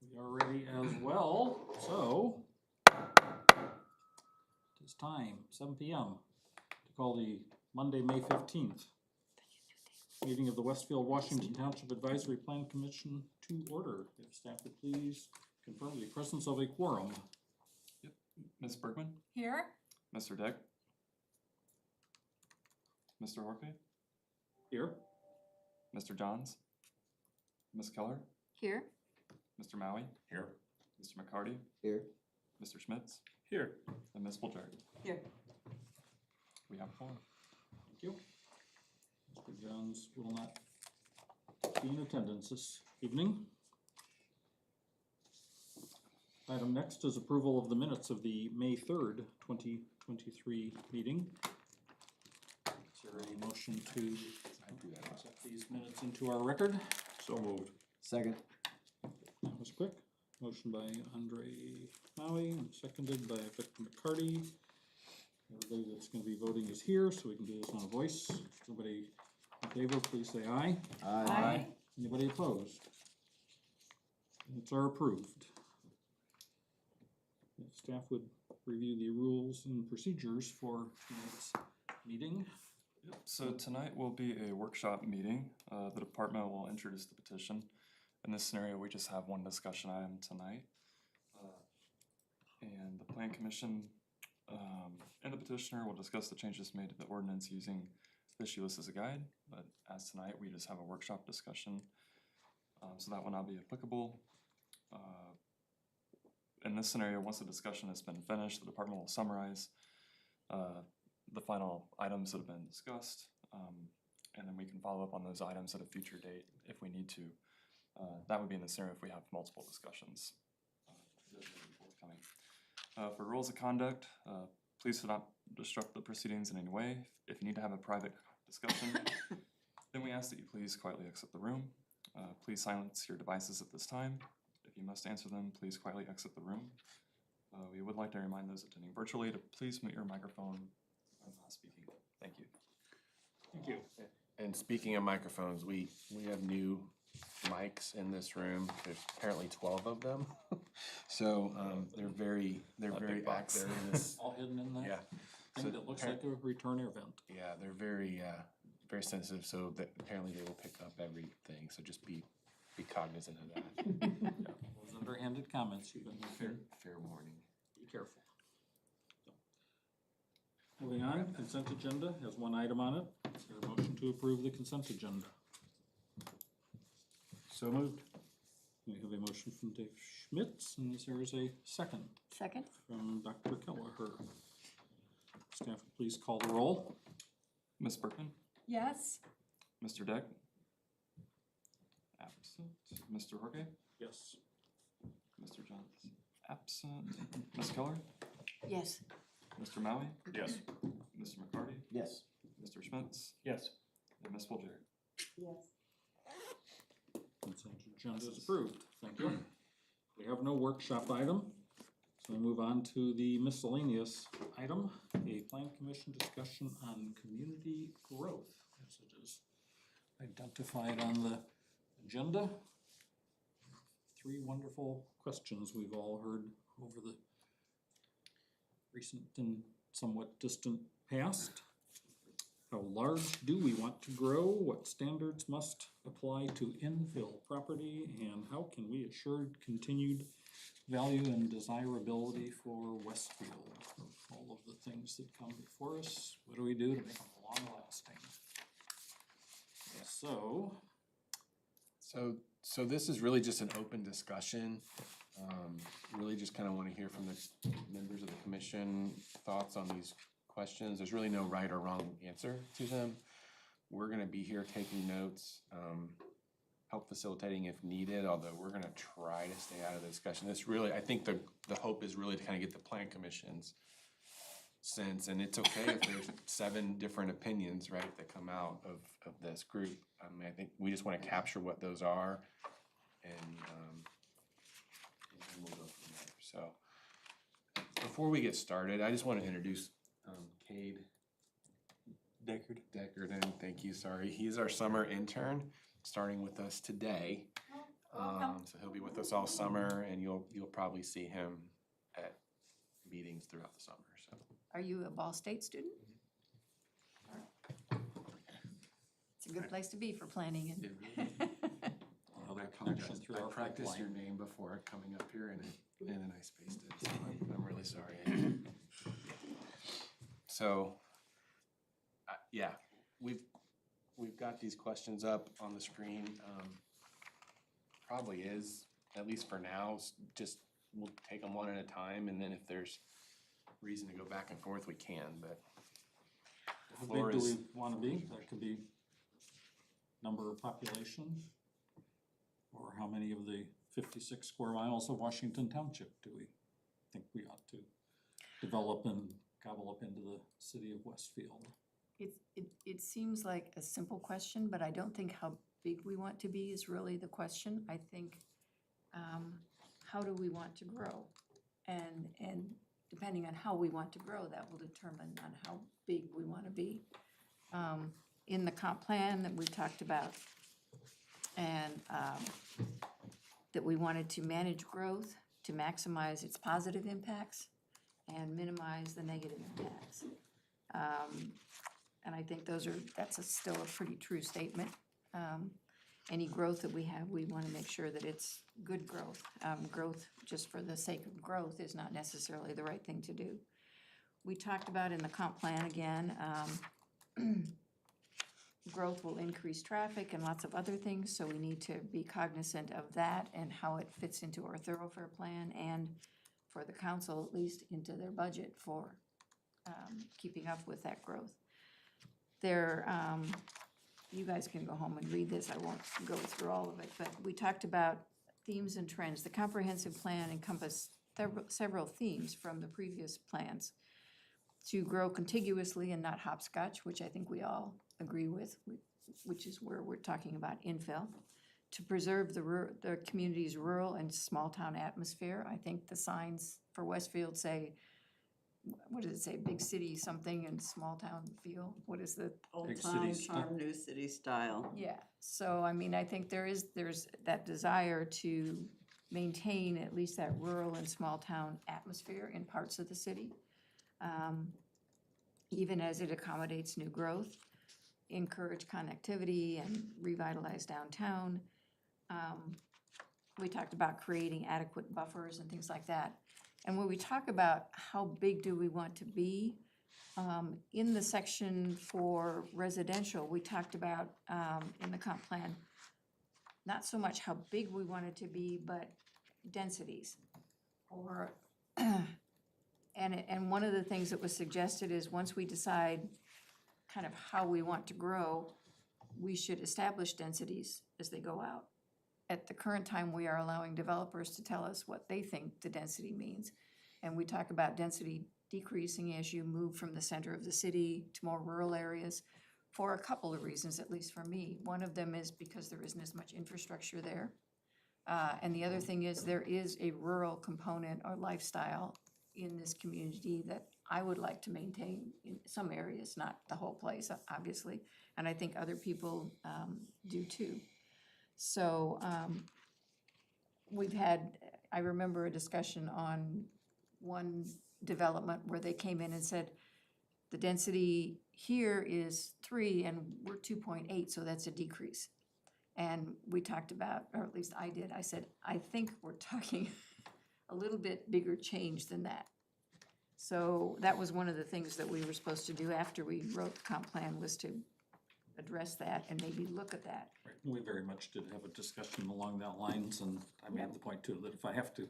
We are ready as well, so it's time, 7 p.m. to call the Monday, May 15th meeting of the Westfield, Washington Township Advisory Plan Commission to order. If staff would please confirm the presence of a quorum. Yep. Ms. Bergman? Here. Mr. Deck? Mr. Horke? Here. Mr. Johns? Ms. Keller? Here. Mr. Maui? Here. Mr. McCarty? Here. Mr. Schmitz? Here. And Ms. Bulger? Here. We have a quorum. Thank you. Mr. Johns will not be in attendance this evening. Item next is approval of the minutes of the May 3rd, 2023 meeting. Is there a motion to accept these minutes into our record? So moved. Second. That was quick. Motion by Andre Maui and seconded by Victor McCarty. Everybody that's going to be voting is here, so we can do this on a voice. Everybody in favor, please say aye. Aye. Anybody opposed? Minutes are approved. If staff would review the rules and procedures for tonight's meeting. Yep. So tonight will be a workshop meeting. The department will introduce the petition. In this scenario, we just have one discussion item tonight. And the Plan Commission and the petitioner will discuss the changes made to the ordinance using the issue list as a guide. But as tonight, we just have a workshop discussion. So that will not be applicable. In this scenario, once the discussion has been finished, the department will summarize the final items that have been discussed. And then we can follow up on those items at a future date if we need to. That would be in the scenario if we have multiple discussions. For rules of conduct, please do not disrupt the proceedings in any way. If you need to have a private discussion, then we ask that you please quietly exit the room. Please silence your devices at this time. If you must answer them, please quietly exit the room. We would like to remind those attending virtually to please mute your microphone when not speaking. Thank you. Thank you. And speaking of microphones, we have new mics in this room. There's apparently 12 of them. So they're very active in this. All hidden in that? Yeah. Thing So that looks like a return air vent. Yeah, they're very sensitive. So that apparently they will pick up everything. So just be cognizant of that. Those underhanded comments, you've been Fair warning. be careful. So, moving on, consent agenda has one item on it. Is there a motion to approve the consent agenda? So moved. We have a motion from Dave Schmitz, and there is a second Second. from Dr. Kelleher. Staff, please call the roll. Ms. Berkman? Yes. Mr. Deck? Absent. Mr. Horke? Yes. Mr. Johns? Absent. Ms. Keller? Yes. Mr. Maui? Yes. Mr. McCarty? Yes. Mr. Schmitz? Yes. And Ms. Bulger? Yes. Consent agenda is approved. Thank you. We have no workshop item, so we move on to the miscellaneous item, a plan commission discussion on community growth, as it is identified on the agenda. Three wonderful questions we've all heard over the recent and somewhat distant past. How large do we want to grow? What standards must apply to infill property? And how can we assure continued value and desirability for Westfield? All of the things that come before us, what do we do to make them long lasting? So this is really just an open discussion. Really just kind of want to hear from the members of the commission thoughts on these questions. There's really no right or wrong answer to them. We're going to be here taking notes, help facilitating if needed, although we're going to try to stay out of the discussion. This really, I think the hope is really to kind of get the plan commission's sense, and it's okay if there's 7 different opinions, right, that come out of this group. I mean, I think we just want to capture what those are, and we'll go from there. So before we get started, I just want to introduce Cade Deckard, thank you, sorry. He's our summer intern, starting with us today. So he'll be with us all summer, and you'll probably see him at meetings throughout the summer, so. Are you a Ball State student? It's a good place to be for planning and. Another I connection apologize. through I our practiced your pipeline. name before coming up here and then I spaced it, so I'm really sorry. So, yeah, we've got these questions up on the screen. Probably is, at least for now, just we'll take them one at a time, and then if there's reason to go back and forth, we can, but the How floor big do is. we wanna be? That could be number of population? Or how many of the 56 square miles of Washington Township do we think we ought to develop and gobble up into the city of Westfield? It seems like a simple question, but I don't think how big we want to be is really the question. I think, how do we want to grow? And depending on how we want to grow, that will determine on how big we want to be. In the comp plan that we talked about, and that we wanted to manage growth to maximize its positive impacts and minimize the negative impacts. And I think that's still a pretty true statement. Any growth that we have, we want to make sure that it's good growth. Growth just for the sake of growth is not necessarily the right thing to do. We talked about in the comp plan again, growth will increase traffic and lots of other things, so we need to be cognizant of that and how it fits into our thoroughfare plan and for the council, at least into their budget for keeping up with that growth. You guys can go home and read this, I won't go through all of it, but we talked about themes and trends. The comprehensive plan encompassed several themes from the previous plans. To grow contiguously and not hopscotch, which I think we all agree with, which is where we're talking about infill. To preserve the community's rural and small-town atmosphere. I think the signs for Westfield say, what does it say, big city something and small-town feel? What is the? Old Big town city charm, new city style. Yeah, so I mean, I think there's that desire to maintain at least that rural and small-town atmosphere in parts of the city. Even as it accommodates new growth, encourage connectivity and revitalize downtown. We talked about creating adequate buffers and things like that. And when we talk about how big do we want to be, in the section for residential, we talked about, in the comp plan, not so much how big we want it to be, but densities. Or, and one of the things that was suggested is once we decide kind of how we want to grow, we should establish densities as they go out. At the current time, we are allowing developers to tell us what they think the density means. And we talk about density decreasing as you move from the center of the city to more rural areas for a couple of reasons, at least for me. One of them is because there isn't as much infrastructure there. And the other thing is there is a rural component or lifestyle in this community that I would like to maintain in some areas, not the whole place, obviously. And I think other people do too. So I remember a discussion on one development where they came in and said, the density here is 3 and we're 2.8, so that's a decrease. And we talked about, or at least I did, I said, I think we're talking a little bit bigger change than that. So that was one of the things that we were supposed to do after we wrote the comp plan, was to address that and maybe look at that. Right, we very much did have a discussion along that lines, and I made the point too, that if I have to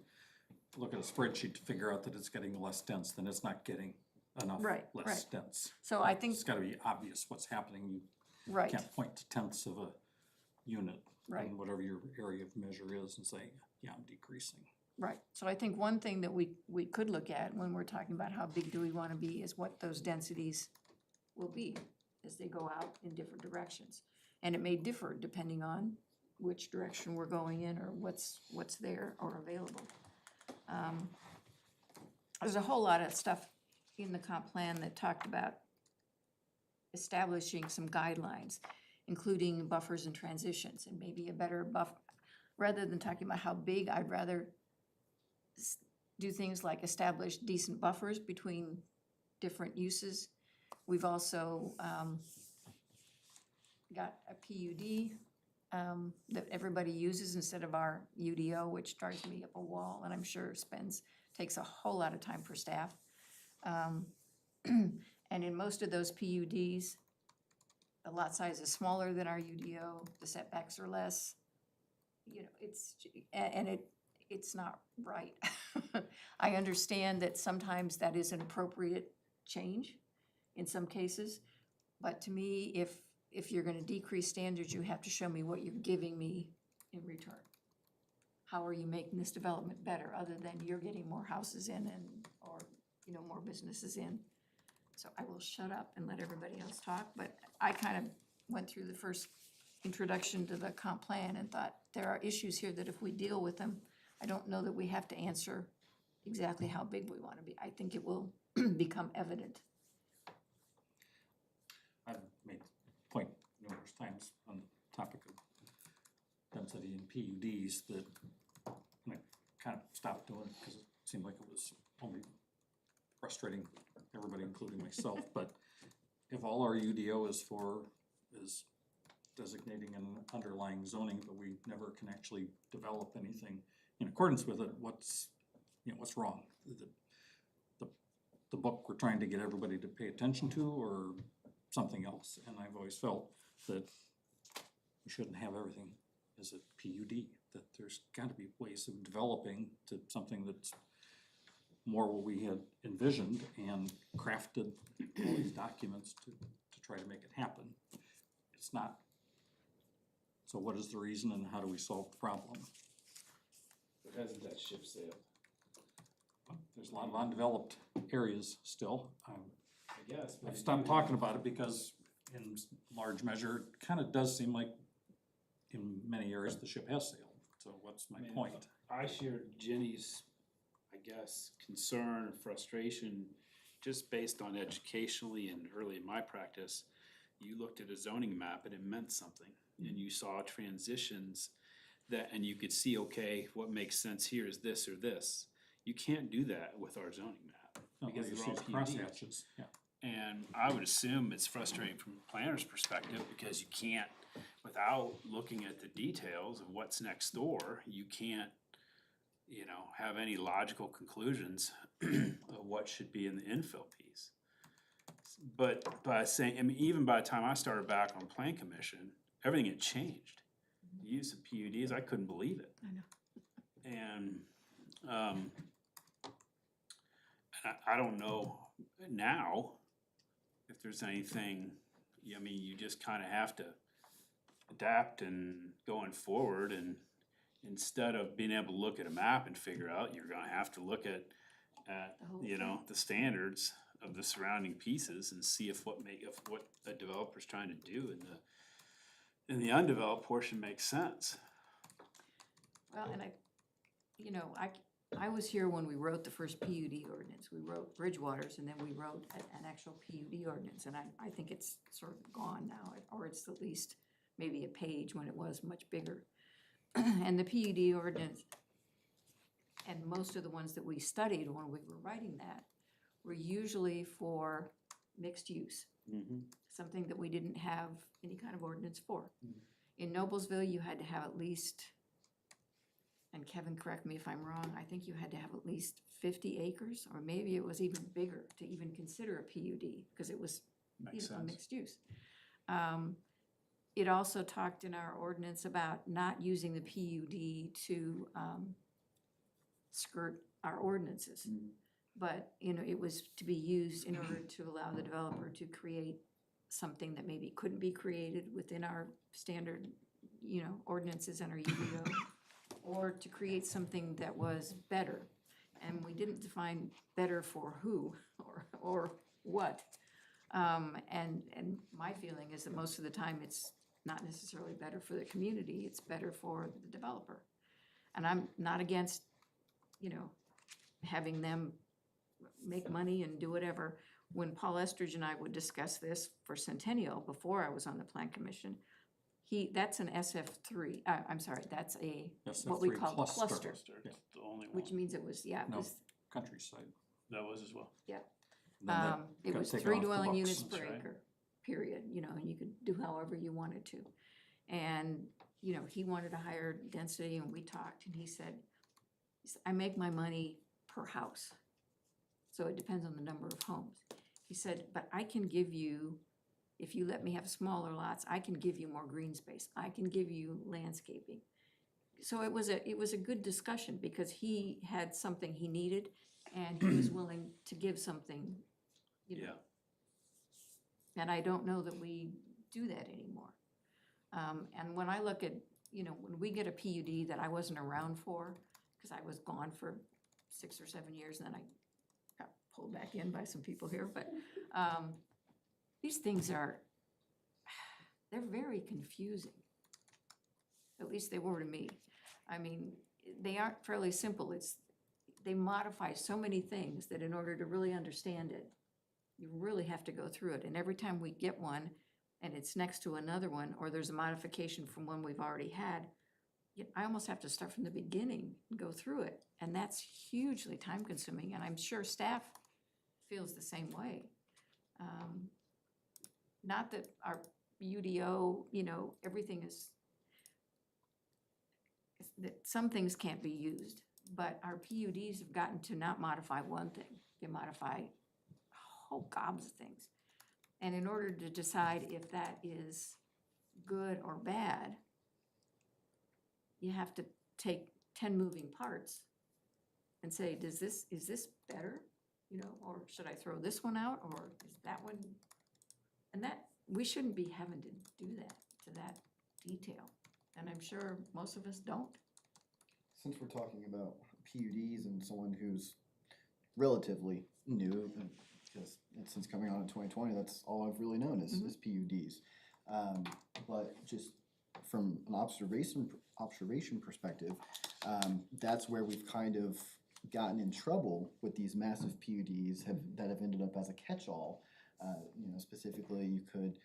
look at a spreadsheet to figure out that it's getting less dense, then it's not getting enough Right, less right. dense. So I think, It's gotta be obvious what's happening, you right, can't point to tenths of a unit right. in whatever your area of measure is and say, yeah, I'm decreasing. Right, so I think one thing that we could look at when we're talking about how big do we wanna be is what those densities will be as they go out in different directions. And it may differ depending on which direction we're going in or what's there or available. There's a whole lot of stuff in the comp plan that talked about establishing some guidelines, including buffers and transitions, and maybe a better rather than talking about how big, I'd rather do things like establish decent buffers between different uses. We've also got a PUD that everybody uses instead of our UDO, which drives me up a wall, and I'm sure takes a whole lot of time for staff. And in most of those PUDs, the lot size is smaller than our UDO, the setbacks are less. You know, it's not right. I understand that sometimes that is an appropriate change in some cases, but to me, if you're gonna decrease standards, you have to show me what you're giving me in return. How are you making this development better, other than you're getting more houses in or, you know, more businesses in? So I will shut up and let everybody else talk, but I kind of went through the first introduction to the comp plan and thought there are issues here that if we deal with them, I don't know that we have to answer exactly how big we want to be. I think it will become evident. I've made the point numerous times on the topic of density in PUDs that I kind of stopped doing it because it seemed like it was only frustrating everybody, including myself. But if all our UDO is designating an underlying zoning, but we never can actually develop anything in accordance with it, what's wrong? The book we're trying to get everybody to pay attention to, or something else? And I've always felt that we shouldn't have everything as a PUD, that there's gotta be ways of developing to something that's more what we had envisioned and crafted all these documents to try to make it happen. It's not. So what is the reason and how do we solve the problem? But hasn't that ship sailed? There's a lot of undeveloped areas still. I guess. but I've you stopped do talking have- about it because in large measure, it kind of does seem like in many areas the ship has sailed. So what's my I mean, point? I shared Jenny's, I guess, concern and frustration, just based on educationally and early in my practice. You looked at a zoning map and it meant something, and you saw transitions and you could see, okay, what makes sense here is this or this. You can't do that with our zoning map, No, because you they're see all the PUDs. crosshatches, yeah. And I would assume it's frustrating from a planner's perspective, because you can't, without looking at the details of what's next door, you can't, you know, have any logical conclusions of what should be in the infill piece. But by saying, I mean, even by the time I started back on Plan Commission, everything had changed. The use of PUDs, I couldn't believe it. I know. And, I don't know now if there's anything, I mean, you just kind of have to adapt and going forward, and instead of being able to look at a map and figure out, you're gonna have to look at The whole you know, the standards of the surrounding pieces and see if what the developer's trying to do in the undeveloped portion makes sense. Well, and I was here when we wrote the first PUD ordinance. We wrote Bridgewater's, and then we wrote an actual PUD ordinance, and I think it's sort of gone now, or it's at least maybe a page when it was much bigger. And the PUD ordinance, and most of the ones that we studied when we were writing that, were usually for mixed use, something that we didn't have any kind of ordinance for. In Noblesville, you had to have at least, and Kevin, correct me if I'm wrong, I think you had to have at least 50 acres, or maybe it was even bigger to even consider a PUD, because it was Makes a sense. mixed use. It also talked in our ordinance about not using the PUD to skirt our ordinances. But, you know, it was to be used in order to allow the developer to create something that maybe couldn't be created within our standard, you know, ordinances and our UDO, or to create something that was better. And we didn't define better for who or what. And my feeling is that most of the time it's not necessarily better for the community, it's better for the developer. And I'm not against, you know, having them make money and do whatever. When Paul Estridge and I would discuss this for Centennial, before I was on the Plan Commission, that's an SF3, I'm sorry, that's a, Yes, what we F3 call cluster. cluster, Yeah. It's the only one. which means it was, yeah, it No. was, Countryside. That was as well. And then that it got was taken 3 off the dwelling books. units per That's right. acre, period, you know, and you could do however you wanted to. And, you know, he wanted a higher density, and we talked, and he said, I make my money per house. So it depends on the number of homes. He said, but I can give you, if you let me have smaller lots, I can give you more green space. I can give you landscaping. So it was a good discussion because he had something he needed and he was willing to give something, you know. Yeah. And I don't know that we do that anymore. And when I look at, you know, when we get a PUD that I wasn't around for, because I was gone for 6 or 7 years, and then I got pulled back in by some people here, but these things they're very confusing. At least they were to me. I mean, they aren't fairly simple. They modify so many things that in order to really understand it, you really have to go through it. And every time we get one and it's next to another one, or there's a modification from one we've already had, I almost have to start from the beginning and go through it. And that's hugely time consuming, and I'm sure staff feels the same way. Not that our UDO, you know, everything that some things can't be used, but our PUDs have gotten to not modify one thing, they modify whole gobs of things. And in order to decide if that is good or bad, you have to take 10 moving parts and say, is this better? You know, or should I throw this one out, or is that one? And that, we shouldn't be having to do that to that detail. And I'm sure most of us don't. Since we're talking about PUDs and someone who's relatively new, because since coming on in 2020, that's all I've really known is PUDs. But just from an observation perspective, that's where we've kind of gotten in trouble with these massive PUDs that have ended up as a catch-all. You know, specifically, you could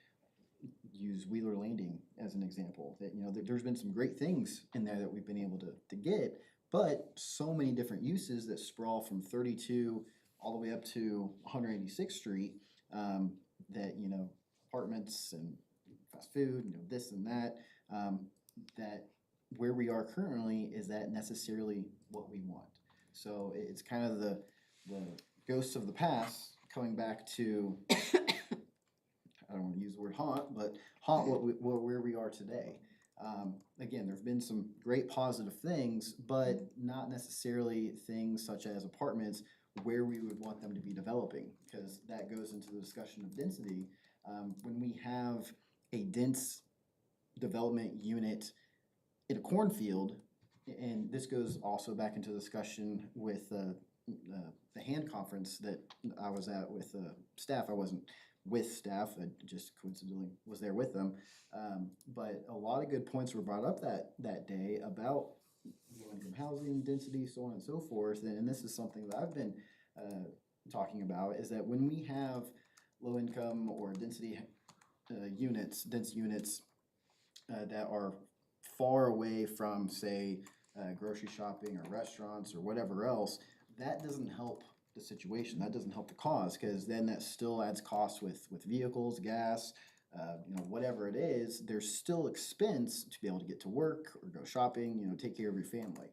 use Wheeler Landing as an example. That, you know, there's been some great things in there that we've been able to get, but so many different uses that sprawl from 32 all the way up to 186th Street. That, you know, apartments and fast food, you know, this and that. That where we are currently, is that necessarily what we want? So it's kind of the ghosts of the past coming back to, I don't want to use the word haunt, but haunt where we are today. Again, there have been some great positive things, but not necessarily things such as apartments where we would want them to be developing, because that goes into the discussion of density. When we have a dense development unit in a cornfield, and this goes also back into discussion with the hand conference that I was at with staff. I wasn't with staff, I just coincidentally was there with them. But a lot of good points were brought up that day about low-income housing, density, so on and so forth. And this is something that I've been talking about, is that when we have low-income or density dense units that are far away from, say, grocery shopping or restaurants or whatever else, that doesn't help the situation. That doesn't help the cause, because then that still adds costs with vehicles, gas, you know, whatever it is. There's still expense to be able to get to work or go shopping, you know, take care of your family.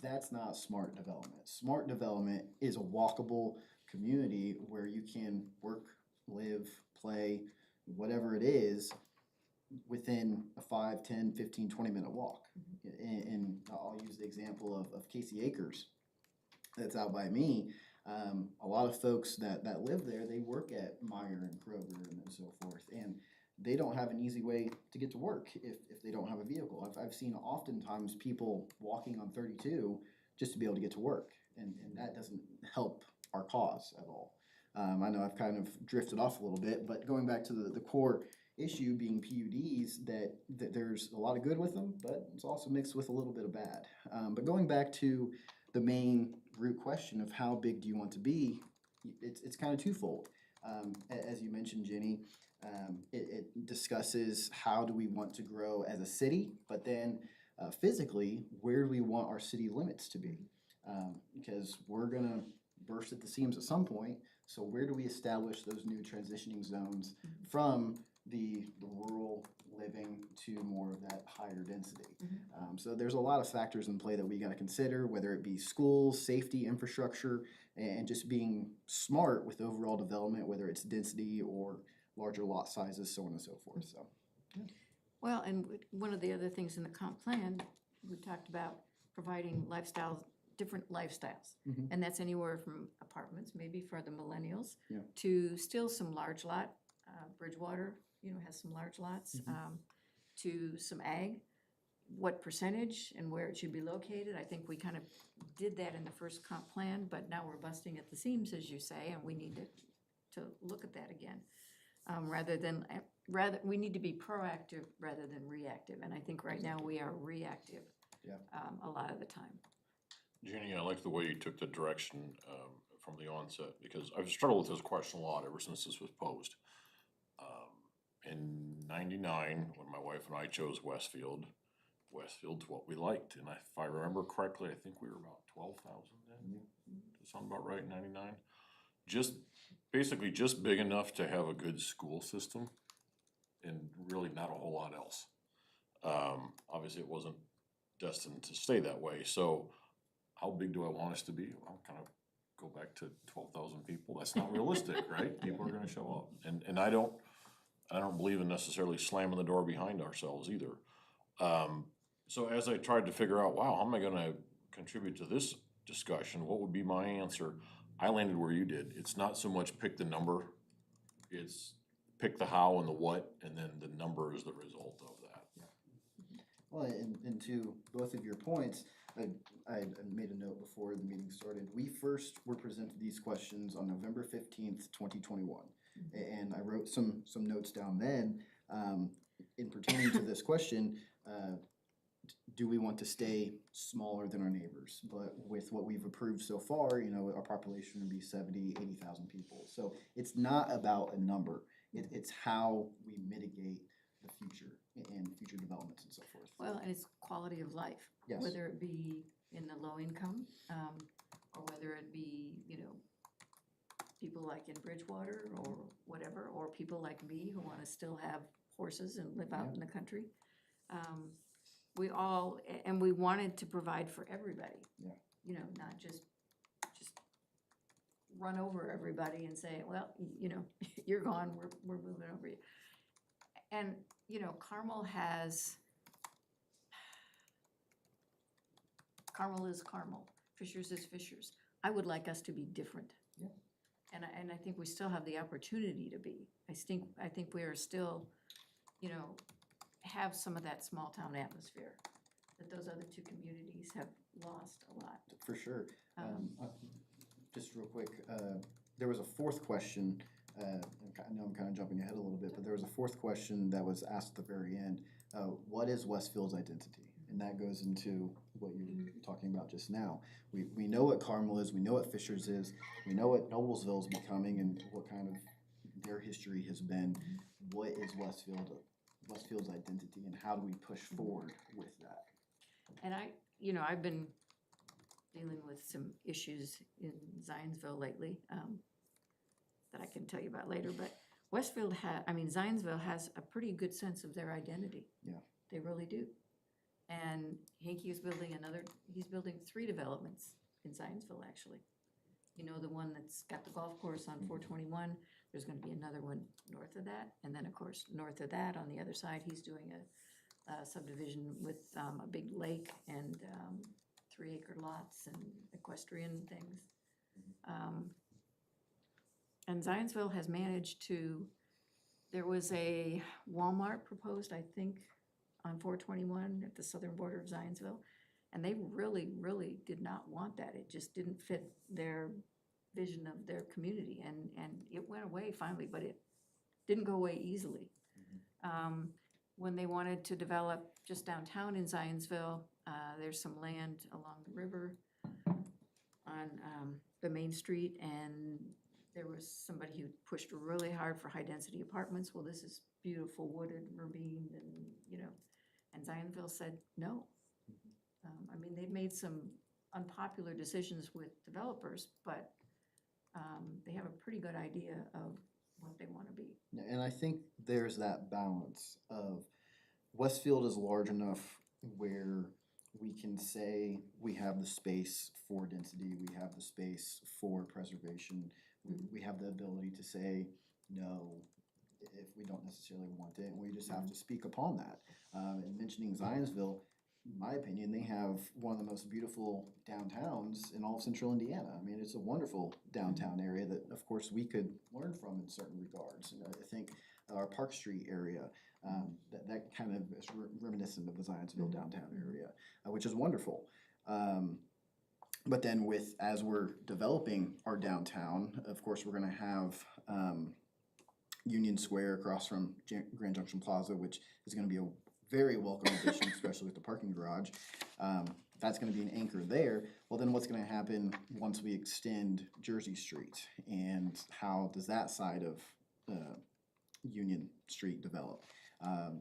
That's not smart development. Smart development is a walkable community where you can work, live, play, whatever it is, within a 5, 10, 15, 20-minute walk. And I'll use the example of Casey Acres that's out by me. A lot of folks that live there, they work at Meijer and Kroger and so forth, and they don't have an easy way to get to work if they don't have a vehicle. I've seen oftentimes people walking on 32 just to be able to get to work, and that doesn't help our cause at all. I know I've kind of drifted off a little bit, but going back to the core issue being PUDs, that there's a lot of good with them, but it's also mixed with a little bit of bad. But going back to the main root question of how big do you want to be, it's kind of twofold. As you mentioned, Jenny, it discusses how do we want to grow as a city, but then physically, where do we want our city limits to be? Because we're gonna burst at the seams at some point, so where do we establish those new transitioning zones from the rural living to more of that higher density? So there's a lot of factors in play that we gotta consider, whether it be schools, safety, infrastructure, and just being smart with overall development, whether it's density or larger lot sizes, so on and so forth, so. Well, and one of the other things in the comp plan, we talked about providing lifestyles, different lifestyles. Mhm. And that's anywhere from apartments, maybe for the millennials, Yeah. to still some large lot, Bridgewater, has some large lots, to some ag. What percentage and where it should be located, I think we kind of did that in the first comp plan, but now we're busting at the seams, as you say, and we need to look at that again. We need to be proactive rather than reactive, and I think right now we are reactive. Yeah. A lot of the time. Jenny, I like the way you took the direction from the onset, because I've struggled with this question a lot ever since this was posed. In '99, when my wife and I chose Westfield, Westfield's what we liked, and if I remember correctly, I think we were about 12,000 then. Does that sound about right in '99? Basically just big enough to have a good school system, and really not a whole lot else. Obviously, it wasn't destined to stay that way, so how big do I want us to be? Well, kind of go back to 12,000 people. That's not realistic, right? People are gonna show up, and I don't believe in necessarily slamming the door behind ourselves either. So as I tried to figure out, wow, how am I gonna contribute to this discussion? What would be my answer? I landed where you did. It's not so much pick the number, it's pick the how and the what, and then the number is the result of that. Well, and to both of your points, I made a note before the meeting started. We first were presented these questions on November 15th, 2021. And I wrote some notes down then, in pertaining to this question, do we want to stay smaller than our neighbors? But with what we've approved so far, our population would be 70, 80,000 people. So it's not about a number, it's how we mitigate the future and future developments and so forth. Well, and it's quality of life. Yes. Whether it be in the low income, or whether it be, people like in Bridgewater or whatever, or people like me who wanna still have horses and live out in the country. We wanted to provide for everybody. Yeah. Not just run over everybody and say, well, you're gone, we're moving over you. And, Carmel is Carmel, Fishers is Fishers. I would like us to be different. Yeah. And I think we still have the opportunity to be. I think we are still, have some of that small town atmosphere that those other two communities have lost a lot. For sure. Just real quick, there was a fourth question, I know I'm kind of jumping ahead a little bit, but there was a fourth question that was asked at the very end. What is Westfield's identity? And that goes into what you're talking about just now. We know what Carmel is, we know what Fishers is, we know what Noblesville is becoming and what kind of their history has been. What is Westfield's identity, and how do we push forward with that? And I've been dealing with some issues in Zionsville lately, that I can tell you about later, but Zionsville has a pretty good sense of their identity. Yeah. They really do. And Hinkie is he's building 3 developments in Zionsville, actually. The one that's got the golf course on 421, there's gonna be another one north of that, and then, of course, north of that, on the other side, he's doing a subdivision with a big lake and 3-acre lots and equestrian things. And Zionsville has managed there was a Walmart proposed, I think, on 421 at the southern border of Zionsville, and they really, really did not want that. It just didn't fit their vision of their community, and it went away finally, but it didn't go away easily. When they wanted to develop just downtown in Zionsville, there's some land along the river on the main street, and there was somebody who pushed really hard for high-density apartments. Well, this is beautiful wooded ravine and, you know, and Zionville said no. I mean, they've made some unpopular decisions with developers, but they have a pretty good idea of what they want to be. And I think there's that balance of Westfield is large enough where we can say we have the space for density, we have the space for preservation. We have the ability to say no if we don't necessarily want it, and we just have to speak upon that. And mentioning Zionsville, in my opinion, they have one of the most beautiful downtowns in all of central Indiana. I mean, it's a wonderful downtown area that, of course, we could learn from in certain regards. And I think our Park Street area, that kind of is reminiscent of the Zionsville downtown area, which is wonderful. But then as we're developing our downtown, of course, we're gonna have Union Square across from Grand Junction Plaza, which is gonna be a very welcome addition, especially with the parking garage. That's gonna be an anchor there. Well, then what's gonna happen once we extend Jersey Street? And how does that side of Union Street develop?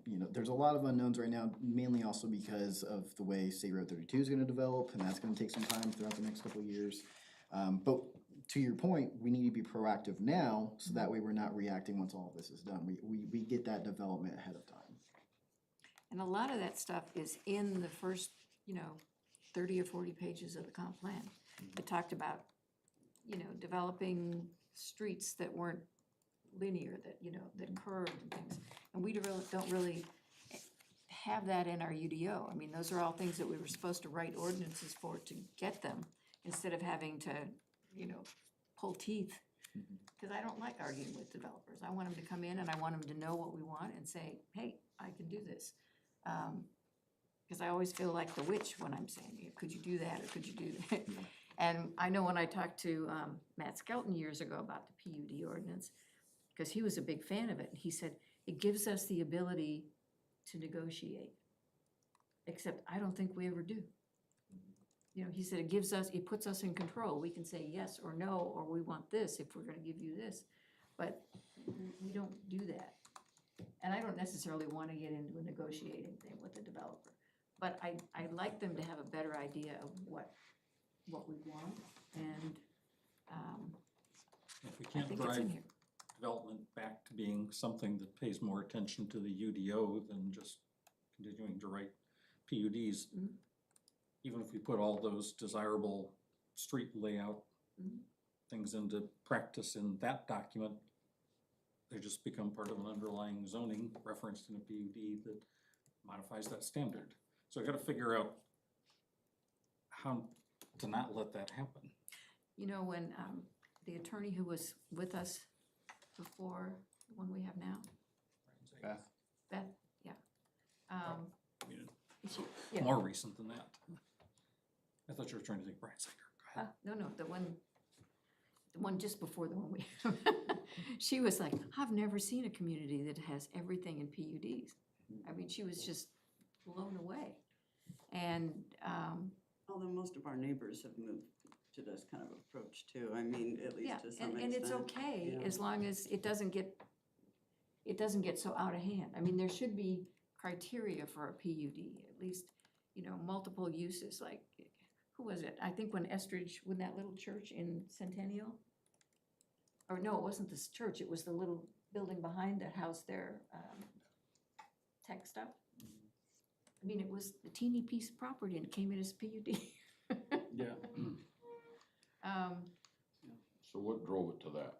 You know, there's a lot of unknowns right now, mainly also because of the way State Road 32 is gonna develop, and that's gonna take some time throughout the next couple of years. But to your point, we need to be proactive now, so that way we're not reacting once all of this is done. We get that development ahead of time. And a lot of that stuff is in the first, 30 or 40 pages of the comp plan. It talked about, developing streets that weren't linear, that curved and things. And we don't really have that in our UDO. I mean, those are all things that we were supposed to write ordinances for to get them, instead of having to, pull teeth. Because I don't like arguing with developers. I want them to come in and I want them to know what we want and say, hey, I can do this. Because I always feel like the witch when I'm saying, could you do that or could you do that? And I know when I talked to Matt Skelton years ago about the PUD ordinance, because he was a big fan of it, he said, it gives us the ability to negotiate. Except I don't think we ever do. He said it puts us in control. We can say yes or no, or we want this if we're gonna give you this. But we don't do that. And I don't necessarily wanna get into a negotiating thing with the developer. But I'd like them to have a better idea of what we want, and If we I can't think it's drive in here. development back to being something that pays more attention to the UDO than just continuing to write PUDs, even if we put all those desirable street layout things into practice in that document, they just become part of an underlying zoning referenced in a PUD that modifies that standard. So I gotta figure out how to not let that happen. When the attorney who was with us before the one we have now, Beth, yeah. I mean, Yeah. more recent than that. I thought you were trying to think Brian Sager. Go ahead. No, the one just before the one we, she was like, I've never seen a community that has everything in PUDs. I mean, she was just blown away. And, Although most of our neighbors have moved to this kind of approach too, I mean, at least yeah, to some extent. and it's okay, yeah. as long as it doesn't get so out of hand. I mean, there should be criteria for a PUD, at least, multiple uses, like, who was it? I think when that little church in Centennial? Or no, it wasn't this church, it was the little building behind that housed their tech stuff. I mean, it was a teeny piece of property and it came in as PUD. Yeah. So what drove it to that?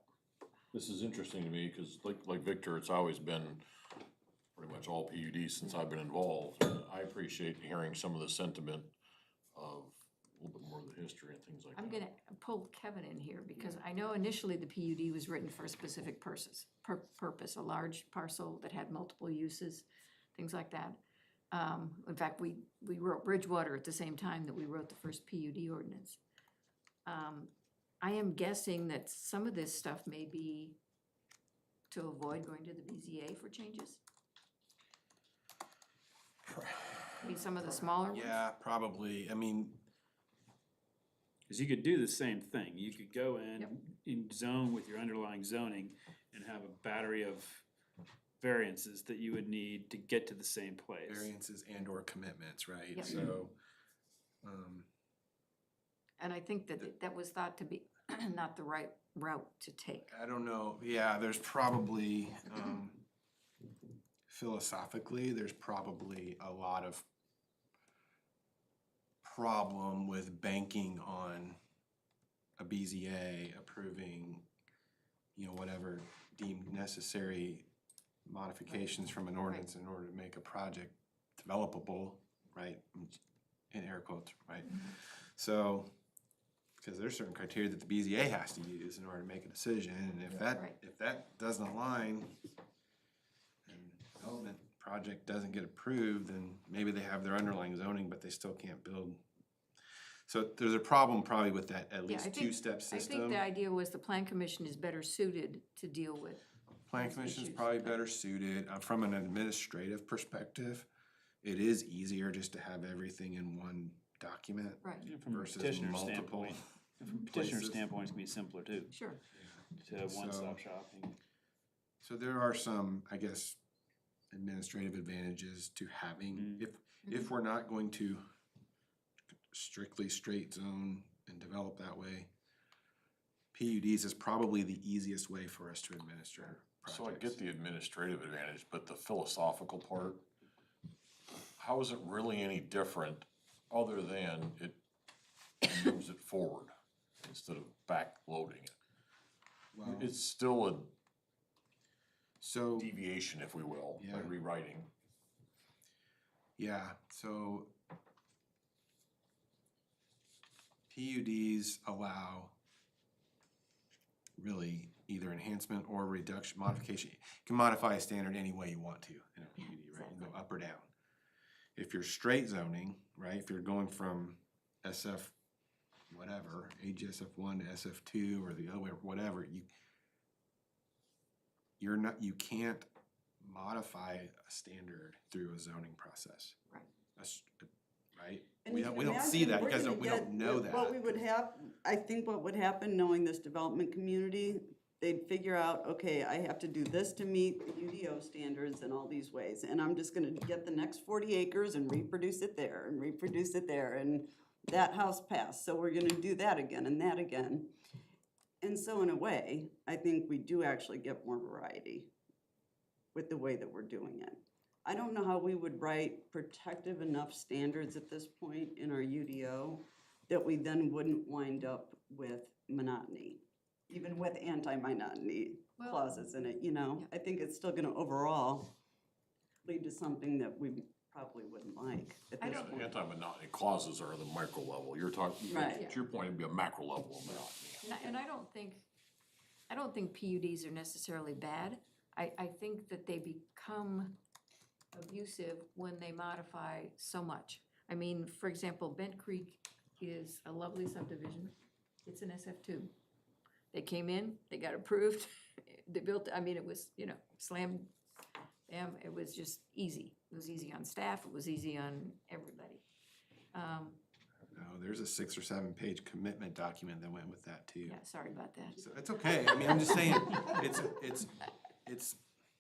This is interesting to me, cause like Victor, it's always been pretty much all PUDs since I've been involved. I appreciate hearing some of the sentiment of a little bit more of the history and things like that. I'm gonna pull Kevin in here because I know initially the PUD was written for a specific purpose, a large parcel that had multiple uses, things like that. In fact, we wrote Bridgewater at the same time that we wrote the first PUD ordinance. I am guessing that some of this stuff may be to avoid going to the BZA for changes. I mean, some of the smaller ones. Yeah, probably. I mean, Cause you could do the same thing, you could go Yep. in zone with your underlying zoning and have a battery of variances that you would need to get to the same place. Variances and or commitments, right? Yep. So, And I think that that was thought to be not the right route to take. I don't know, yeah, there's probably, philosophically, there's probably a lot of problem with banking on a BZA approving, whatever deemed necessary modifications from an ordinance in order to make a project developable, right? In air quotes, right? So, because there's certain criteria that the BZA has to use in order to make a decision, and if Right. that doesn't align, and development project doesn't get approved, then maybe they have their underlying zoning, but they still can't build. So there's a problem probably with that at Yeah, least I think- two-step I system. think the idea was the plan commission is better suited to deal with. Plan those commission's issues, probably but- better suited, from an administrative perspective. It is easier just to have everything in one document Right, Yeah, From a versus petitioner's multiple standpoint, from a petitioner's places. standpoint, it's gonna be simpler too, sure. to have one-stop shopping. So there are some, I guess, administrative advantages to having, if we're not going to strictly straight zone and develop that way, PUDs is probably the easiest way for us to administer projects. So I get the administrative advantage, but the philosophical part, how is it really any different other than it moves it forward instead of backloading it? Well, It's still a so, deviation, if we will, by Yeah. rewriting. yeah, so PUDs allow really either enhancement or reduction, modification. You can modify a standard any way you want to in a PUD, right? You can go Exactly. up or down. If you're straight zoning, right, if you're going from SF whatever, AGSF1 to SF2 or the other way, whatever, you can't modify a standard through a zoning process. Right. Right? And We you don't, can we don't see imagine that we're because gonna we don't get- know that. What we would have, I think what would happen, knowing this development community, they'd figure out, okay, I have to do this to meet the UDO standards in all these ways, and I'm just gonna get the next 40 acres and reproduce it there, and reproduce it there, and that house passed, so we're gonna do that again and that again. And so in a way, I think we do actually get more variety with the way that we're doing it. I don't know how we would write protective enough standards at this point in our UDO that we then wouldn't wind up with monotony, even with anti-monotony Well- clauses in it, you know? Yeah. I think it's still gonna overall lead to something that we probably wouldn't like at I this don't- point. Anti-monotony clauses are the micro level, you're talking, Right. to your point, it'd be a macro level of monotony. And I don't think PUDs are necessarily bad. I think that they become abusive when they modify so much. I mean, for example, Bent Creek is a lovely subdivision. It's an SF2. They came in, they got approved, they built, I mean, it was, slam, bam, it was just easy. It was easy on staff, it was easy on everybody. No, there's a 6 or 7 page commitment document that went with that too. Yeah, sorry about that. So it's okay. I mean, I'm just saying, it's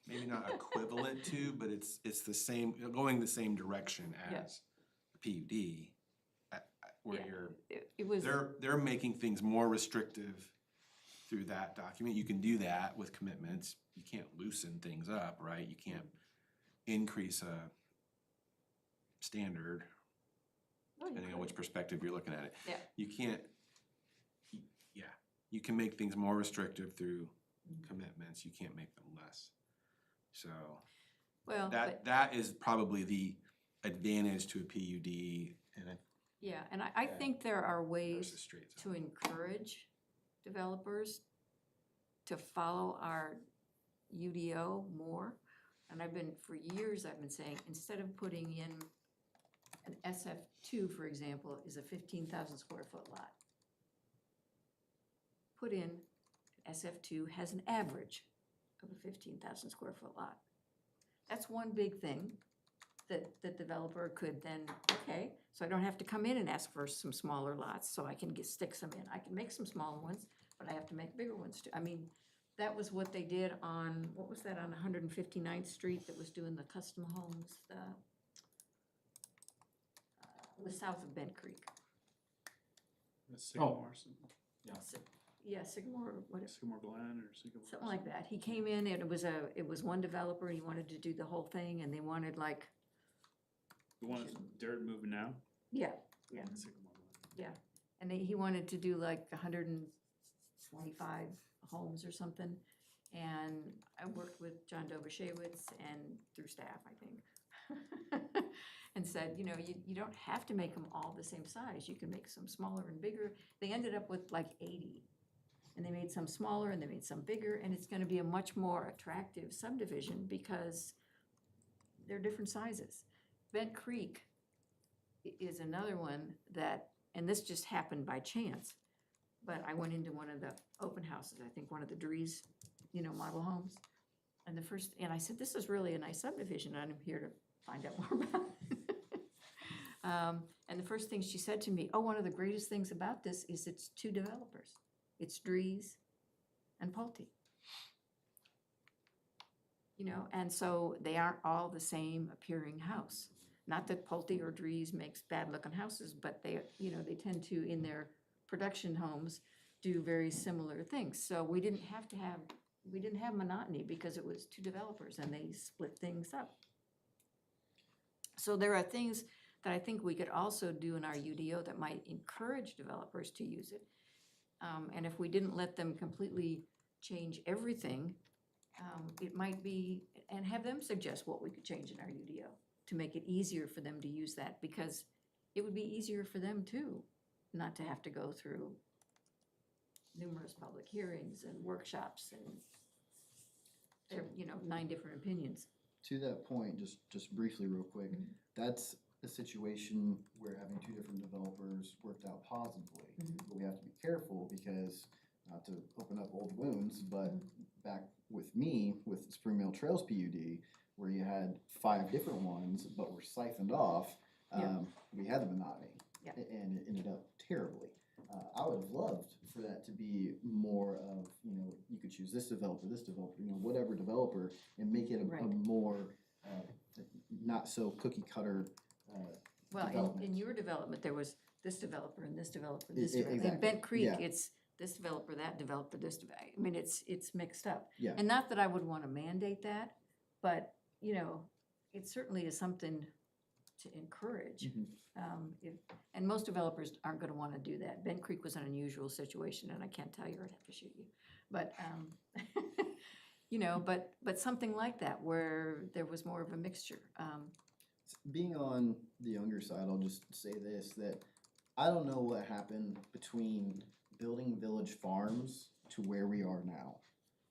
maybe not equivalent to, but it's the same, going the same direction Yeah. as a PUD. Where Yeah. you're, It was, they're making things more restrictive through that document. You can do that with commitments. You can't loosen things up, right? You can't increase a standard, no, you depending on which could. perspective you're looking at it. Yeah. You can't, yeah, you can make things more restrictive through commitments. You can't make them less. So Well, but, that is probably the advantage to a PUD and yeah, and I think there are versus ways straight to zone. encourage developers to follow our UDO more. And for years, I've been saying, instead of putting in an SF2, for example, is a 15,000 square foot lot. Put in SF2 has an average of a 15,000 square foot lot. That's one big thing. that the developer could then, okay, so I don't have to come in and ask for some smaller lots, so I can stick some in. I can make some smaller ones, but I have to make bigger ones too. I mean, that was what they did on, what was that, on 159th Street that was doing the custom homes, it was south of Bent Creek. Sycamore, Yeah, Sycamore, what, Sycamore Glen or Sycamore. something like that. He came in, and it was one developer, he wanted to do the whole thing, and they wanted like, The one that's dirt moving now? yeah, yeah. Sycamore Glen. And he wanted to do like 125 homes or something. And I worked with John Dobashewitz and through staff, I think. And said, you know, you don't have to make them all the same size. You can make some smaller and bigger. They ended up with like 80. And they made some smaller and they made some bigger. And it's gonna be a much more attractive subdivision because they're different sizes. Bent Creek is another one that, and this just happened by chance, but I went into one of the open houses, I think one of the Drees, model homes. And I said, this is really a nice subdivision, and I'm here to find out more about it. And the first thing she said to me, one of the greatest things about this is it's two developers. It's Drees and Pulte. And so they aren't all the same appearing house. Not that Pulte or Drees makes bad-looking houses, but they tend to, in their production homes, do very similar things. So we didn't have monotony because it was two developers and they split things up. So there are things that I think we could also do in our UDO that might encourage developers to use it. And if we didn't let them completely change everything, it might be, and have them suggest what we could change in our UDO to make it easier for them to use that, because it would be easier for them too, not to have to go through numerous public hearings and workshops and, 9 different opinions. To that point, just briefly real quick, that's a situation where having two different developers worked out positively. But we have to be careful because, not to open up old wounds, but back with me, with Spring Mill Trails PUD, where you had 5 different ones, but were siphoned off, we had the monotony. Yeah. And it ended up terribly. I would have loved for that to be more of, you could choose this developer, whatever developer, and make it a Right. more, not so cookie cutter, Well, in development. your development, there was this developer and this developer, and this E- developer. In exactly, Bent Creek, yeah. it's this developer, that developer, this developer. I mean, it's mixed up. Yeah. And not that I would want to mandate that, but, it certainly is something to encourage. And most developers aren't gonna wanna do that. Bent Creek was an unusual situation, and I can't tell you, or I'd have to shoot you. But, but something like that, where there was more of a mixture. Being on the younger side, I'll just say this, that I don't know what happened between building Village Farms to where we are now.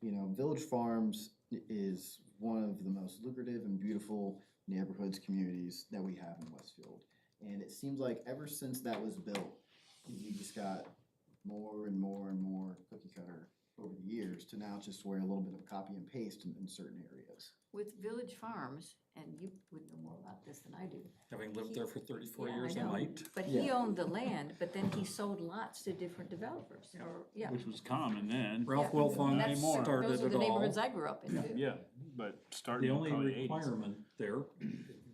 Village Farms is one of the most lucrative and beautiful neighborhoods, communities that we have in Westfield. And it seems like ever since that was built, you just got more and more and more cookie cutter over the years to now just where a little bit of copy and paste in certain areas. With Village Farms, and you would know more about this than I do. Having lived there for 34 Yeah, I years, I know. might. But he Yeah. owned the land, but then he sold lots to different developers, Which was common then. Ralph Yeah. Wilfong That's- started Those are it the all. neighborhoods I grew up in too. Yeah, but The starting in only probably 80s. requirement there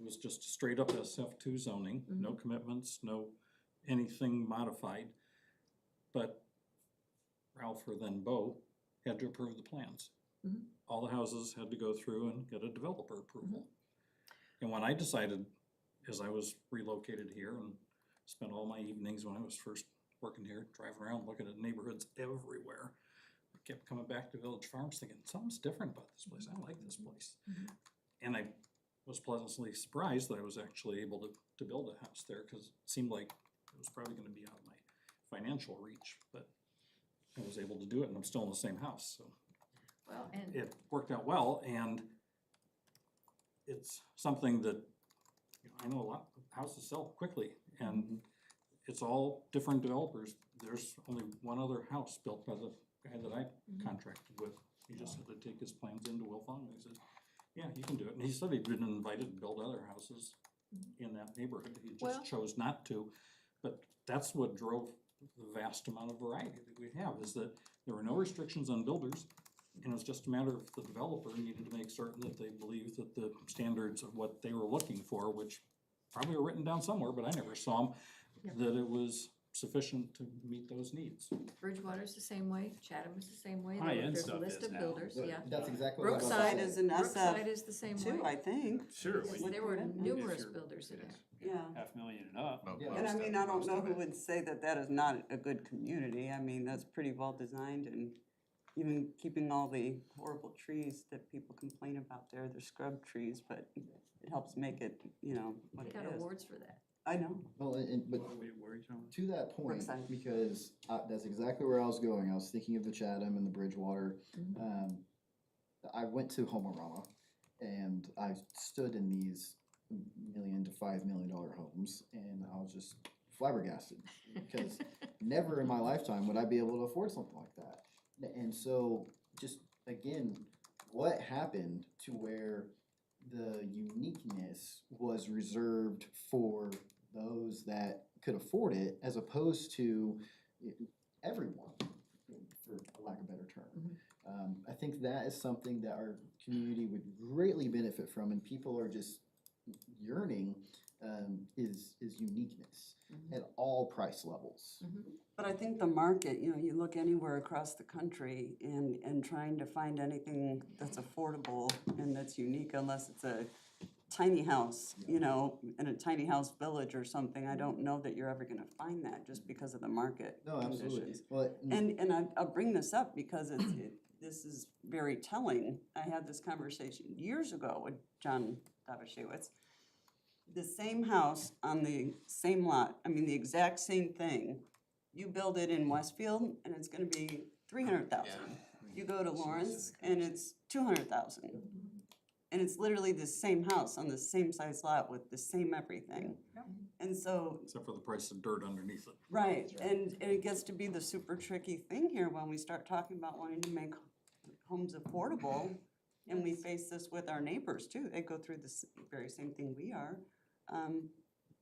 was just straight up SF2 zoning, no commitments, no anything modified. But Ralph or then Bo had to approve the plans. All the houses had to go through and get a developer approval. And when I decided, as I was relocated here and spent all my evenings when I was first working here, driving around looking at neighborhoods everywhere, I kept coming back to Village Farms thinking, something's different about this place, I like this place. And I was pleasantly surprised that I was actually able to build a house there, cause it seemed like it was probably gonna be out of my financial reach, but I was able to do it and I'm still in the same house, so Well, and it worked out well, and it's something that, I know a lot of houses sell quickly, and it's all different developers. There's only one other house built by the guy that I contracted with. He just had to take his plans into Wilfong, and he said, Yeah, you can do it. And he said he'd been invited to build other houses in that neighborhood. He Well- just chose not to. But that's what drove the vast amount of variety that we have, is that there were no restrictions on builders. And it was just a matter of the developer needed to make certain that they believed that the standards of what they were looking for, which probably are written down somewhere, but I never saw them, Yep. that it was sufficient to meet those needs. Bridgewater's the same way, Chatham is the same way. High-end There's a stuff list is of now. builders, yeah. That's exactly what I was about to Brookside say. is an Brookside SF is the same too, I way. think. Sure. Yes, when- there were If numerous you're- builders in it there. is Yeah. 500,000 and up. Yeah. And I mean, I don't Most know of who it. would say that that is not a good community. I mean, that's pretty well designed and even keeping all the horrible trees that people complain about there, they're scrub trees, but it helps make it, you know, what They it got is. awards for that. I know. Well, but Wait, where are you talking about? to that point, Brookside. because that's exactly where I was going. I was thinking of the Chatham and the Bridgewater. Um, I went to Homerama and I stood in these $1 million to $5 million homes, and I was just flabbergasted because never in my lifetime would I be able to afford something like that. And so, just again, what happened to where the uniqueness was reserved for those that could afford it, as opposed to everyone, for lack of a better term. I think that is something that our community would greatly benefit from, and people are just yearning, is uniqueness at all price levels. But I think the market, you know, you look anywhere across the country and trying to find anything that's affordable and that's unique, unless it's a tiny house, you know, in a tiny house village or something, I don't know that you're ever gonna find that just because of the market No, absolutely. conditions. Well, And I'll bring this up because this is very telling. I had this conversation years ago with John Davashewitz. The same house on the same lot, I mean, the exact same thing. You build it in Westfield and it's gonna be 300,000. You go to Lawrence and it's 200,000. And it's literally the same house on the same size lot with the same everything. And so, Except for the price of dirt underneath it. right, and it gets to be the super tricky thing here when we start talking about wanting to make homes affordable. And we face this with our neighbors too, they go through the very same thing we are.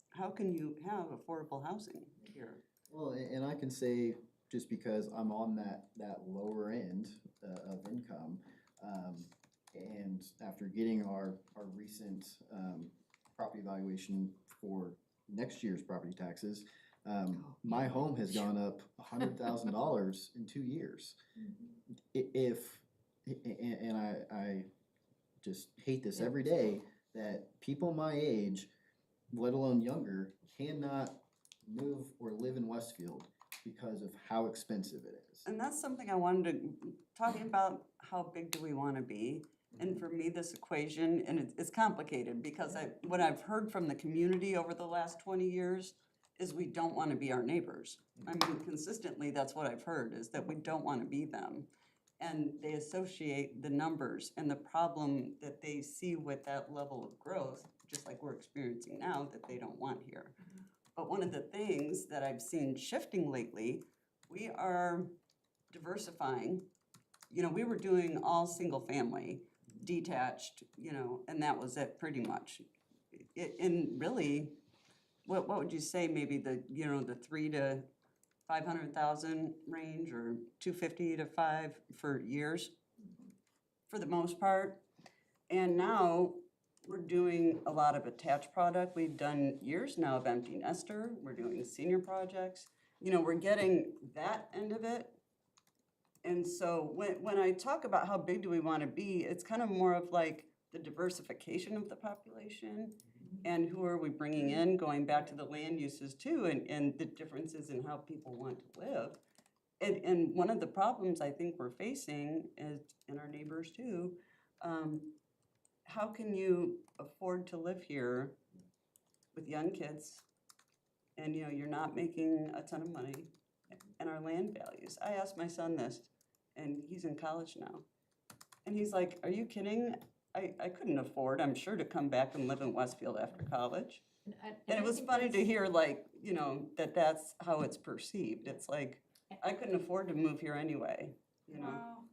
How can you have affordable housing here? Well, and I can say, just because I'm on that lower end of income, and after getting our recent property valuation for next year's property taxes, my home has gone up $100,000 in 2 years. And I just hate this every day, that people my age, let alone younger, cannot move or live in Westfield because of how expensive it is. And that's something I wanted to, talking about how big do we wanna be? And for me, this equation, and it's complicated, because what I've heard from the community over the last 20 years is we don't wanna be our neighbors. I mean, consistently, that's what I've heard, is that we don't wanna be them. And they associate the numbers and the problem that they see with that level of growth, just like we're experiencing now, that they don't want here. But one of the things that I've seen shifting lately, we are diversifying. You know, we were doing all single family, detached, you know, and that was it pretty much. And really, what would you say, maybe the, you know, the 3 to 500,000 range, or 250 to 5 for years, for the most part. And now we're doing a lot of attached product. We've done years now of empty nester. We're doing senior projects. You know, we're getting that end of it. And so when I talk about how big do we want to be, it's kind of more of like the diversification of the population and who are we bringing in, going back to the land uses too, and the differences in how people want to live. And one of the problems I think we're facing is, and our neighbors too, how can you afford to live here with young kids and, you know, you're not making a ton of money, and our land values? I asked my son this, and he's in college now. And he's like, are you kidding? I couldn't afford, I'm sure, to come back and live in Westfield after college. And it was funny to hear, like, you know, that's how it's perceived. It's like, I couldn't afford to move here anyway. you know,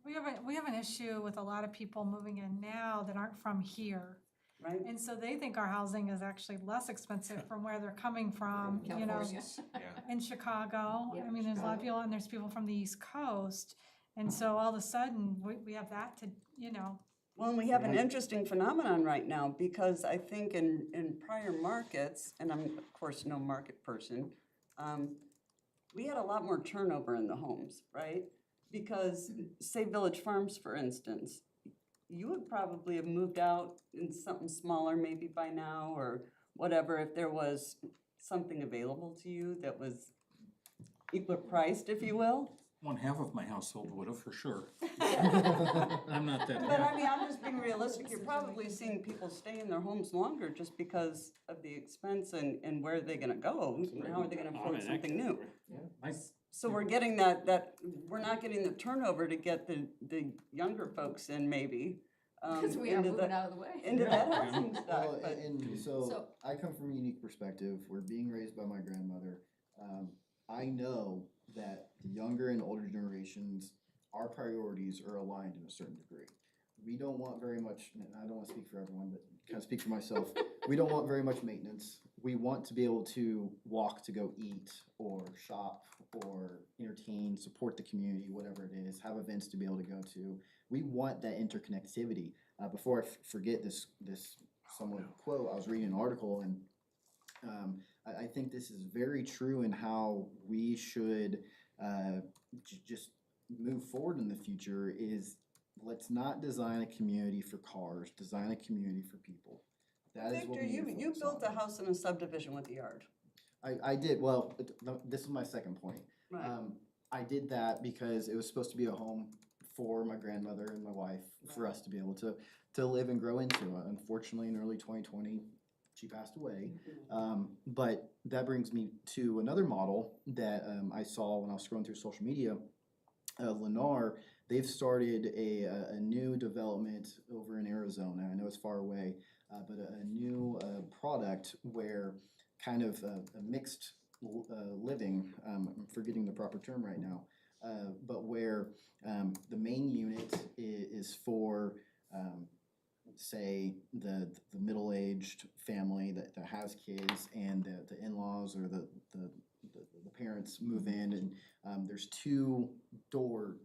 Well, we have an issue with a lot of people moving in now that aren't from here. right? And so they think our housing is actually less expensive from where they're coming from, you know, California. Yeah. in Chicago. Yeah, I mean, there's a lot of Chicago. people, and there's people from the East Coast. And so all of a sudden, we have that to, you know, Well, and we have an interesting phenomenon right now, because I think in prior markets, and I'm of course no market person, we had a lot more turnover in the homes, right? Because say Village Farms, for instance, you would probably have moved out in something smaller maybe by now, or whatever, if there was something available to you that was equal priced, if you will. One half of my household would have, for sure. I'm not that But I happy. mean, I'm just being realistic, you're probably seeing people stay in their homes longer just because of the expense and where are they gonna go? And how are they gonna afford something new? My So we're getting that, we're not getting the turnover to get the younger folks in maybe. Because we are into moving the- out of the way. Into that Yeah. housing stock, Well, but. and So- so I come from a unique perspective. We're being raised by my grandmother. I know that the younger and older generations, our priorities are aligned in a certain degree. We don't want very much, and I don't want to speak for everyone, but kind of speak for myself. We don't want very much maintenance. We want to be able to walk to go eat or shop or entertain, support the community, whatever it is, have events to be able to go to. We want that interconnectivity. Before I forget this somewhat quote, I was reading an article, and I think this is very true in how we should just move forward in the future. Is let's not design a community for cars, design a community for people. That is what Victor, we need to you focus built a on. house in a subdivision with a yard. I did, well, this is my second point. Right. I did that because it was supposed to be a home for my grandmother and my wife, for us to be able to live and grow into. Unfortunately, in early 2020, she passed away. But that brings me to another model that I saw when I was scrolling through social media. Lennar, they've started a new development over in Arizona. I know it's far away, but a new product where kind of a mixed living, I'm forgetting the proper term right now, but where the main unit is for say the middle-aged family that has kids, and the in-laws or the parents move in, and there's two door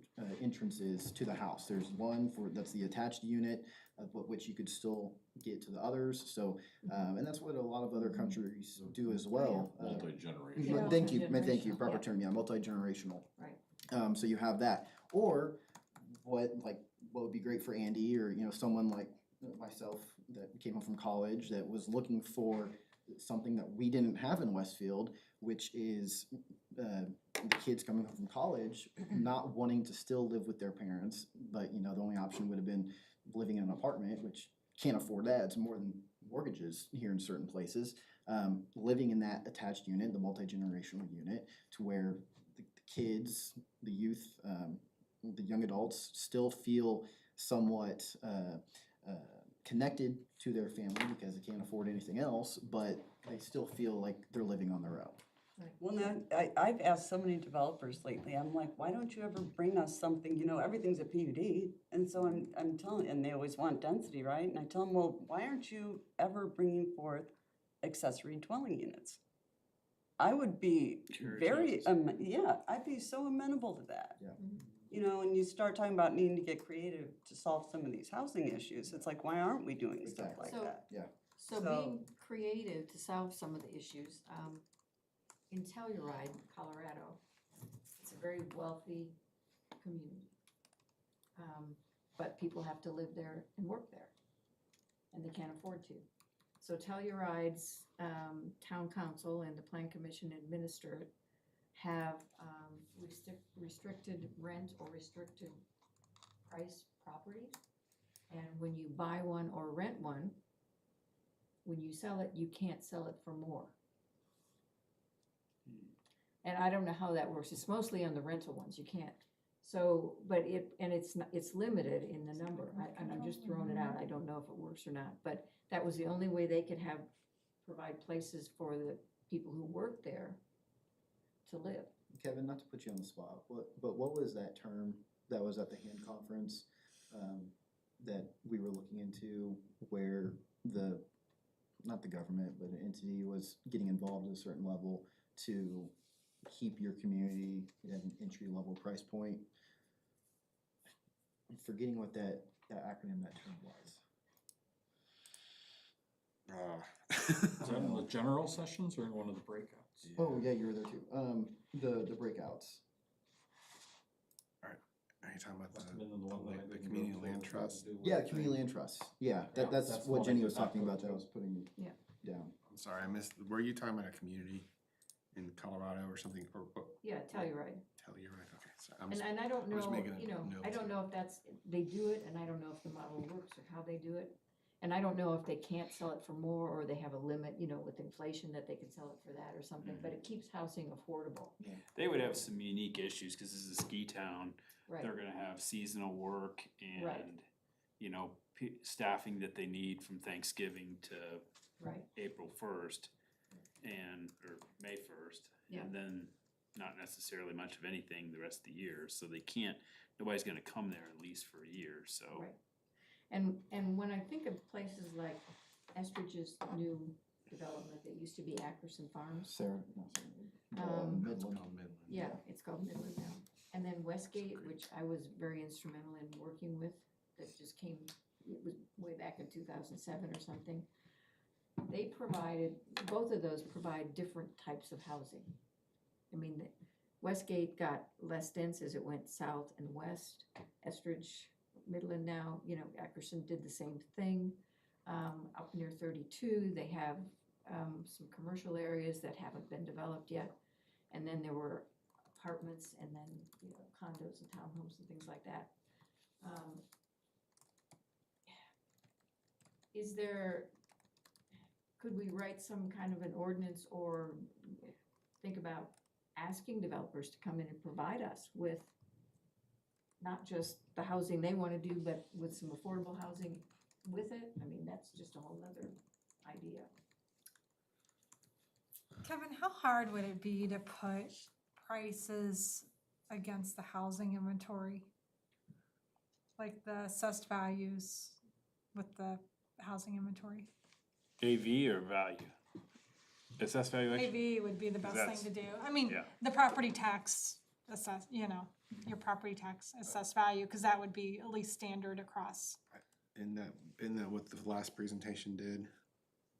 entrances to the house. There's one that's the attached unit, which you could still get to the others. So, and that's what a lot of other countries do as well. Multi-generational. Yeah. Thank you, Multi-generational, proper yeah. term, yeah, multi-generational. Right. So you have that, or what would be great for Andy, or someone like myself that came home from college that was looking for something that we didn't have in Westfield, which is the kids coming home from college not wanting to still live with their parents, but the only option would have been living in an apartment, which can't afford that. It's more than mortgages here in certain places. Living in that attached unit, the multi-generational unit, to where the kids, the youth, the young adults still feel somewhat connected to their family because they can't afford anything else, but they still feel like they're living on their own. Well, now, I've asked so many developers lately, I'm like, why don't you ever bring us something, everything's a PUD, and so I'm telling, and they always want density, right? And I tell them, well, why aren't you ever bringing forth accessory dwelling units? I would be Carriage very, houses. yeah, I'd be so amenable to that. Yeah. And you start talking about needing to get creative to solve some of these housing issues, it's like, why aren't we doing stuff Exactly. like So- that? So So- being creative to solve some of the issues, in Telluride, Colorado, it's a very wealthy community. But people have to live there and work there, and they can't afford to. So Telluride's town council and the plan commission administer it have restricted rent or restricted price properties. And when you buy one or rent one, when you sell it, you can't sell it for more. And I don't know how that works. It's mostly on the rental ones. You can't. So, but it's limited in the number. And I'm just throwing it out. I don't know if it works or not. But that was the only way they could provide places for the people who work there to live. Kevin, not to put you on the spot, but what was that term that was at the hand conference, that we were looking into where not the government, but an entity was getting involved at a certain level to keep your community at an entry-level price point. I'm forgetting what that acronym, that term was. Is that in the general sessions or in one of the breakouts? Oh, yeah, you were there too. The breakouts. Are you talking about Must have been in the one that I the didn't community go to, land what trust? to do with Yeah, it. community land trusts. Yeah, Yeah, that's that's what what I Jenny did was not talking go about, that to. I was putting Yeah. down. I'm sorry, I missed, were you talking about a community in Colorado or something? Yeah, Telluride. Telluride, okay, sorry. And I don't I was know, making a you know, I note. don't know if that's, they do it, and I don't know if the model works or how they do it. And I don't know if they can't sell it for more, or they have a limit, you know, with inflation that they can sell it for that or something, but it keeps housing affordable. They would have some unique issues, cause this is a ski town, Right, they're gonna have seasonal work Right. and, you know, staffing that they need from Thanksgiving to right, April first or May first. Yeah. And then not necessarily much of anything the rest of the year, so they can't, nobody's gonna come there at least for a year, so. right. And when I think of places like Estridge's new development that used to be Ackerson Farms, Sarah, Midland. yeah, it's called Midland now. And then Westgate, which I was very instrumental in working with, that just came, it was way back in 2007 or something. They provided, both of those provide different types of housing. I mean, Westgate got less dense as it went south and west. Estridge, Midland now, you know, Ackerson did the same thing. Up near 32, they have some commercial areas that haven't been developed yet. And then there were apartments and then, you know, condos and townhomes and things like that. Could we write some kind of an ordinance or think about asking developers to come in and provide us with not just the housing they wanna do, but with some affordable housing with it? I mean, that's just a whole nother idea. Kevin, how hard would it be to put prices against the housing inventory? Like the assessed values with the housing inventory? AV or value? Assessed valuation? AV would be the best That's- thing to do. I mean, yeah. the property tax assess, you know, your property tax assessed value, cause that would be at least standard across. In that what the last presentation did,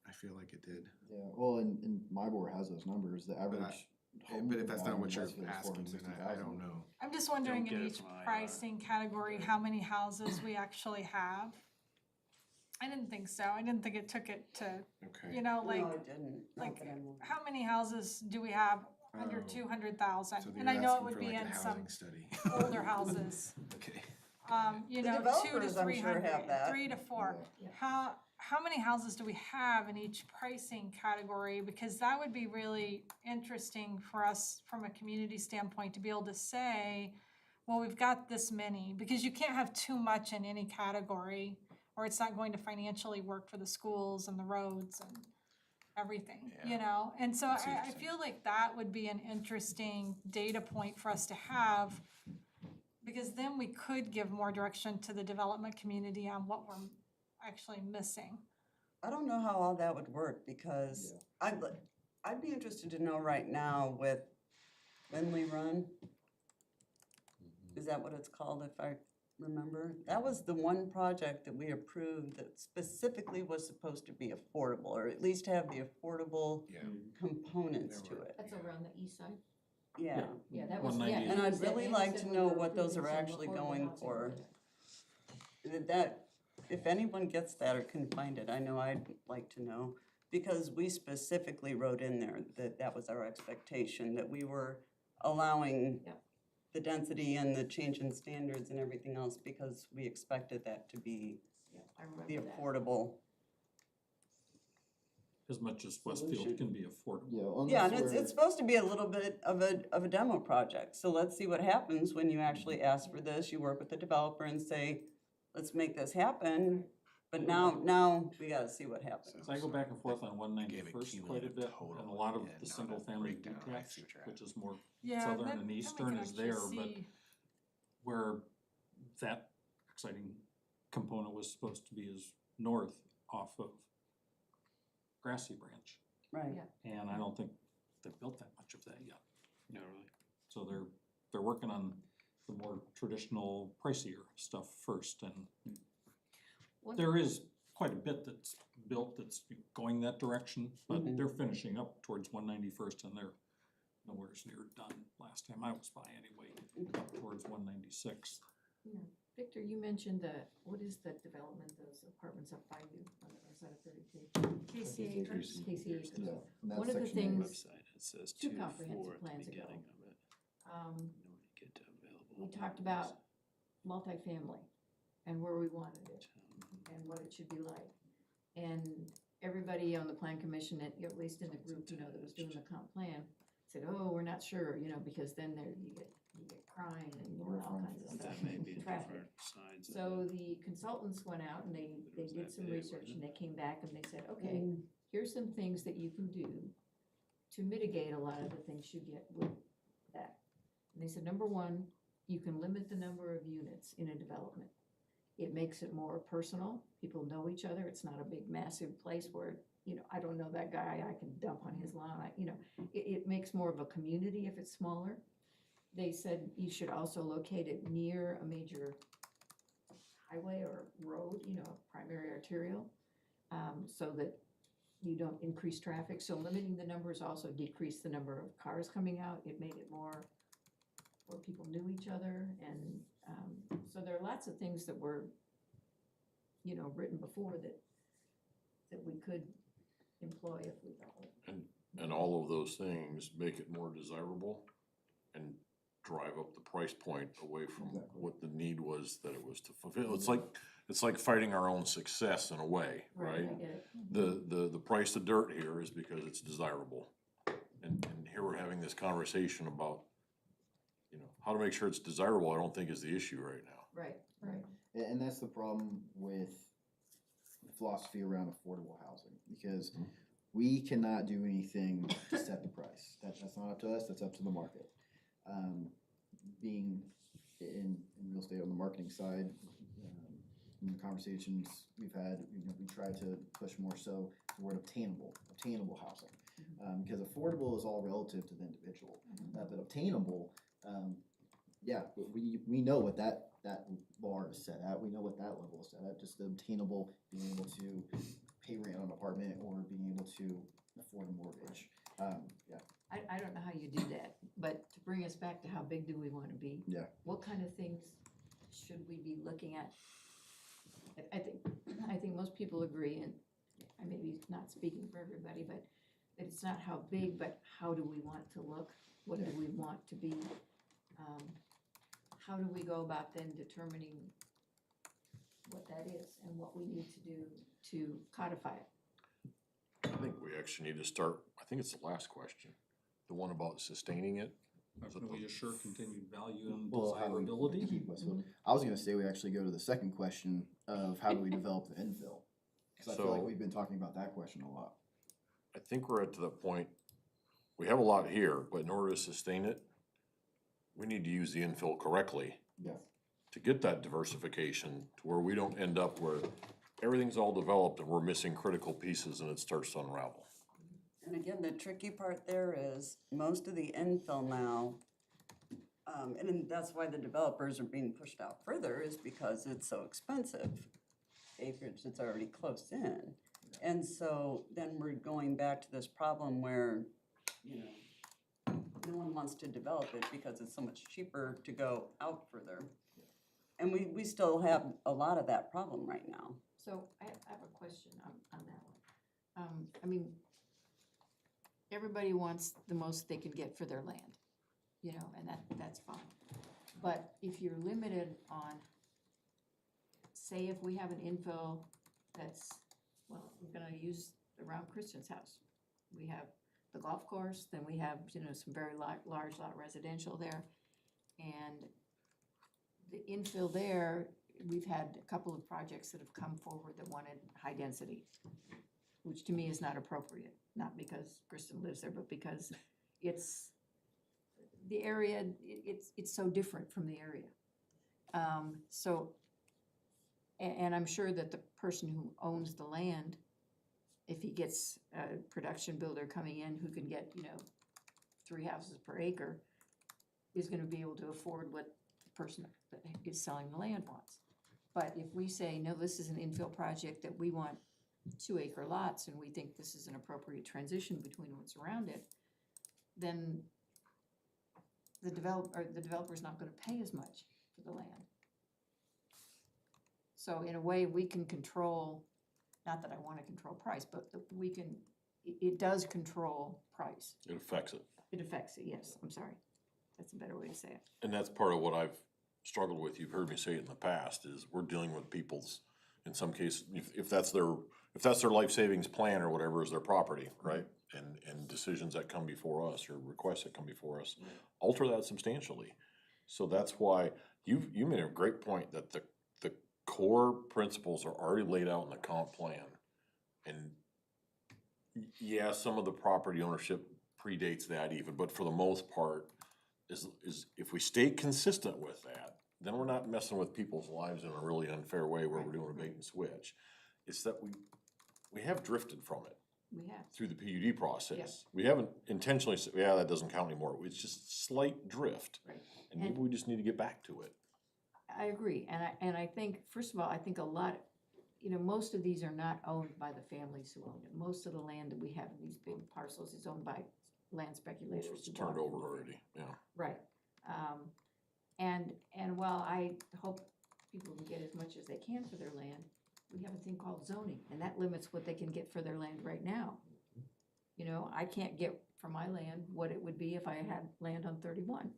I feel like it did. Yeah, well, and my board has those numbers, the average. home But if that's not value what in you're Westfield is asking, then I don't 460,000. know. I'm just wondering Don't in get it each from IR. pricing category, how many houses we actually have. I didn't think so. I didn't think it took it to, Okay. you know, like, No, it didn't. Not like, that I'm aware. how many houses do we have under Oh. 200,000? So And you're I know it asking would for be like a in some housing study. older houses, Okay. you The know, 2 to developers, I'm sure, 300, have that. 3 to 4. Yeah. How many houses do we have in each pricing category? Because that would be really interesting for us from a community standpoint to be able to say, well, we've got this many, because you can't have too much in any category or it's not going to financially work for the schools and the roads and everything, you know? And so That's I interesting. feel like that would be an interesting data point for us to have, because then we could give more direction to the development community on what we're actually missing. I don't know how all that would work, because I'd be interested to know right now with Lindley Run. Is that what it's called, if I remember? That was the one project that we approved that specifically was supposed to be affordable, or at least have the affordable Yeah. components There to were- it. That's over on the east side? Yeah. Yeah, that was, 198. yeah. And I'd Andy said- really Andy like said to we know were what those approving are some actually affordable going housing for. over there. That, if anyone gets that or can find it, I know I'd like to know, because we specifically wrote in there that that was our expectation, that we were allowing Yep. the density and the change in standards and everything else, because we expected that to be Yeah, I remember the that. affordable. As much as Westfield can be affordable. Yeah, well, Yeah, and that's it's where- supposed to be a little bit of a demo project, so let's see what happens when you actually ask for this, you work with the developer and say, let's make this happen, but now we gotta see what happens. So I go back and forth on one Gave a 91st quite a cumulative bit, total and a lot of and the not a single family breakdown. I detached, see what you're which is more Yeah, southern then and we eastern can is actually there, but see- where that exciting component was supposed to be is north off of Grassy Branch. Right. Yeah. And I don't think they've built that much of that yet. No, really. So they're working on the more traditional pricier stuff first, and there is quite a bit that's built that's going that direction, but they're finishing up towards 191st and they're nowhere near done last time I was by anyway, up towards 196th. Yeah. Victor, you mentioned what is the development, those apartments up by you on the north side of 32? Casey Acres. Casey Acres. Yeah, and that One of the section there. things, Website, it says two 2-4 comprehensive at the plans ago. beginning of it. um, When you get to available we talked about multifamily and where we wanted it and what it should be like. And everybody on the plan commission, at least in the group, you know, that was doing the comp plan, said, oh, we're not sure, you know, because then there, you get crime and you know, all kinds of stuff. That may be a Traffic. different sides of So it. the consultants went out and they was did that some big, research wasn't and they came back and they said, okay, here's some things that you can do to mitigate a lot of the things you get with that. And they said, number one, you can limit the number of units in a development. It makes it more personal. People know each other. It's not a big massive place where, you know, I don't know that guy, I can dump on his lawn. It makes more of a community if it's smaller. They said you should also locate it near a major highway or road, you know, primary arterial, so that you don't increase traffic. So limiting the numbers also decreased the number of cars coming out. It made it more where people knew each other. And so there are lots of things that were, you know, written before that we could employ if we thought. And all of those things make it more desirable and drive up the price point away from Exactly. what the need was that it was to fulfill. It's like fighting our own success in a way, right? I get it. The price of dirt here is because it's desirable. And here we're having this conversation about, you know, how to make sure it's desirable, I don't think is the issue right now. Right, right. And that's the problem with the philosophy around affordable housing, because we cannot do anything to set the price. That's not up to us, that's up to the market. Being in real estate on the marketing side, in the conversations we've had, you know, we try to push more so the word obtainable housing. Because affordable is all relative to the individual, but obtainable, yeah, we know what that bar is set at, we know what that level is set at, just the obtainable, being able to pay rent on an apartment or being able to afford a mortgage, yeah. I don't know how you do that, but to bring us back to how big do we want to be? Yeah. What kind of things should we be looking at? I think most people agree, and I may be not speaking for everybody, but that it's not how big, but how do we want to look? What do we want to be? How do we go about then determining what that is and what we need to do to codify it? I think we actually need to start, I think it's the last question, the one about sustaining it. How can we assure continued value and Well, how do we desirability? keep Westfield? I was gonna say we actually go to the second question of how do we develop the infill? Cause I feel like So- we've been talking about that question a lot. I think we're at to the point, we have a lot here, but in order to sustain it, we need to use the infill correctly Yeah. to get that diversification to where we don't end up where everything's all developed and we're missing critical pieces and it starts to unravel. And again, the tricky part there is most of the infill now, and then that's why the developers are being pushed out further, is because it's so expensive. Acreage that's already close in. And so then we're going back to this problem where, you know, no one wants to develop it because it's so much cheaper to go out further. And we still have a lot of that problem right now. So I have a question on that one. I mean, everybody wants the most they can get for their land, you know, and that's fine. But if you're limited on, say if we have an infill that's, well, we're gonna use around Christian's house. We have the golf course, then we have, you know, some very large lot residential there. And the infill there, we've had a couple of projects that have come forward that wanted high density, which to me is not appropriate, not because Kristen lives there, but because it's, the area, it's so different from the area. So, and I'm sure that the person who owns the land, if he gets a production builder coming in who can get, 3 houses per acre, is gonna be able to afford what the person that is selling the land wants. But if we say, no, this is an infill project that we want 2-acre lots, and we think this is an appropriate transition between what's around it, then the developer's not gonna pay as much for the land. So in a way, we can control, not that I wanna control price, but we can, it does control price. It affects it. It affects it, yes, I'm sorry. That's a better way to say it. And that's part of what I've struggled with, you've heard me say it in the past, is we're dealing with people's, in some cases, if that's their life savings plan or whatever is their property, right? And decisions that come before us or requests that come before us alter that substantially. So that's why you made a great point that the core principles are already laid out in the comp plan. And yeah, some of the property ownership predates that even, but for the most part, is if we stay consistent with that, then we're not messing with people's lives in a really unfair way where we're doing a bait and switch. It's that we have drifted from it We have. through the PUD process. We haven't intentionally said, yeah, that doesn't count anymore. It's just slight drift. Right. And maybe we just need to get back to it. I agree, and I think, first of all, I think a lot, most of these are not owned by the families who own it. Most of the land that we have in these big parcels is owned by land speculators. It's who turned bought it. over already, yeah. Right. And while I hope people can get as much as they can for their land, we have a thing called zoning, and that limits what they can get for their land right now. I can't get for my land what it would be if I had land on 31.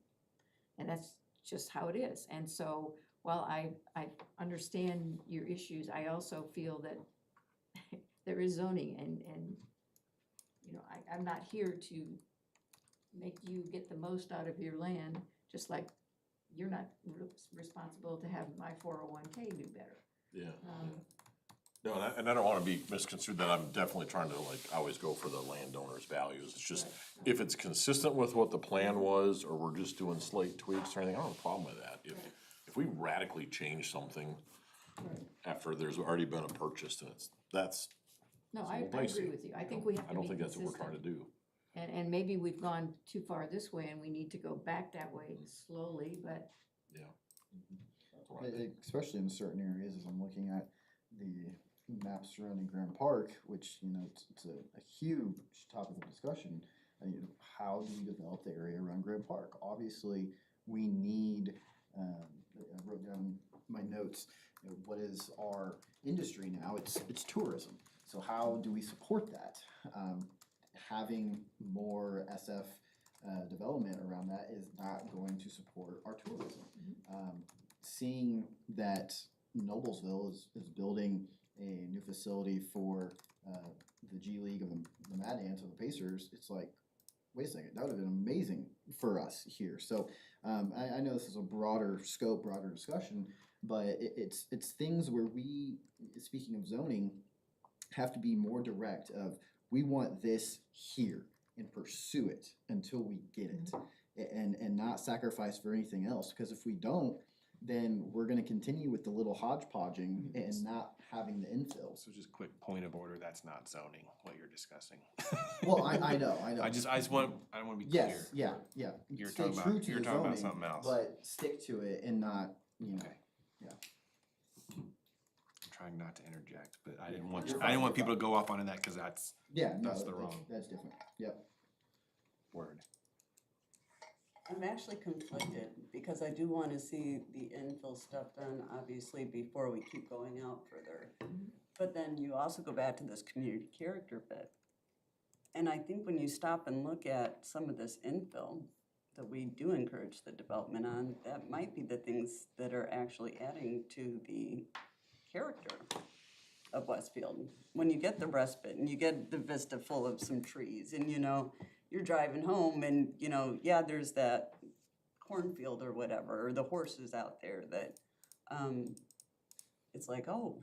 And that's just how it is. And so while I understand your issues, I also feel that there is zoning and I'm not here to make you get the most out of your land, just like you're not responsible to have my 401k do better. Yeah. No, and I don't wanna be misconstrued that I'm definitely trying to I always go for the landowner's values. It's just, if it's consistent with what the plan was, or we're just doing slight tweaks or anything, I don't have a problem with that. If we radically change something after there's already been a purchase, and that's No, It's a I little dicey. agree with you. I think we have to I be don't think that's what we're trying to consistent. do. And maybe we've gone too far this way and we need to go back that way slowly, but Yeah. That's what I think. Especially in certain areas, as I'm looking at the maps surrounding Graham Park, which, it's a huge topic of discussion. How do we develop the area around Graham Park? Obviously, we need, I wrote down my notes, what is our industry now? It's tourism. So how do we support that? Having more SF development around that is not going to support our tourism. Seeing that Noblesville is building a new facility for the G League of the Mad Ants of the Pacers, it's like, wait a second, that would have been amazing for us here. So I know this is a broader scope, broader discussion, but it's things where we, speaking of zoning, have to be more direct of, we want this here and pursue it until we get it, and not sacrifice for anything else, because if we don't, then we're gonna continue with the little hodgepodging and not having the infill. So just quick point of order, that's not zoning, what you're discussing. Well, I know. I wanna be clear. Yes, yeah. You're Stay talking true about, to you're the talking about zoning, something else. But stick to it and not, Okay. yeah. I'm trying not to interject, but I didn't You're want fine, people you're to go off onto that, cause that's Yeah, no, That's the wrong- that's different, yep. word. I'm actually conflicted, because I do wanna see the infill stuff done, obviously, before we keep going out further. But then you also go back to this community character bit. And I think when you stop and look at some of this infill that we do encourage the development on, that might be the things that are actually adding to the character of Westfield. When you get the respite and you get the vista full of some trees and, you're driving home and, yeah, there's that cornfield or whatever, or the horses out there that, it's like, oh,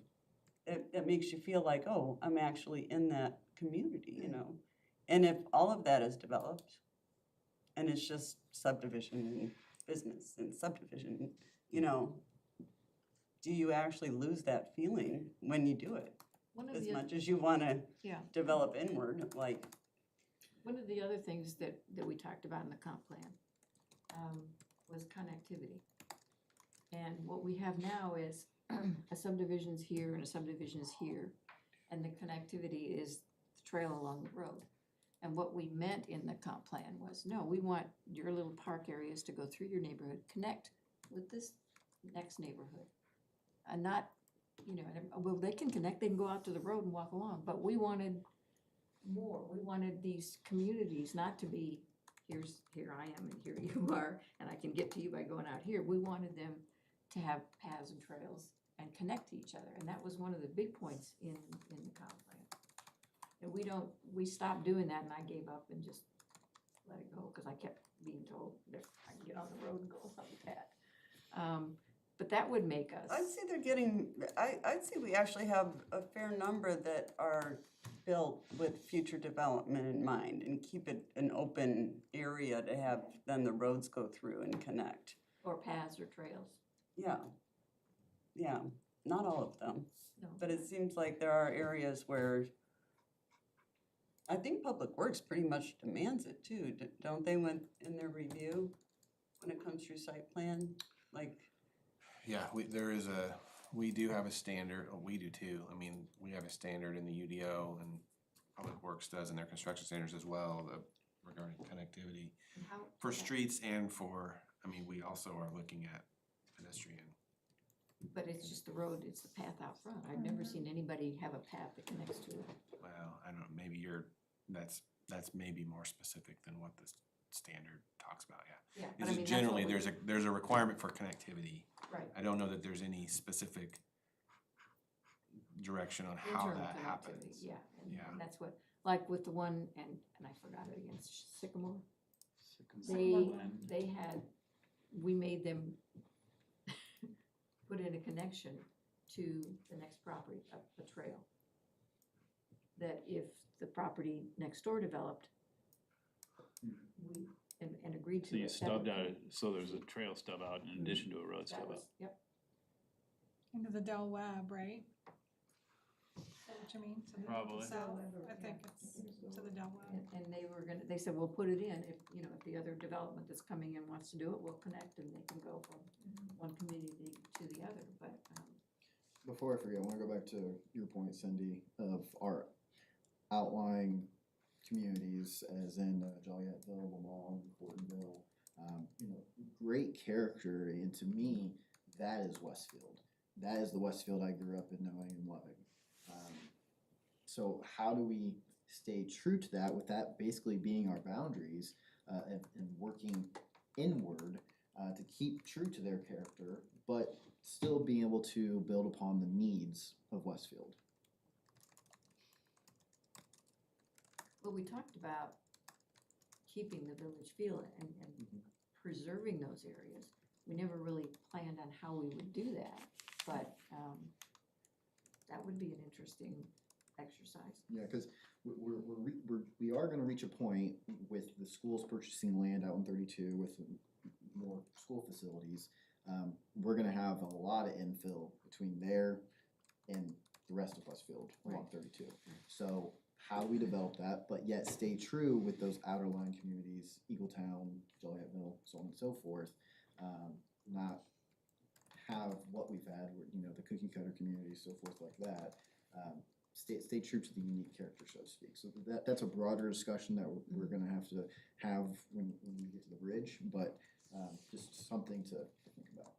it makes you feel like, oh, I'm actually in that community, And if all of that is developed and it's just subdivision and business and subdivision, do you actually lose that feeling when you do it? One of As the, much as you wanna yeah, develop inward, like, one of the other things that we talked about in the comp plan, was connectivity. And what we have now is a subdivision's here and a subdivision's here, and the connectivity is the trail along the road. And what we meant in the comp plan was, no, we want your little park areas to go through your neighborhood, connect with this next neighborhood. And not, you know, well, they can connect, they can go out to the road and walk along, but we wanted more. We wanted these communities not to be, here I am and here you are, and I can get to you by going out here. We wanted them to have paths and trails and connect to each other, and that was one of the big points in the comp plan. And we stopped doing that, and I gave up and just let it go, because I kept being told that I can get on the road and go along with that. But that would make us. I'd say they're getting, I'd say we actually have a fair number that are built with future development in mind and keep it an open area to have then the roads go through and connect. Or paths or trails. Yeah, yeah, not all of them, No. but it seems like there are areas where I think Public Works pretty much demands it too, don't they, in their review, when it comes through site plan? Like, Yeah, we do have a standard, oh, we do too. I mean, we have a standard in the UDO and Public Works does in their construction standards as well, regarding connectivity for streets and for, I mean, we also are looking at pedestrian. But it's just the road, it's the path out front. I've never seen anybody have a path that connects to it. Well, I don't know, maybe that's maybe more specific than what the standard talks about, yeah. Yeah, but I Is mean, it that's generally, what we- there's a requirement for connectivity. Right. I don't know that there's any specific direction on how Internal that connectivity, happens. yeah, Yeah. and that's what, like with the one, and I forgot it again, Sycamore. Sycamore. We made them put in a connection to the next property, a trail. That if the property next door developed, we, and agreed to So you it, that stubbed would out, be- so there's a trail stub out in addition to a road that stub was, out. yep, Into the Del Webb, right? Is that what you mean? To the Probably. south? Del Webb, I think yeah. it's to the Del Webb. and they said, we'll put it in, if, you know, if the other development that's coming in wants to do it, we'll connect, and they can go from one community to the other, but, Before I forget, I wanna go back to your point, Cindy, of our outlying communities, as in Jolietteville, Lamont, Hortonville. You know, great character, and to me, that is Westfield. That is the Westfield I grew up in knowing and loving. So how do we stay true to that, with that basically being our boundaries, and working inward to keep true to their character, but still being able to build upon the needs of Westfield? well, we talked about keeping the village feel and preserving those areas. We never really planned on how we would do that, but, that would be an interesting exercise. Yeah, because we are gonna reach a point with the schools purchasing land out in 32 with more school facilities. We're gonna have a lot of infill between there and the rest of Westfield along 32. So how do we develop that, but yet stay true with those outerline communities, Eagletown, Jolietteville, so on and so forth, not have what we've had, where, you know, the cookie cutter communities, so forth like that. Stay true to the unique character, so to speak. So that's a broader discussion that we're gonna have to have when we get to the bridge, but just something to think about.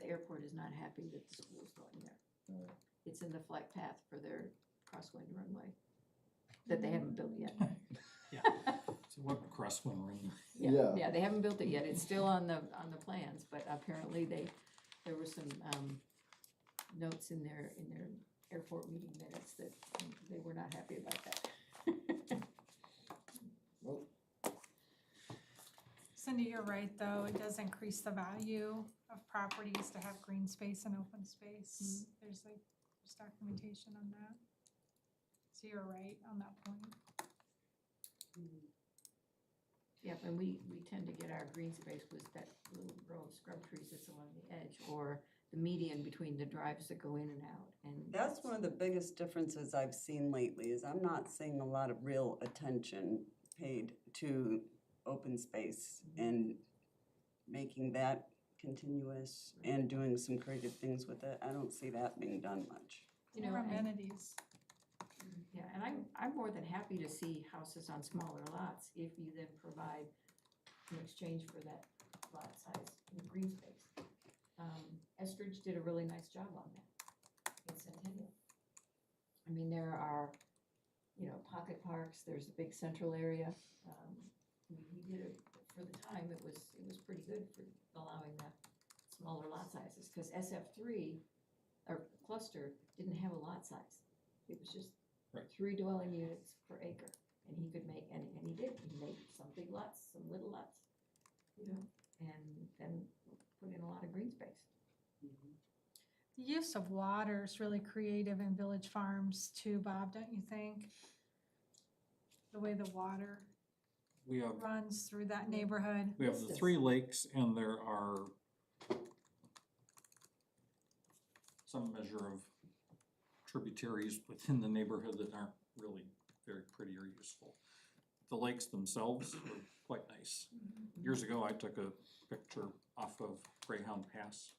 The airport is not happy that the school's going there. It's in the flight path for their crosswind runway that they haven't built yet. So what crosswind ring? Yeah. Yeah, they haven't built it yet. It's still on the plans, but apparently there were some, notes in their airport meeting minutes that they were not happy about that. Well, Cindy, you're right, though. It does increase the value of properties to have green space and open space. There's documentation on that. So you're right on that point. Yep, and we tend to get our green space with that little row of scrub trees that's along the edge, or the median between the drives that go in and out, and. That's one of the biggest differences I've seen lately, is I'm not seeing a lot of real attention paid to open space and making that continuous and doing some creative things with it. I don't see that being done much. You know, More and- amenities. Yeah, and I'm more than happy to see houses on smaller lots if you then provide in exchange for that lot size and green space. Estridge did a really nice job on that in Centennial. I mean, there are, you know, pocket parks, there's a big central area. I mean, he did it, for the time, it was pretty good for allowing that smaller lot sizes, because SF3, or cluster, didn't have a lot size. It was just Right. 3 dwelling units per acre, and he could make, and he did, he made some big lots, some little lots, you know, and then put in a lot of green space. The use of water is really creative in village farms too, Bob, don't you think? The way the water We have, runs through that neighborhood. we have the 3 lakes, and there are some measure of tributaries within the neighborhood that aren't really very pretty or useful. The lakes themselves are quite nice. Years ago, I took a picture off of Greyhound Pass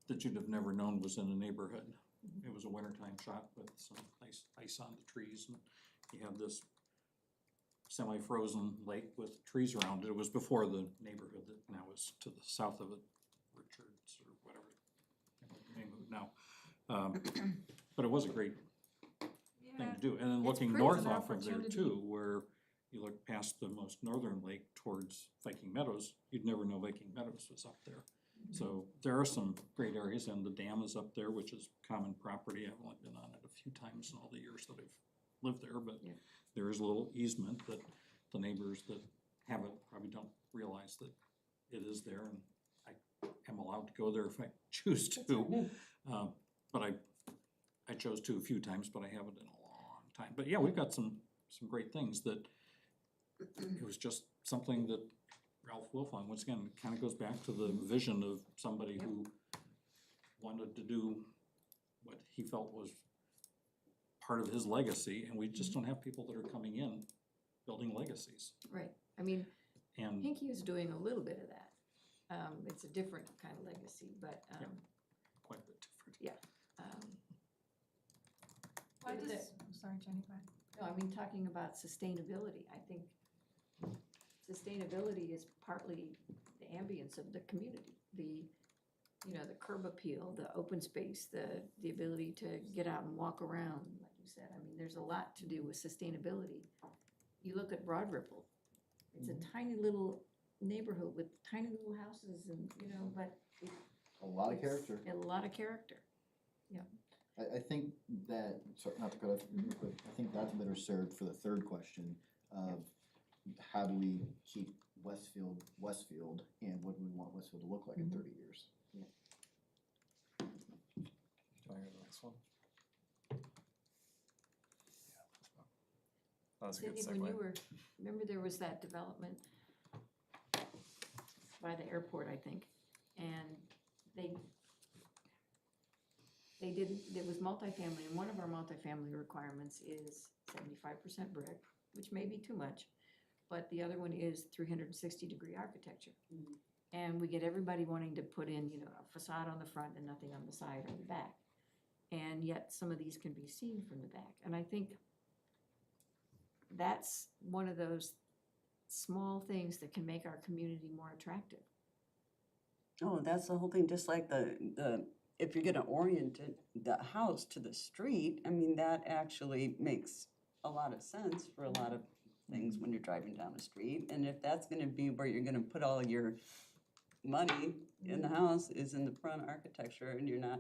that you'd have never known was in a neighborhood. It was a wintertime shot with some nice ice on the trees, and you have this semi-frozen lake with trees around it. It was before the neighborhood that now is to the south of it, Richards or whatever the name of it now. But it was a great thing Yeah, to do. And then It's looking pretty. north It's an off of there opportunity. too, where you look past the most northern lake towards Viking Meadows, you'd never know Viking Meadows was up there. So there are some great areas, and the dam is up there, which is common property. I've only been on it a few times in all the years that I've lived there, but Yeah. there is a little easement that the neighbors that have it probably don't realize that it is there, and I am allowed to go there if I choose to. But I chose to a few times, but I haven't in a long time. But yeah, we've got some great things that, it was just something that Ralph Wilfong, once again, it kind of goes back to the vision of somebody who wanted to do what he felt was part of his legacy, and we just don't have people that are coming in building legacies. Right, I mean, And Hinkie is doing a little bit of that. It's a different kind of legacy, but, quite a bit different. Why But does, I'm sorry, Jenny, go ahead. no, I mean, talking about sustainability, I think sustainability is partly the ambience of the community. The, you know, the curb appeal, the open space, the ability to get out and walk around, like you said. I mean, there's a lot to do with sustainability. You look at Broad Ripple, it's a tiny little neighborhood with tiny little houses and, you know, but A lot of it's character. a lot of character. I think that, sorry, not to cut off, but I think that's better served for the third question of how do we keep Westfield, and what do we want Westfield to look like in 30 years? Do you wanna go to the next one? That was a good Cindy, when you segue. were, remember there was that development by the airport, I think, and they didn't, it was multifamily, and one of our multifamily requirements is 75% brick, which may be too much, but the other one is 360-degree architecture. And we get everybody wanting to put in, you know, a facade on the front and nothing on the side or the back. And yet some of these can be seen from the back. And I think that's one of those small things that can make our community more attractive. Oh, that's the whole thing, just like the, if you're gonna orient it, the house to the street, I mean, that actually makes a lot of sense for a lot of things when you're driving down the street. And if that's gonna be where you're gonna put all your money in the house is in the front architecture, and you're not,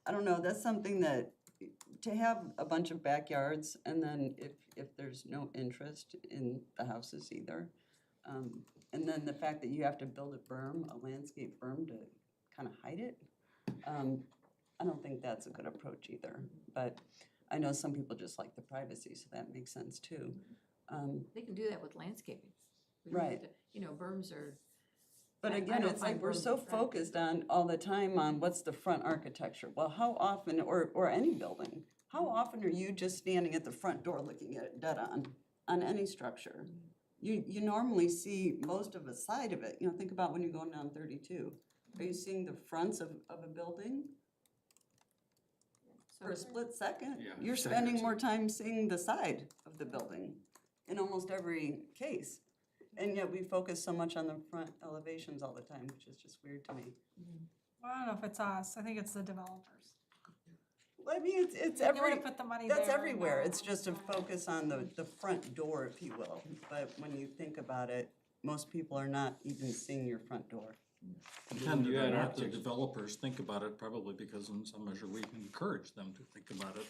I don't know, that's something that, to have a bunch of backyards, and then if there's no interest in the houses either, and then the fact that you have to build a berm, a landscape berm to kind of hide it, I don't think that's a good approach either. But I know some people just like the privacy, so that makes sense too. They can do that with landscaping. We don't have Right. to- You know, berms are But I again, don't it's like find we're roads so attractive. focused on all the time on what's the front architecture. Well, how often, or any building, how often are you just standing at the front door looking at it dead on any structure? You normally see most of a side of it, think about when you're going down 32. Are you seeing the fronts of a building? For a split second, Yeah, you're second or spending two. more time seeing the side of the building in almost every case. And yet we focus so much on the front elevations all the time, which is just weird to me. Well, I don't know if it's us, I think it's the developers. Well, I mean, it's They wanna every, put the money there. that's and everywhere. not- It's just a focus on the front door, if you will. But when you think about it, most people are not even seeing your front door. Intended You or had not, the architects- developers think about it probably because in some measure we encourage them to think about it.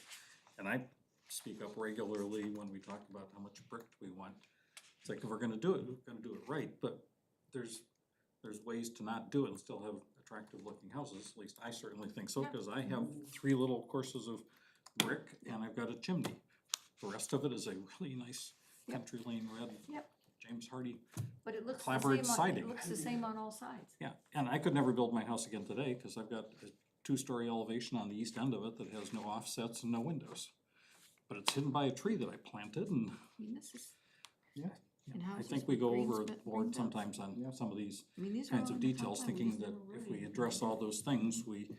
And I speak up regularly when we talk about how much brick we want. It's like, if we're gonna do it, we're gonna do it right, but there's ways to not do it and still have attractive looking houses, at least I certainly think so, cause I have 3 little courses of brick and I've got a chimney. The rest of it is a really nice country lane red, Yep. James Hardy. But it looks the Clapboard same siding. it looks the same on all sides. Yeah, and I could never build my house again today, cause I've got a 2-story elevation on the east end of it that has no offsets and no windows. But it's hidden by a tree that I planted and I mean, this is, Yeah. and I houses think we with go green over spe- board green belts. sometimes on some of these I mean, these are kinds all of in the top details, line, we thinking just that never if really- we address all those things, we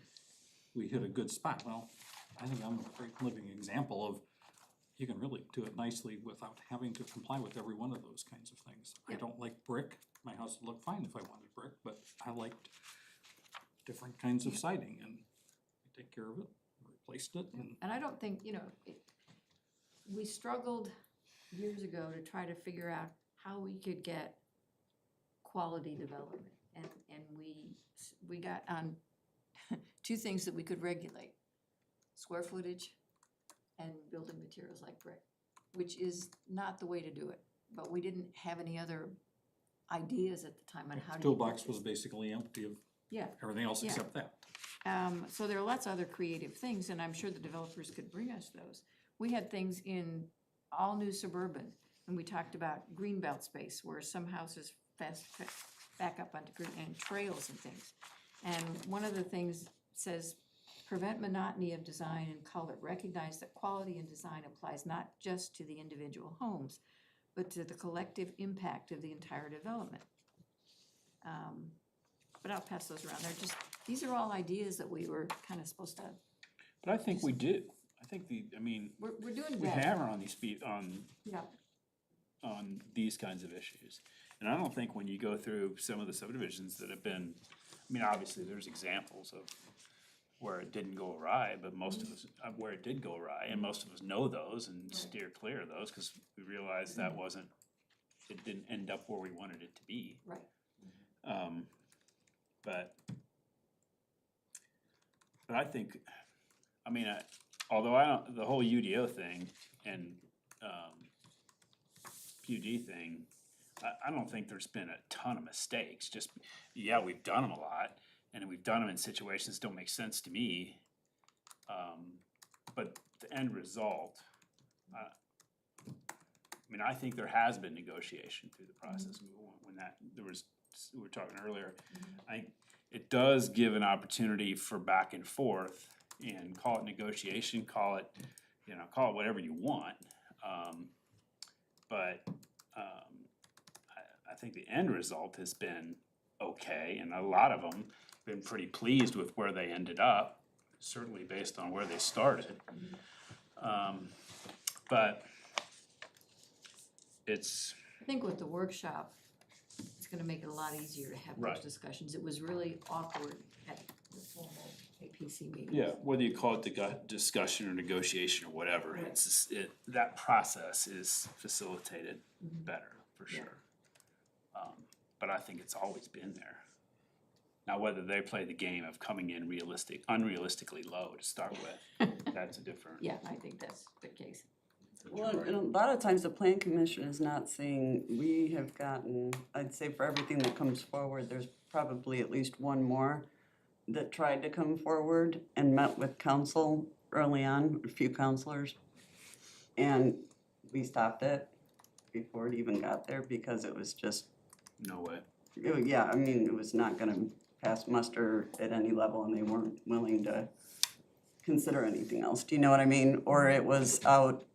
hit a good spot. Well, I think I'm a great living example of, you can really do it nicely without having to comply with every one of those kinds of things. I Yep. don't like brick, my house would look fine if I wanted brick, but I liked different kinds of siding and we take care of it, replaced it and And I don't think, we struggled years ago to try to figure out how we could get quality development. And we got on 2 things that we could regulate: square footage and building materials like brick, which is not the way to do it. But we didn't have any other ideas at the time on how to. toolbox was basically empty of Yeah. everything else Yeah. except that. So there are lots of other creative things, and I'm sure the developers could bring us those. We had things in all new suburban, and we talked about greenbelt space, where some houses back up onto green, and trails and things. And one of the things says, prevent monotony of design and color. Recognize that quality in design applies not just to the individual homes, but to the collective impact of the entire development. But I'll pass those around. These are all ideas that we were kind of supposed to, But I think we do. I think we're doing we better. hammer on Yeah, on these kinds of issues. And I don't think when you go through some of the subdivisions that have been, obviously there's examples of where it didn't go awry, but most of us, where it did go awry, and most of us know those and steer clear of those, cause we realized that it didn't end up where we wanted it to be. right. But I think, although the whole UDO thing and, PUD thing, I don't think there's been a ton of mistakes, just, yeah, we've done them a lot, and we've done them in situations that don't make sense to me. But the end result, I think there has been negotiation through the process. When we were talking earlier, it does give an opportunity for back and forth, and call it negotiation, call it whatever you want. But I think the end result has been okay, and a lot of them been pretty pleased with where they ended up, certainly based on where they started. But it's, I think with the workshop, it's gonna make it a lot easier to have those Right. discussions. It was really awkward at the formal APC meeting. yeah, whether you call it discussion or negotiation or whatever, Right. that process is facilitated better, for Yeah. sure. But I think it's always been there. Now, whether they play the game of coming in unrealistically low to start with, that's a different. Yeah, I think that's the case. Well, and a lot of times the plan commission is not seeing, we have gotten, I'd say for everything that comes forward, there's probably at least one more that tried to come forward and met with council early on, a few counselors. And we stopped it before it even got there because it was just, No way. yeah, I mean, it was not gonna pass muster at any level and they weren't willing to consider anything else, do you know what I mean? Or it was out,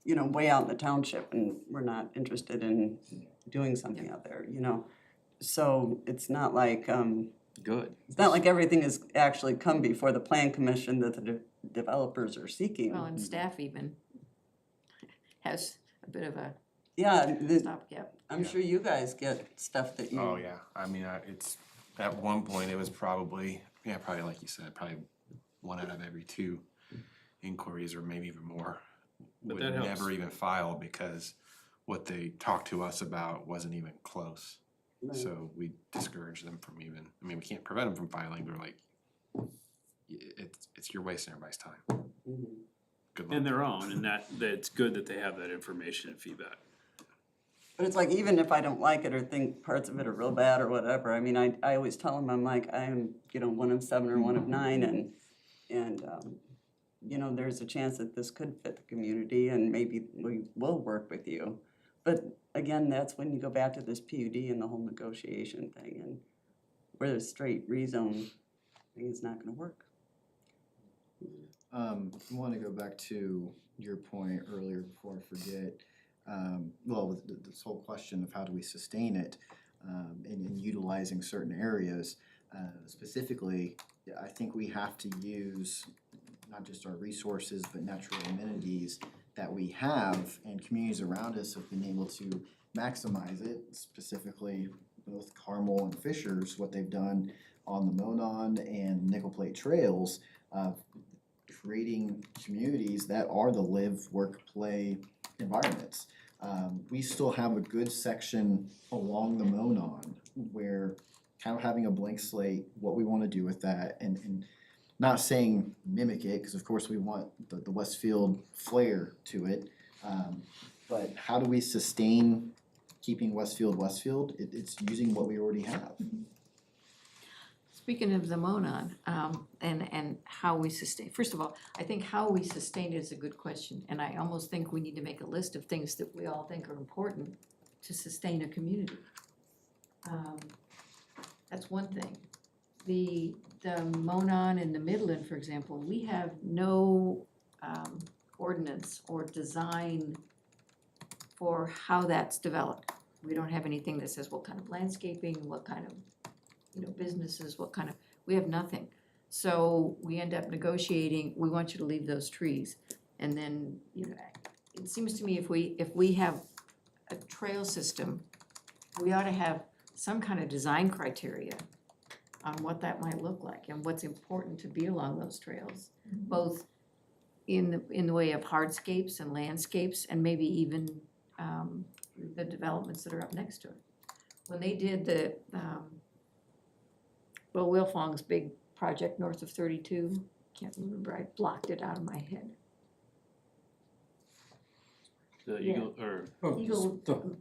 way out in the township and we're not interested in doing something out there, So it's not like, Good. it's not like everything has actually come before the plan commission that the developers are seeking. Well, and staff even has a bit of a Yeah, stopgap. I'm sure you guys get stuff that you. Oh, yeah, I mean, it's, at one point, it was probably like you said, probably 1 out of every 2 inquiries, or maybe even more, But would that helps. never even file because what they talked to us about wasn't even close. Right. So we discourage them from even, I mean, we can't prevent them from filing, but like, you're wasting everybody's time. Mhm. Good luck. And their own, and that's good that they have that information and feedback. But it's like, even if I don't like it or think parts of it are real bad or whatever, I mean, I always tell them, I'm like, I am, 1 of 7 or 1 of 9, and there's a chance that this could fit the community, and maybe we will work with you. But again, that's when you go back to this PUD and the whole negotiation thing, and where the straight rezone thing is not gonna work. I want to go back to your point earlier before I forget. With this whole question of how do we sustain it, and utilizing certain areas. Specifically, I think we have to use not just our resources, but natural amenities that we have, and communities around us have been able to maximize it, specifically both Carmel and Fishers, what they've done on the Monon and Nickel Plate trails, creating communities that are the live, work, play environments. We still have a good section along the Monon where kind of having a blank slate, what we want to do with that, and not saying mimic it, because of course we want the Westfield flair to it. But how do we sustain keeping Westfield Westfield? It's using what we already have. Speaking of the Monon, and how we sustain, first of all, I think how we sustain it is a good question, and I almost think we need to make a list of things that we all think are important to sustain a community. That's one thing. The Monon in the Midland, for example, we have no ordinance or design for how that's developed. We don't have anything that says what kind of landscaping, what kind of businesses, we have nothing. So we end up negotiating, we want you to leave those trees. And then, it seems to me if we have a trail system, we ought to have some kind of design criteria on what that might look like and what's important to be along those trails, both in the way of hardscapes and landscapes, and maybe even the developments that are up next to it. When they did the Wilfong's big project north of 32, can't remember, I blocked it out of my head. The Yeah. Eagle, or Eagletown,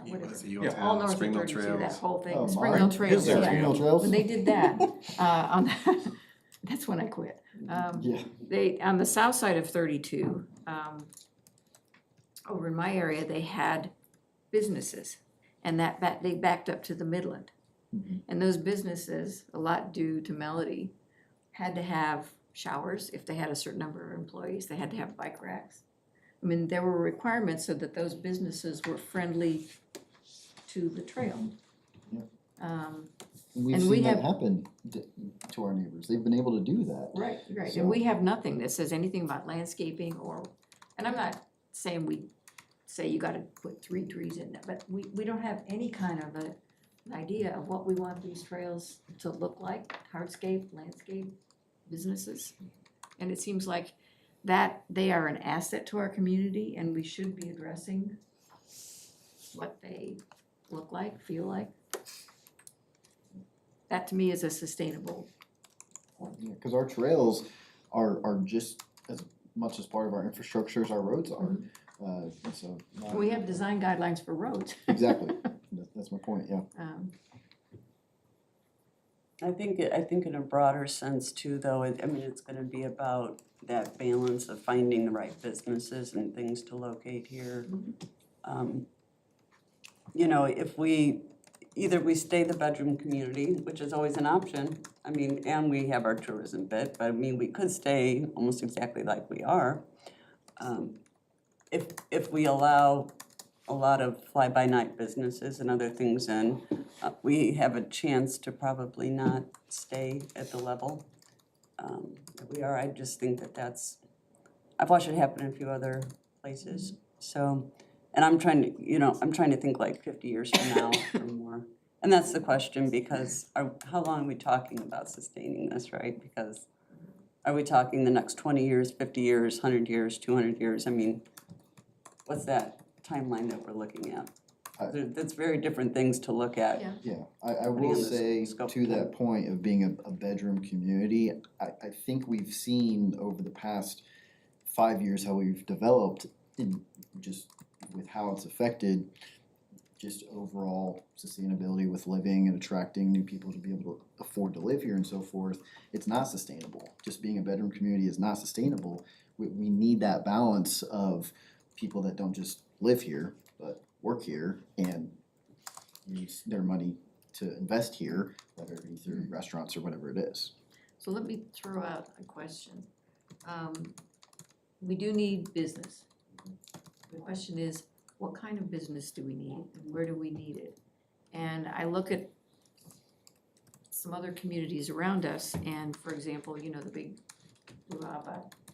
whatever. Yeah. All north of Springville 32, that Trails. whole thing, Oh, Springville mine? Trails, Is there yeah. Springville Trails? When they did that, that's when I quit. Yeah. On the south side of 32, over in my area, they had businesses, and they backed up to the Midland. Mhm. And those businesses, a lot due to Melody, had to have showers if they had a certain number of employees. They had to have bike racks. I mean, there were requirements so that those businesses were friendly to the trail. Yeah. Um, We've And we seen that have- happen to our neighbors. They've been able to do that. Right, right, So- and we have nothing that says anything about landscaping and I'm not saying we say you gotta put 3 trees in there, but we don't have any kind of an idea of what we want these trails to look like, hardscape, landscape, businesses. And it seems like that they are an asset to our community, and we should be addressing what they look like, feel like. That to me is a sustainable point. Yeah, because our trails are just as much as part of our infrastructure as our roads are. So. We have design guidelines for roads. Exactly. That's my point, yeah. I think in a broader sense too, though, it's gonna be about that balance of finding the right businesses and things to locate here. If we, either we stay the bedroom community, which is always an option. I mean, and we have our tourism bit, but I mean, we could stay almost exactly like we are. If we allow a lot of fly-by-night businesses and other things in, we have a chance to probably not stay at the level that we are. I just think that I've watched it happen in a few other places, so, and I'm trying to think like 50 years from now or more. And that's the question, because how long are we talking about sustaining this, right? Because are we talking the next 20 years, 50 years, 100 years, 200 years? I mean, what's that timeline that we're looking at? That's very different things to look at. Yeah. Yeah, I Putting will in this say, scope to plan. that point of being a bedroom community, I think we've seen over the past 5 years how we've developed in just with how it's affected just overall sustainability with living and attracting new people to be able to afford to live here and so forth. It's not sustainable. Just being a bedroom community is not sustainable. We need that balance of people that don't just live here, but work here and use their money to invest here, whether it be through restaurants or whatever it is. So let me throw out a question. We do need business. The question is, what kind of business do we need and where do we need it? And I look at some other communities around us and, for example, you know, the big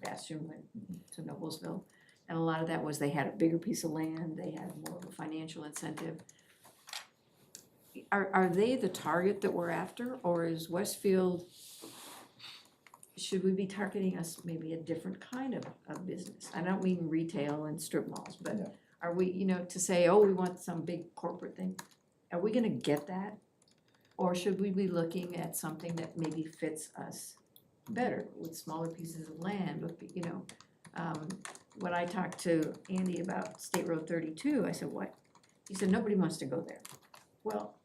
bastion went to Noblesville. And a lot of that was they had a bigger piece of land, they had more of a financial incentive. Are they the target that we're after, or is Westfield, should we be targeting us maybe a different kind of business? I don't mean retail and strip malls, but Yeah. are we, you know, to say, oh, we want some big corporate thing, are we gonna get that? Or should we be looking at something that maybe fits us better with smaller pieces of land, with, you know, when I talked to Andy about State Road 32, I said, what? He said, nobody wants to go there. Well,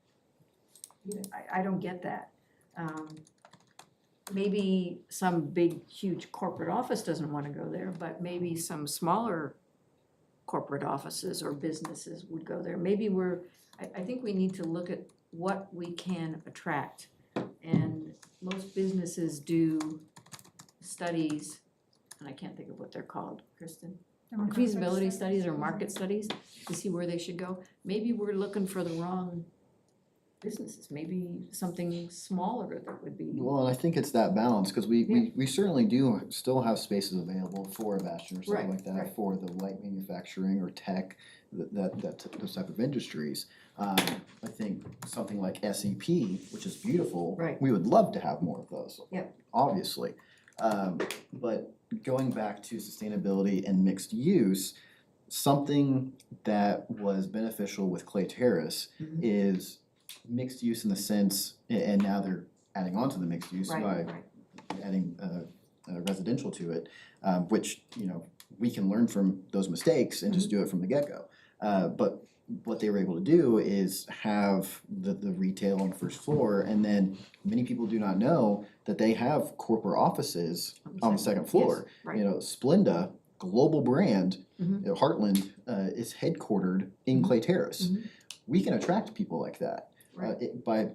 you know, I don't get that. Maybe some big, huge corporate office doesn't want to go there, but maybe some smaller corporate offices or businesses would go there. Maybe I think we need to look at what we can attract. And most businesses do studies, and I can't think of what they're called, Kristen. Feasibility studies or market studies to see where they should go. Maybe we're looking for the wrong businesses, maybe something smaller that would be. Well, and I think it's that balance, because we certainly do still have spaces available for a bastion or something Right, like that, right. for the light manufacturing or tech, those type of industries. I think something like SEP, which is beautiful. Right. We would love to have more of those. Yep. Obviously. But going back to sustainability and mixed use, something that was beneficial with Clay Terrace Mhm. is mixed use in the sense, and now they're adding on to the mixed use Right, by right. adding residential to it, which, you know, we can learn from those mistakes and just do it from the get-go. But what they were able to do is have the retail on the first floor, and then many people do not know that they have corporate offices on the second floor. Yes, right. You know, Splenda, global brand, Mhm. you know, Heartland is headquartered in Mhm. Clay Terrace. Mhm. We can attract people like that. Right. By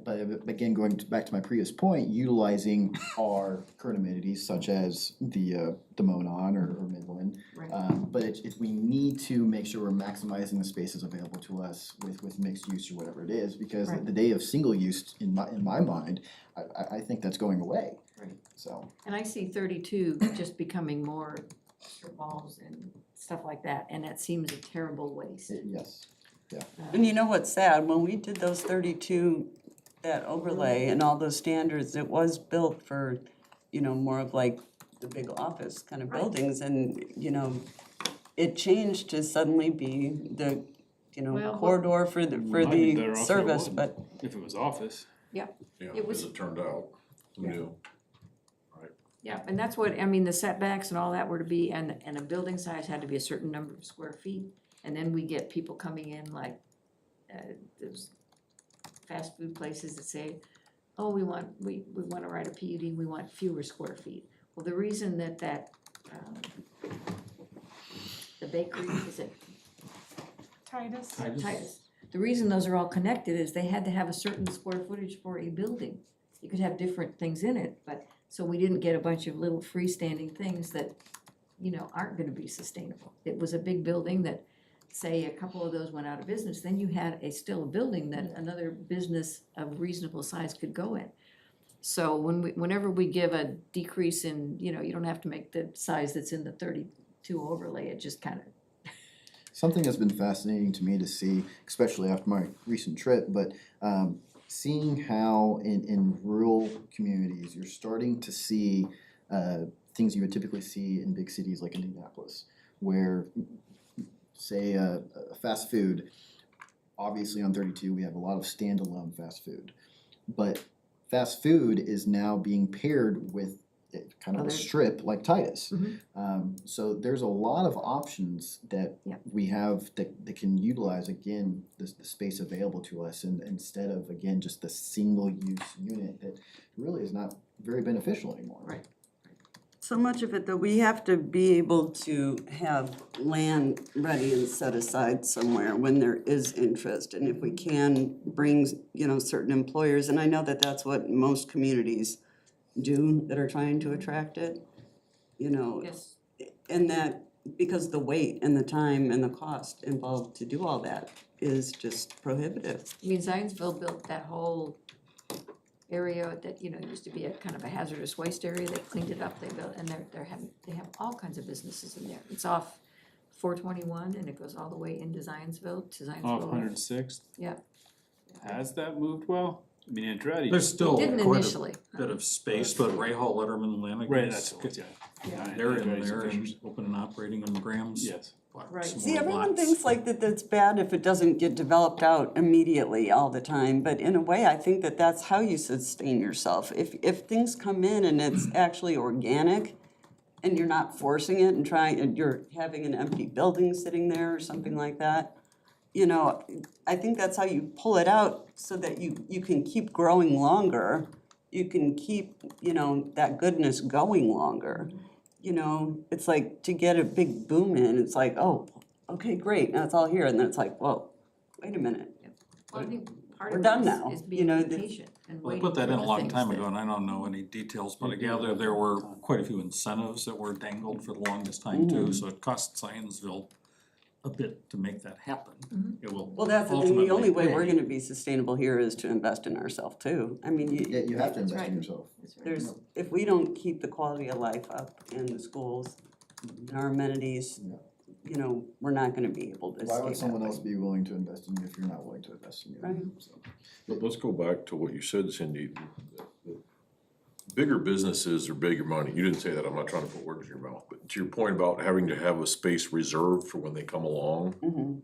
again, back to my previous point, utilizing our current amenities such as the Monon or Midland. Right. But we need to make sure we're maximizing the spaces available to us with mixed use or whatever it is, because Right. the day of single use in my mind, I think that's going away. Right. So. And I see 32 just becoming more strip malls and stuff like that, and that seems a terrible waste. Yes. And you know what's sad, when we did those 32, that overlay and all those standards, it was built for, you know, more of like the big office kind of Right. buildings, and, you know, it changed to suddenly be the, you know, Well, corridor for Might be better the off if it service, wasn't. but If it was office. Yeah, It was- as it turned out, Yeah. new. Yeah, and that's what, I mean, the setbacks and all that were to be, and a building size had to be a certain number of square feet. And then we get people coming in like, those fast food places that say, oh, we wanna write a PUD, we want fewer square feet. Well, the reason that the bakery, is it Titus. Titus? the reason those are all connected is they had to have a certain square footage for a building. You could have different things in it, but, so we didn't get a bunch of little freestanding things that, you know, aren't gonna be sustainable. It was a big building that, say, a couple of those went out of business, then you had still a building that another business of reasonable size could go in. So whenever we give a decrease in, you know, you don't have to make the size that's in the 32 overlay, it just kind of, Something that's been fascinating to me to see, especially after my recent trip, but seeing how in rural communities, you're starting to see things you would typically see in big cities like Indianapolis, where, say, a fast food, obviously on 32, we have a lot of standalone fast food. But fast food is now being paired with kind of a Other- strip like Titus. Mhm. So there's a lot of options that Yep. we have that can utilize, again, the space available to us, and instead of, again, just the single-use unit that really is not very beneficial anymore. Right. So much of it, though, we have to be able to have land ready and set aside somewhere when there is interest. And if we can bring, you know, certain employers, and I know that that's what most communities do that are trying to attract it, you know. yes, And that, because the weight and the time and the cost involved to do all that is just prohibitive. I mean, Zionsville built that whole area that, you know, used to be a kind of a hazardous waste area, they cleaned it up, they built, and they have all kinds of businesses in there. It's off 421 and it goes all the way into Zionsville to Zionsville. Off 106th. Yeah. Has that moved well? I mean, Andretti. There's still Didn't quite initially. a bit of space, but Ray Hall, Letterman, Lanigan. Right, that's, yeah. They're in Andretti's there and Fishers. open and operating in Graham's. Yes. Right. See, everyone thinks like that's bad if it doesn't get developed out immediately all the time, but in a way, I think that that's how you sustain yourself. If things come in and it's actually organic, and you're not forcing it and and you're having an empty building sitting there or something like that, you know, I think that's how you pull it out so that you can keep growing longer. You can keep, you know, that goodness going longer. You know, it's like to get a big boom in, it's like, oh, okay, great, now it's all here, and then it's like, whoa, wait a minute. Well, I think part We're of done it now, is you being know, patient and Well, they waiting put that for in a the long things time that- ago, and I don't know any details, but I gather there were quite a few incentives that were dangled for the longest time too, so it cost Zionsville a bit to make that happen. It will Well, that's the thing, the ultimately only way we're pay. gonna be sustainable here is to invest in ourselves too. I mean, Yeah, you have to That's invest right. in yourself. That's right. there's, if we don't keep the quality of life up in the schools, in our amenities, Yeah. you know, we're not gonna be able to Why stay would someone that else way. be willing to invest in you if you're not willing to invest in you? Right. So, But let's go back to what you said, Cindy. The bigger businesses are bigger money. You didn't say that, I'm not trying to put words in your mouth, but to your point about having to have a space reserved for when they come along, Mhm.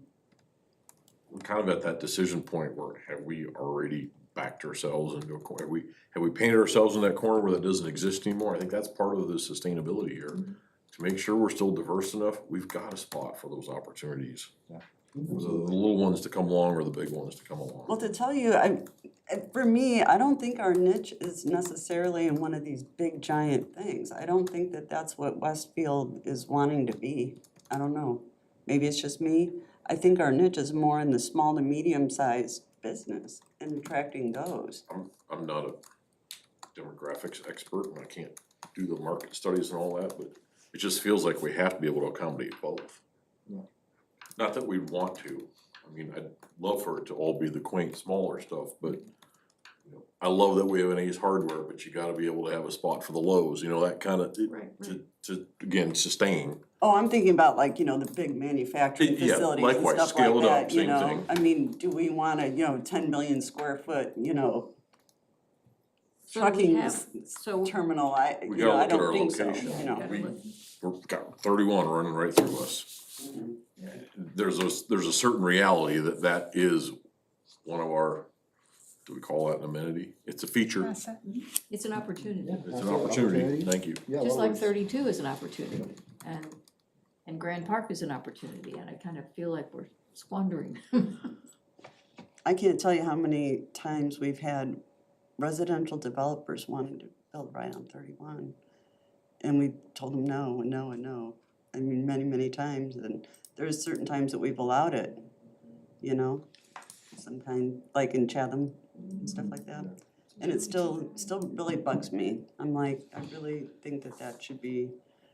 we're kind of at that decision point where have we already backed ourselves into a corner? Have we painted ourselves in that corner where that doesn't exist anymore? I think that's part of the sustainability here. To make sure we're still diverse enough, we've got a spot for those opportunities. For the little ones to come along or the big ones to come along. Well, to tell you, for me, I don't think our niche is necessarily in one of these big giant things. I don't think that that's what Westfield is wanting to be. I don't know. Maybe it's just me. I think our niche is more in the small to medium-sized business and attracting those. I'm not a demographics expert and I can't do the market studies and all that, but it just feels like we have to be able to accommodate both. Yeah. Not that we want to, I mean, I'd love for it to all be the quaint, smaller stuff, but you know, I love that we have an Ace Hardware, but you gotta be able to have a spot for the Lowe's, you know, that kind of, Right, to, again, sustain. Oh, I'm thinking about like, you know, the big manufacturing Yeah, facilities and likewise, stuff like scale it up, that, you same know? thing. I mean, do we wanna, you know, 10 million square foot, you know, So do we trucking have, so. terminal, We you know, gotta I look at our don't think so, location. you know? gotta We- look. We've got 31 running right through us. There's a certain reality that is one of our, do we call that an amenity? It's a feature, That's it. It's an opportunity, it's an opportunity, thank you. Yeah, just well, like 32 is an opportunity, and Grand Park is an opportunity, and I kind of feel like we're squandering. I can't tell you how many times we've had residential developers wanting to build right on 31. And we told them no, and no, and no. I mean, many, many times, and there's certain times that we've allowed it, you know? some kind, like in Chatham and stuff like that. And it still really bugs me. I'm like, I really think that that should be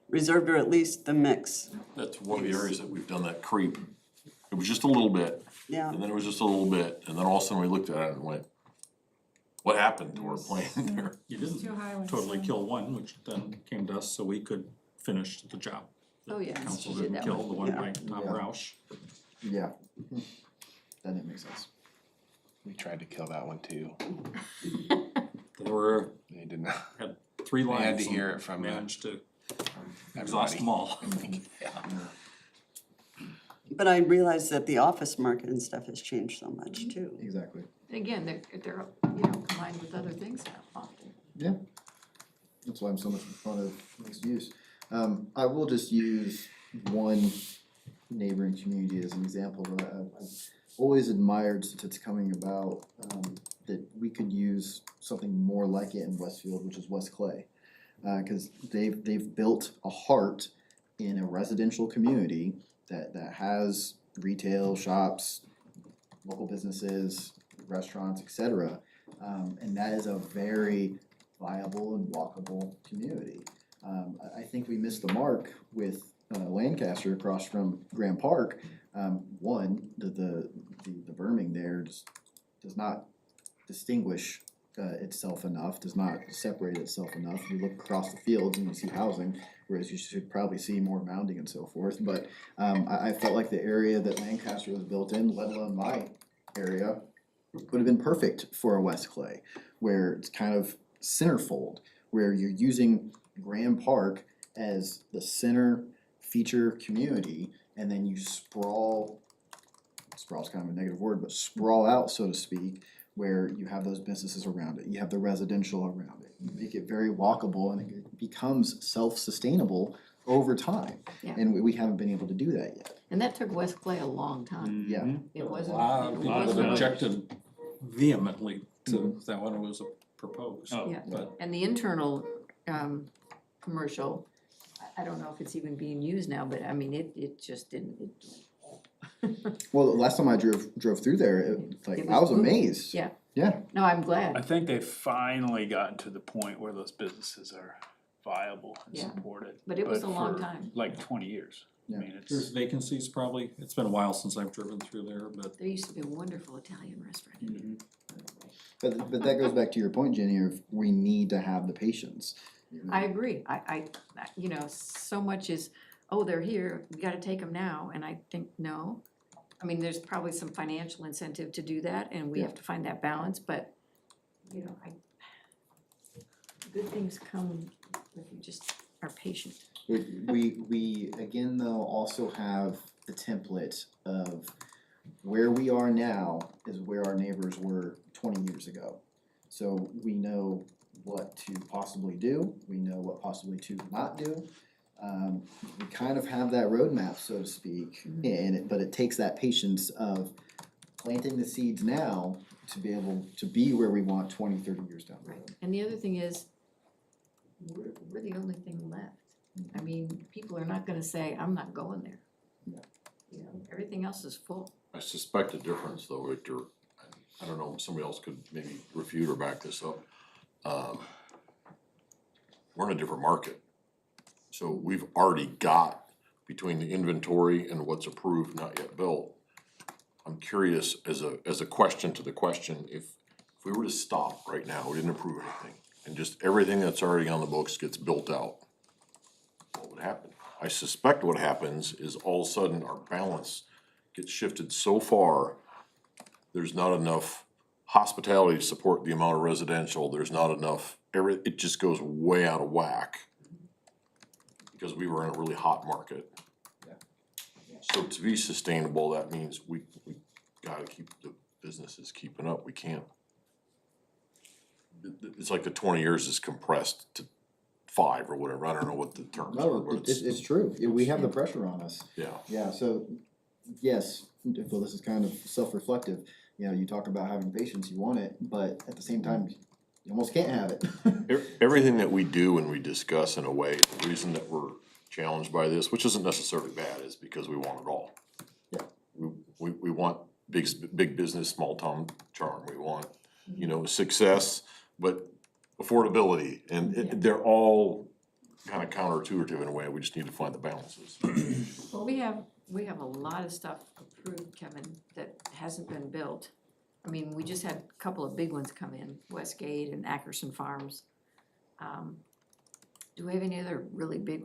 reserved, or at least the mix. That's one of the areas that we've done that creep. It was just a little bit, Yeah, and then it was just a little bit, and then all of a sudden we looked at it and went, what happened to our plan there? You didn't Two highways, totally so- kill one, which then came to us so we could finish the job. Oh, yeah, Council she did didn't that kill one. the one Yeah. by Tom Yeah. Roush. Yeah. That didn't make sense. We tried to kill that one too. There were They did not. three They lines. had to and hear it from managed to everybody. exhaust them all. Yeah. but I realize that the office market and stuff has changed so much too. Exactly. Again, they're, you know, combined with other things now often. Yeah. That's why I'm so much fond of mixed use. I will just use one neighboring community as an example that I've always admired since it's coming about, that we could use something more like it in Westfield, which is West Clay. Cause they've built a heart in a residential community that has retail shops, local businesses, restaurants, etc. And that is a very viable and walkable community. I think we missed the mark with Lancaster across from Grand Park. One, the berming there just does not distinguish itself enough, does not separate itself enough. You look across the fields and you see housing, whereas you should probably see more mounding and so forth. But I felt like the area that Lancaster was built in, let alone my area, would have been perfect for a West Clay, where it's kind of centerfold, where you're using Grand Park as the center feature community, and then you sprawl's kind of a negative word, but sprawl out, so to speak, where you have those businesses around it, you have the residential around it, you make it very walkable, and it becomes self-sustainable over time. Yeah. And we haven't been able to do that yet. And that took West Clay a long time. Yeah. It wasn't. A lot of it people wasn't- objected vehemently to that when it was proposed. Yeah. But And the internal, commercial, I don't know if it's even being used now, but I mean, it just didn't, Well, the last time I drove through there, It I was booming. amazed. Yeah. Yeah. no, I'm I glad. think they've finally gotten to the point where those businesses are viable and Yeah. supported. But it was a long for, time. Like 20 years. Yeah. I mean, there's it's, vacancies probably. It's been a while since I've driven through there, but There used to be a wonderful Italian restaurant in it. But that goes back to your point, Jenny, of we need to have the patience. I agree. You know, so much is, oh, they're here, we gotta take them now, and I think, no. I mean, there's probably some financial incentive to do that, and we have to find that balance, but, you know, good things come if you just are patient. We again though also have the template of where we are now is where our neighbors were 20 years ago. So we know what to possibly do, we know what possibly to not do. We kind of have that roadmap, so to speak, but it takes that patience of planting the seeds now to be able to be where we want 20, 30 years down the road. And the other thing is, we're the only thing left. I mean, people are not gonna say, I'm not going there. Yeah. You know, everything else is full. I suspect the difference though, Victor, I don't know, somebody else could maybe refute or back this up. We're in a different market. So we've already got between the inventory and what's approved, not yet built. I'm curious as a question to the question, if we were to stop right now, we didn't approve anything, and just everything that's already on the books gets built out, what would happen? I suspect what happens is all of a sudden our balance gets shifted so far, there's not enough hospitality to support the amount of residential, there's not enough, it just goes way out of whack. Because we were in a really hot market. So to be sustainable, that means we gotta keep the businesses keeping up, we can't. It's like the 20 years is compressed to 5 or whatever, I don't know what the term is. No, but it's true, we have the pressure on us. Yeah, Yeah, so, yes, well, this is kind of self-reflective, you know, you talk about having patience, you want it, but at the same time, you almost can't have it. everything that we do and we discuss in a way, the reason that we're challenged by this, which isn't necessarily bad, is because we want it all. Yeah. We want big business, small town charm. We want, you know, success, but affordability, and they're all kind of counterintuitive in a way. We just need to find the balances. Well, we have a lot of stuff approved, Kevin, that hasn't been built. I mean, we just had a couple of big ones come in, Westgate and Ackerson Farms. Do we have any other really big,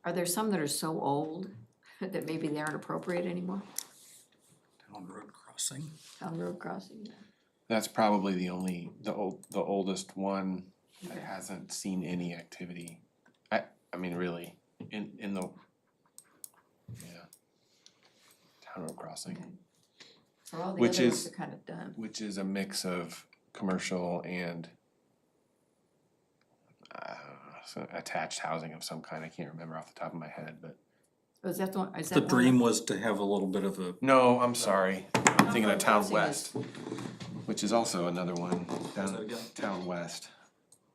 are there some that are so old that maybe they aren't appropriate anymore? Town road crossing. Town road crossing, yeah. That's probably the oldest one that hasn't seen any activity. I mean, really, in the, yeah. Town road crossing, Okay. So all the Which other ones is- are kind of done. which is a mix of commercial and attached housing of some kind. I can't remember off the top of my head, but. Oh, is that the one, is that The one? dream was to have a little bit of a, No, I'm sorry. I'm thinking of road Town crossing West, which is also another one down that again? at Town West,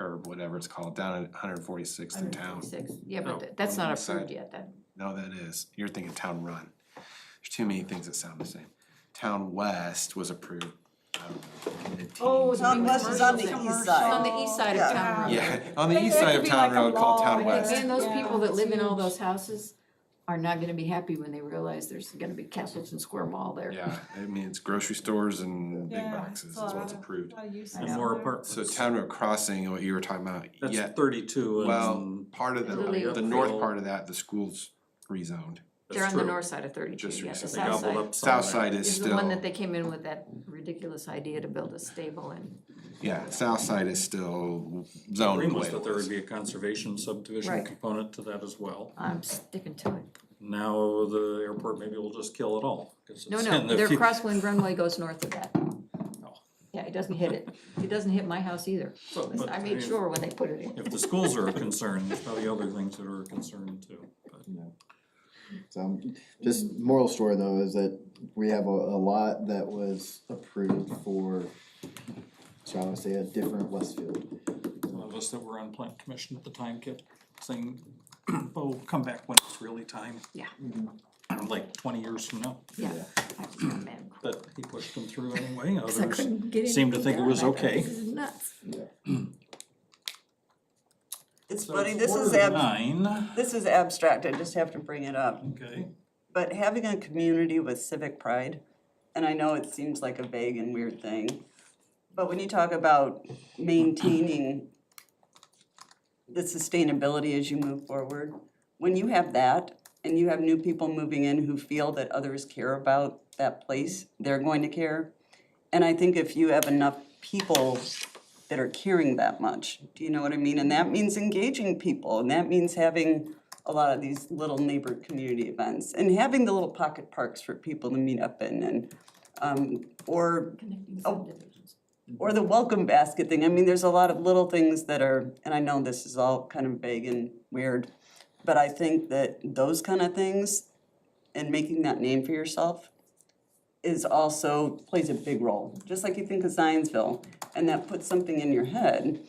or whatever it's called, down at 146th in town. 146. Yeah, Oh, but that's on not the east side. approved yet, then. No, that is. You're thinking Town Run. There's too many things that sound the same. Town West was approved, I don't know, mid-teens. Oh, it's Town West is on the commercial. east It's side. on the east side of Yeah. town. Road. Yeah, on the It- east it side could of be Town like a Road called mall, Town I West. guess. And those Yeah, people that it's live in all huge. those houses are not gonna be happy when they realize there's gonna be Castleton Square Mall there. Yeah, I mean, it's grocery stores and big Yeah, boxes it's is a lot what's of- approved. lot of uses and know. more there. apartments. So Town Road Crossing, what you were talking about, That's yeah, 32 well, and part of Lily the Oak north Hill. part of that, the school's rezoned. They're that's on the true. north side of 32, Just yeah, the recently south Gobbled side up some of South that. side is is the still, one that they came in with that ridiculous idea to build a stable and, yeah, south side is still zoned Dream the way was it that there was. would be a conservation subdivision Right. component to that as well. I'm sticking to it. Now the airport maybe will just kill it all. 'Cause No, it's no, in the their fu- crosswind runway goes north of that. Oh. Yeah, it doesn't hit it. It doesn't hit my house either. So, but I I made mean, sure when they put it in. If the schools are a concern, there's probably other things that are a concern too. But So, just moral story though, is that we have a lot that was approved for, shall I say, a different Westfield. some of us that were on plant commission at the time kept saying, oh, we'll come back when it's really time. Yeah. Like 20 years from now, Yeah. I was kind of mad. but he pushed them through anyway. 'Cause I Others couldn't get seemed to anything think it done. was I thought, okay. This is nuts. It's So funny, it's this is 4:09. this is abstract, I just have to bring it up. Okay, But having a community with civic pride, and I know it seems like a vague and weird thing, but when you talk about maintaining the sustainability as you move forward, when you have that and you have new people moving in who feel that others care about that place, they're going to care. And I think if you have enough people that are caring that much, do you know what I mean? And that means engaging people, and that means having a lot of these little neighbor community events, and having the little pocket parks for people to meet up in, and, or Connecting Oh. subdivisions. or the welcome basket thing. I mean, there's a lot of little things that are, and I know this is all kind of vague and weird, but I think that those kind of things and making that name for yourself is also, plays a big role. Just like you think of Zionsville, and that puts something in your head.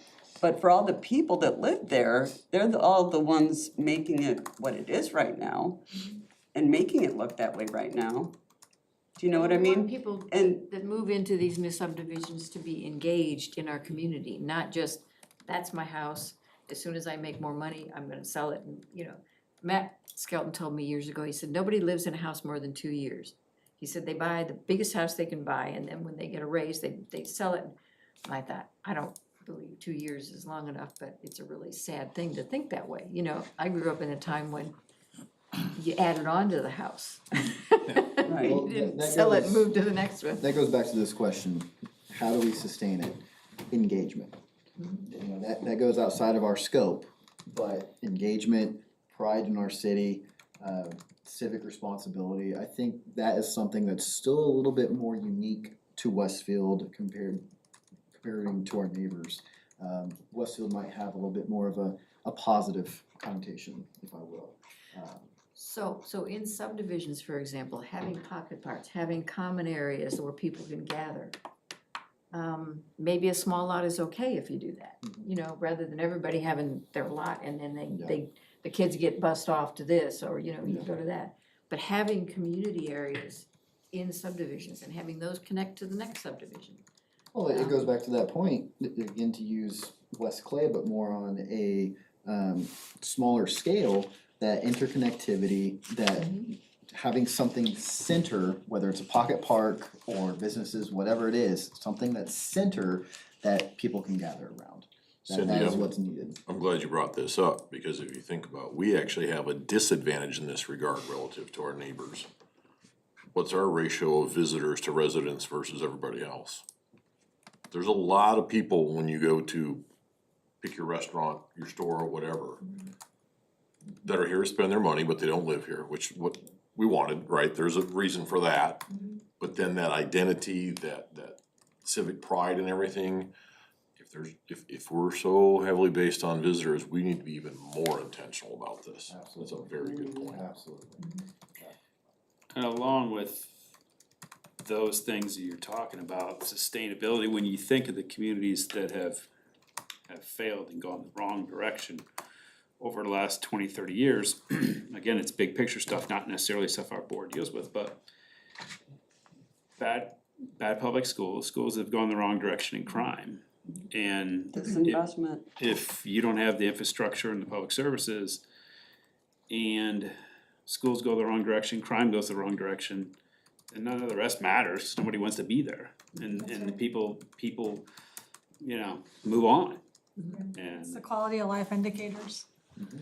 But for all the people that live there, they're all the ones making it what it is right now, and making it look that way right now. Do you know what I We want mean? people And that move into these new subdivisions to be engaged in our community, not just, that's my house, as soon as I make more money, I'm gonna sell it, and, you know. Matt Skelton told me years ago, he said, nobody lives in a house more than 2 years. He said they buy the biggest house they can buy, and then when they get a raise, they sell it. And I thought, I don't believe 2 years is long enough, but it's a really sad thing to think that way, you know. I grew up in a time when you added on to the house. Right. Well, You didn't that sell it and goes- move to the next one. That goes back to this question, how do we sustain it? Engagement. You know, that goes outside of our scope, but engagement, pride in our city, civic responsibility, I think that is something that's still a little bit more unique to Westfield comparing to our neighbors. Westfield might have a little bit more of a positive connotation, if I will. So in subdivisions, for example, having pocket parks, having common areas where people can gather. Maybe a small lot is okay if you do that, you know, rather than everybody having their lot and then the kids get bused off to this, or, you know, you go to that. But having community areas in subdivisions and having those connect to the next subdivision. Well, it goes back to that point, again, to use West Clay, but more on a smaller scale, that interconnectivity, that having something center, whether it's a pocket park or businesses, whatever it is, something that's center that people can gather around. That Cindy, is what's needed. I'm glad you brought this up, because if you think about, we actually have a disadvantage in this regard relative to our neighbors. What's our ratio of visitors to residents versus everybody else? There's a lot of people when you go to pick your restaurant, your store, or whatever, that are here to spend their money, but they don't live here, which what we wanted, right? There's a reason for that. But then that identity, that civic pride and everything, if we're so heavily based on visitors, we need to be even more intentional about this. That's a very good point. Absolutely. And along with those things that you're talking about, sustainability, when you think of the communities that have failed and gone the wrong direction over the last 20, 30 years, again, it's big picture stuff, not necessarily stuff our board deals with, but bad public schools that have gone the wrong direction in crime. And Disinvestment. if you don't have the infrastructure and the public services, and schools go the wrong direction, crime goes the wrong direction, and none of the rest matters, nobody wants to be there, and the people, you know, move on. It's the And quality of life indicators.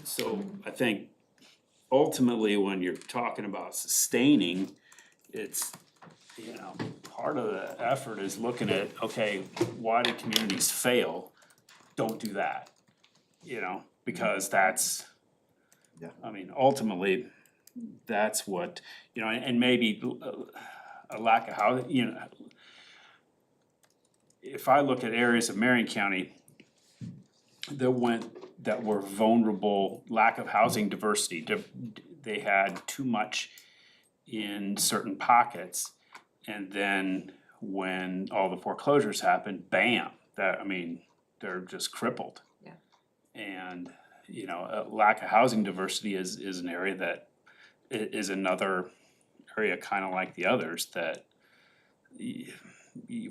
so I think ultimately, when you're talking about sustaining, it's, you know, part of the effort is looking at, okay, why do communities fail? Don't do that, you know, because that's, Yeah. I mean, ultimately, that's what, you know, and maybe a lack of housing, you know. If I look at areas of Marion County that were vulnerable, lack of housing diversity, they had too much in certain pockets. And then when all the foreclosures happened, bam, they're just crippled. Yeah. And, you know, a lack of housing diversity is an area that is another area kind of like the others that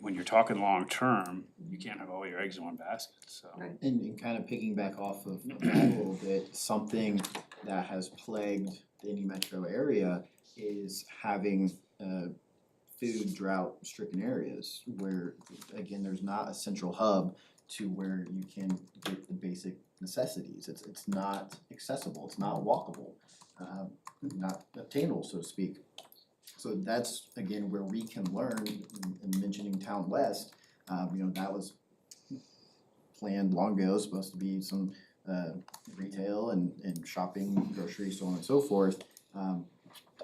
when you're talking long-term, you can't have all your eggs in one basket, so. Right. And kind of piggyback off of that a little bit, something that has plagued the Indy metro area is having food drought stricken areas where, again, there's not a central hub to where you can get the basic necessities. It's not accessible, it's not walkable, not obtainable, so to speak. So that's, again, where we can learn, in mentioning Town West, you know, that was planned long ago, supposed to be some retail and shopping, grocery, so on and so forth.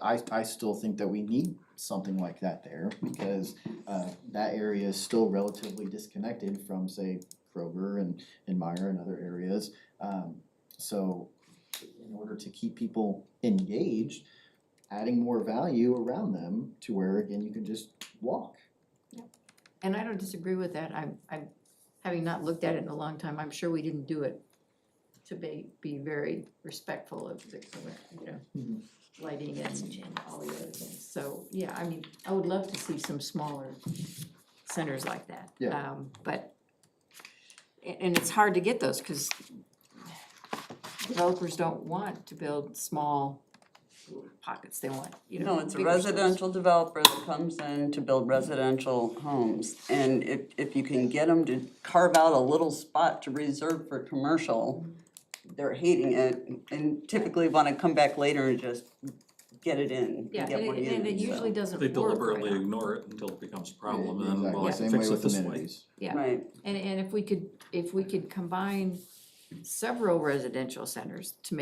I still think that we need something like that there, because that area is still relatively disconnected from, say, Kroger and Meyer and other areas. So in order to keep people engaged, adding more value around them to where, again, you can just walk. And I don't disagree with that. I'm having not looked at it in a long time, I'm sure we didn't do it to be very respectful of the, you know, lighting and all the other things. So, yeah, I mean, I would love to see some smaller centers like that. Yeah. But, and it's hard to get those, because developers don't want to build small pockets, they want, you know. No, it's a bigger stores. residential developer that comes in to build residential homes. And if you can get them to carve out a little spot to reserve for commercial, they're hating it and typically wanna come back later and just get it in, Yeah, and get more and it units, usually so. doesn't They work right deliberately now. ignore it until it becomes a problem, and then, Exactly. well, Same fix way it with this way. amenities. Yeah. Right, And if we could combine several residential centers to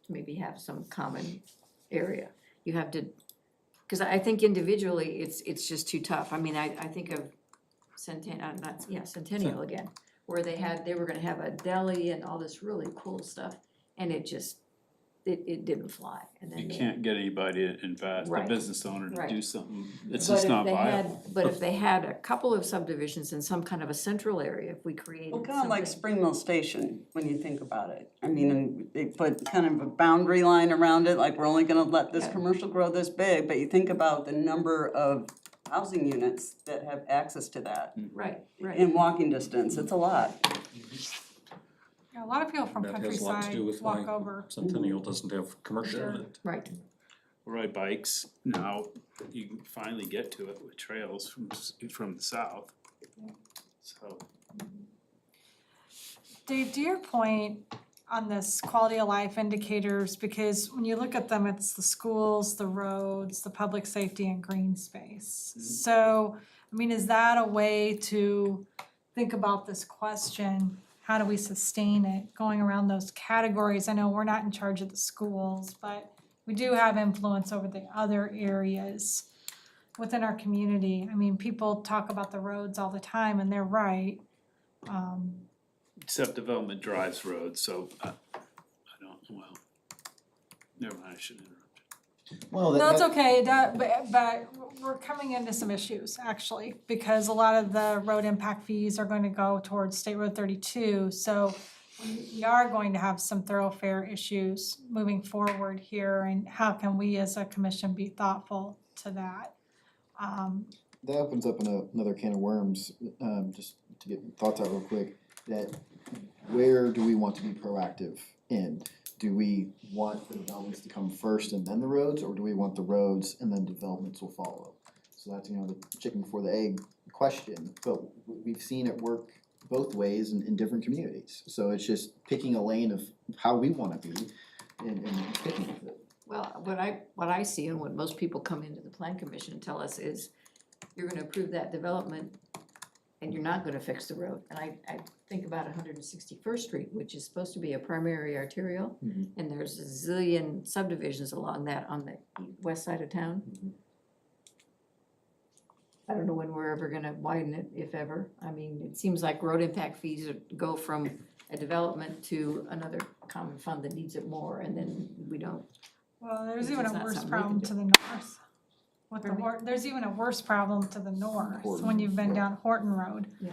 maybe have some common area, you have to, cause I think individually, it's just too tough. I mean, I think of Centennial again, where they were gonna have a deli and all this really cool stuff, and it just it didn't fly, and then You they- can't get anybody to invest, a Right. business owner to Right. do something, it's But just if not they had- viable. But if they had a couple of subdivisions in some kind of a central area, if we created Well, kind of like something- Spring Mill Station, when you think about it. I mean, and they put kind of a boundary line around it, like we're only gonna let this Yeah. commercial grow this big, but you think about the number of housing units that have access to that Right, right. in walking distance, it's a lot. Yeah, a lot of people from That has a lot to countryside do with walk why over. Centennial doesn't have commercial in it. Right. Ride bikes, now you can finally get to it with trails from the south. So, Dave, to your point on this quality of life indicators, because when you look at them, it's the schools, the roads, the public safety and green space. So, I mean, is that a way to think about this question? How do we sustain it, going around those categories? I know we're not in charge of the schools, but we do have influence over the other areas within our community. I mean, people talk about the roads all the time, and they're right. except development drives roads, so I don't, well, never mind, I shouldn't interrupt. Well, No, it's okay, but we're coming into some issues, actually, because a lot of the road impact fees are going to go towards State Road 32, so we are going to have some thoroughfare issues moving forward here, and how can we as a commission be thoughtful to that? That opens up another can of worms, just to get thoughts out real quick, that where do we want to be proactive in? Do we want the developments to come first and then the roads, or do we want the roads and then developments will follow? So that's, the chicken before the egg question, but we've seen it work both ways in different communities. So it's just picking a lane of how we wanna be and sticking with it. Well, what I see and what most people come into the plan commission and tell us is, you're gonna approve that development and you're not gonna fix the road. And I think about 161st Street, which is supposed to be a primary arterial, Mhm. and there's a zillion subdivisions along that on the west side of town. Mhm. I don't know when we're ever gonna widen it, if ever. I mean, it seems like road impact fees go from a development to another common fund that needs it more, and then we don't. Well, there's Because even it's a not worse something we can problem do. to the north. With the Pardon me? there's even a worse problem to the north, Horton. when you've been down Horton Road, Yeah.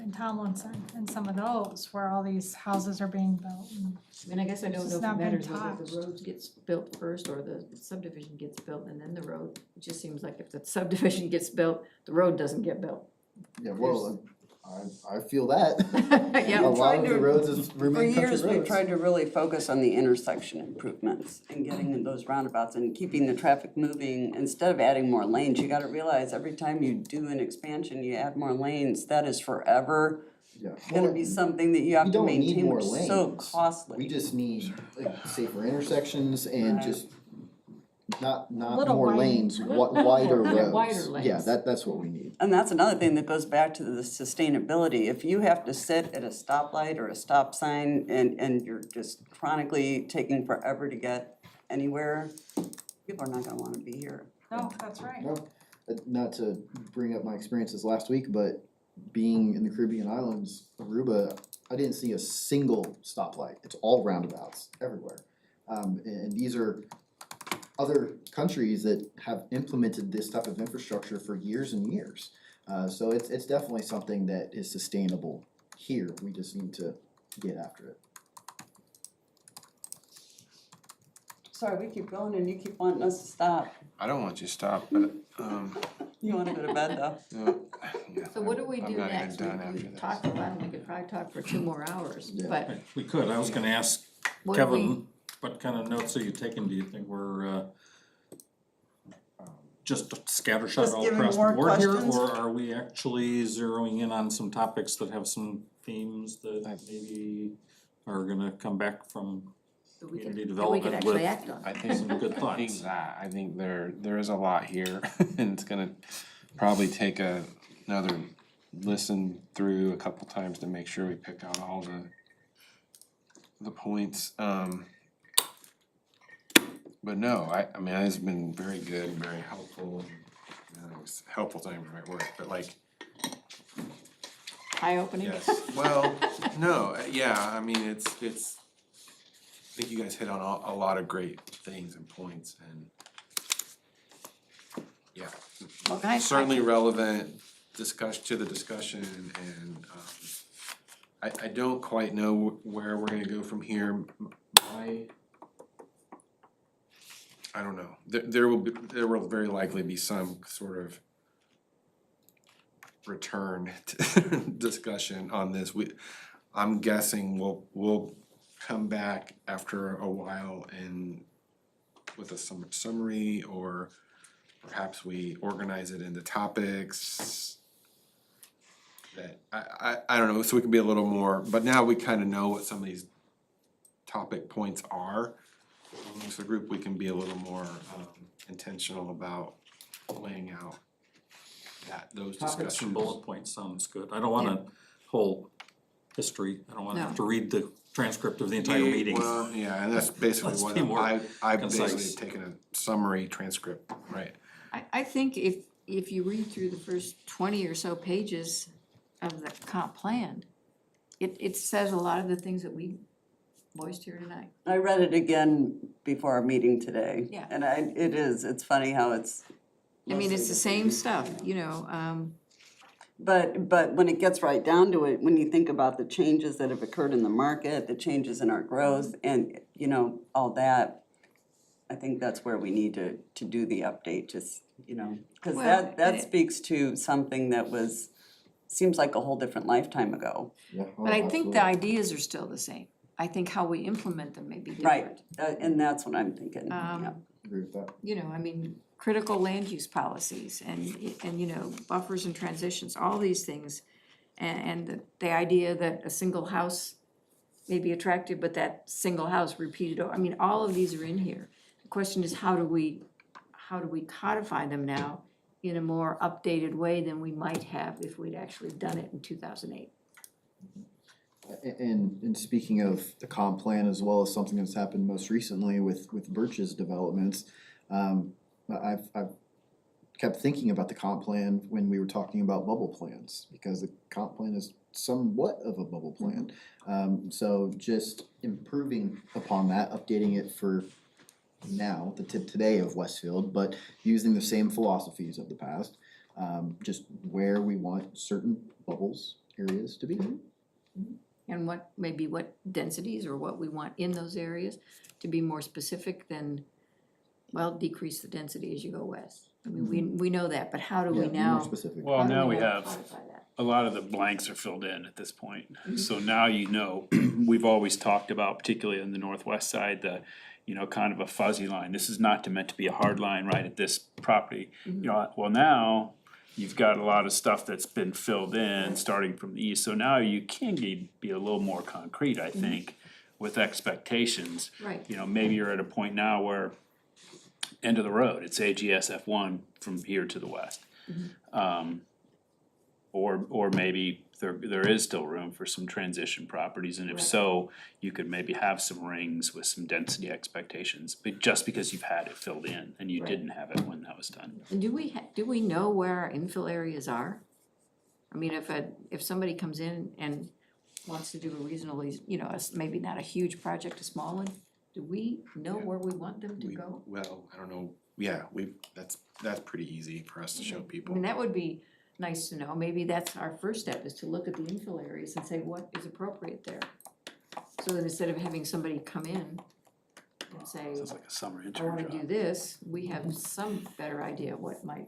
in Tomlinson, and some of those where all these houses are being built. And I mean, I guess I don't It's know if it not been matters whether touched. the road gets built first or the subdivision gets built and then the road. It just seems like if the subdivision gets built, the road doesn't get built. Yeah, well, I feel that. Yeah. A lot Tried of the to- roads is For remain country years, we've roads. tried to really focus on the intersection improvements and getting in those roundabouts and keeping the traffic moving. Instead of adding more lanes, you gotta realize every time you do an expansion, you add more lanes, that is forever Yeah. gonna be something that you have We to don't need maintain, more which is so lanes. costly. We just need like safer intersections and Right. just not Little more wider- lanes, wider Yeah, roads. wider Yeah, lanes. that's what we need. And that's another thing that goes back to the sustainability. If you have to sit at a stoplight or a stop sign and you're just chronically taking forever to get anywhere, people are not gonna wanna be here. No, that's right. No, not to bring up my experiences last week, but being in the Caribbean islands, Aruba, I didn't see a single stoplight. It's all roundabouts everywhere. And these are other countries that have implemented this type of infrastructure for years and years. So it's definitely something that is sustainable here. We just need to get after it. Sorry, we keep going and you keep wanting us to stop. I don't want you to stop, but, You wanna go to bed though? no, yeah, So what do we I'm do not even next? done We after this. talked about it, we could probably talk for 2 more hours, Yeah. but We could, I was gonna ask what do we? Kevin, what kind of notes are you taking? Do you think we're, just scattershot Just all giving across the more board here? questions? Or are we actually zeroing in on some topics that have some themes that maybe are gonna come back from that we community could development actually with act on? I think, some good I thoughts? think that, I think there is a lot here, and it's gonna probably take another listen through a couple times to make sure we pick out all the points, but no, I mean, it's been very good, and very helpful, helpful's not even the right word, but like, Eye-opening? yes, well, no, yeah, I mean, it's think you guys hit on a lot of great things and points and yeah, Well, guys, certainly relevant discussion to the discussion and I don't quite know where we're gonna go from here. I don't know. There will very likely be some sort of return to discussion on this. I'm guessing we'll come back after a while and with a summary, or perhaps we organize it into topics that I don't know, so we can be a little more, but now we kind of know what some of these topic points are. Amongst the group, we can be a little more intentional about laying out those Topics and discussions. bullet points sounds good. I don't want a whole history. I don't want to have to read the transcript of the entire Yeah, meeting. well, yeah, and that's basically Let's what be more I've concise. basically taken a summary transcript, right? I think if you read through the first 20 or so pages of the comp plan, it says a lot of the things that we voiced here tonight. I read it again before our meeting today. Yeah. And it's funny how it's. I mean, it's mostly the same stuff, you know, But when it gets right down to it, when you think about the changes that have occurred in the market, the changes in our growth and, you know, all that, I think that's where we need to do the update, just, you know, cause Well, and that speaks to something that seems like a whole different lifetime ago. Yeah. oh, but I think the absolutely. ideas are still the same. I think how we implement them may be different. Right, and that's what I'm thinking, Um, yeah. Agree with that. You know, I mean, critical land use policies and, you know, buffers and transitions, all these things. And the idea that a single house may be attractive, but that single house repeated, I mean, all of these are in here. The question is, how do we codify them now in a more updated way than we might have if we'd actually done it in 2008? And speaking of the comp plan as well as something that's happened most recently with Birch's developments, I've kept thinking about the comp plan when we were talking about bubble plans, because the comp plan is somewhat of a bubble plan. So just improving upon that, updating it for now, today of Westfield, but using the same philosophies of the past, just where we want certain bubbles areas to be. And what densities or what we want in those areas to be more specific than, well, decrease the density as you go west. I mean, we know that, but how do we Yeah, be now? more specific. Well, how do now we now have codify that? a lot of the blanks are filled in at this point. So now you know, we've always talked about, particularly on the northwest side, kind of a fuzzy line. This is not meant to be a hard line right at this property. You know, well, now you've got a lot of stuff that's been filled in, starting from the east. So now you can be a little more concrete, I think, with expectations. Right. You know, maybe you're at a point now where end of the road, it's AGSF1 from here to the west. Or maybe there is still room for some transition properties, and if Right. so, you could maybe have some rings with some density expectations, but just because you've had it filled in and you Right. didn't have it when that was done. And do we know where our infill areas are? I mean, if somebody comes in and wants to do a reasonably, you know, maybe not a huge project, a small one, do we know where we want them to go? Well, I don't know, yeah, that's pretty easy for us to show I people. mean, that would be nice to know. Maybe that's our first step, is to look at the infill areas and say, what is appropriate there? So that instead of having somebody come in and say, Sounds like a summer I intern wanna job. do this, we have some better idea of what might.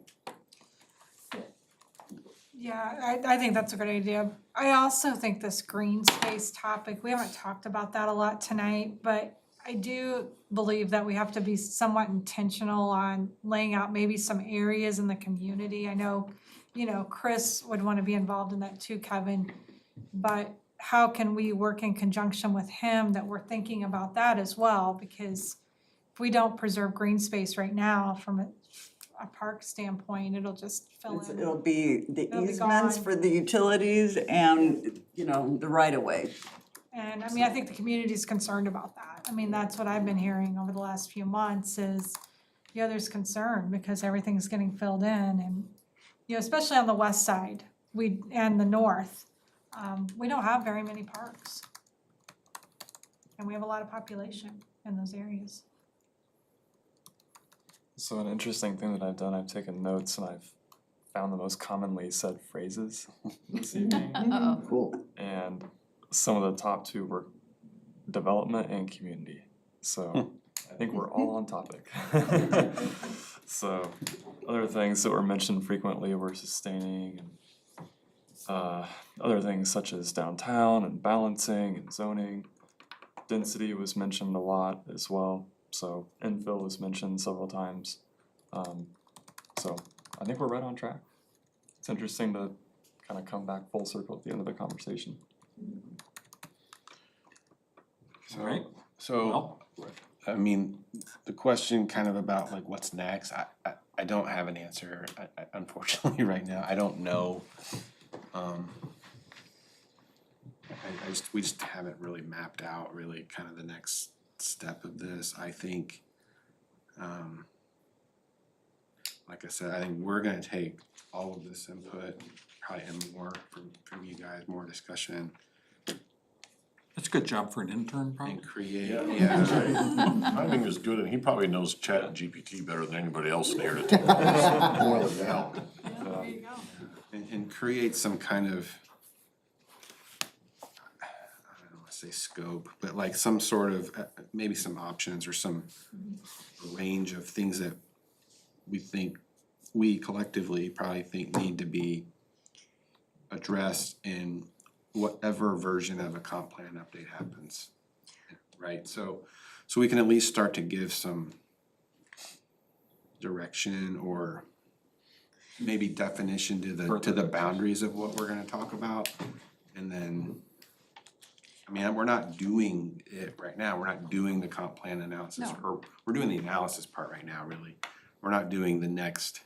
Yeah, I think that's a good idea. I also think this green space topic, we haven't talked about that a lot tonight, but I do believe that we have to be somewhat intentional on laying out maybe some areas in the community. I know, you know, Chris would want to be involved in that too, Kevin. But how can we work in conjunction with him that we're thinking about that as well? Because if we don't preserve green space right now from a park standpoint, it'll just fill in. It'll be the It'll be easements gone. for the utilities and, you know, the right of way. And I mean, I think the community's concerned about that. I mean, that's what I've been hearing over the last few months is, you know, there's concern because everything's getting filled in and, you know, especially on the west side, and the north, we don't have very many parks. And we have a lot of population in those areas. So an interesting thing that I've done, I've taken notes and I've found the most commonly said phrases this evening. Uh-oh. Cool. And some of the top two were development and community. So I think we're all on topic. So other things that were mentioned frequently were sustaining and other things such as downtown and balancing and zoning. Density was mentioned a lot as well. So infill was mentioned several times. So I think we're right on track. It's interesting to kind of come back full circle at the end of the conversation. So, Alright. so, Well, I mean, the question kind of about like what's next, I don't have an answer, unfortunately, right now, I don't know. We just haven't really mapped out really kind of the next step of this, I think. Like I said, I think we're gonna take all of this input, probably and more from you guys, more discussion that's a good job for an intern, probably. and create, Yeah, yeah. timing is good, and he probably knows Chat and GPT better than anybody else in here to tell us. More than that. Yeah, there you go. And create some kind of, I don't wanna say scope, but like some sort of, maybe some options or some range of things that we collectively probably think need to be addressed in whatever version of a comp plan update happens, right? So we can at least start to give some direction or maybe definition to the boundaries of what we're gonna talk about. And then, I mean, we're not doing it right now, we're not doing the comp plan analysis, No. or we're doing the analysis part right now, really. We're not doing the next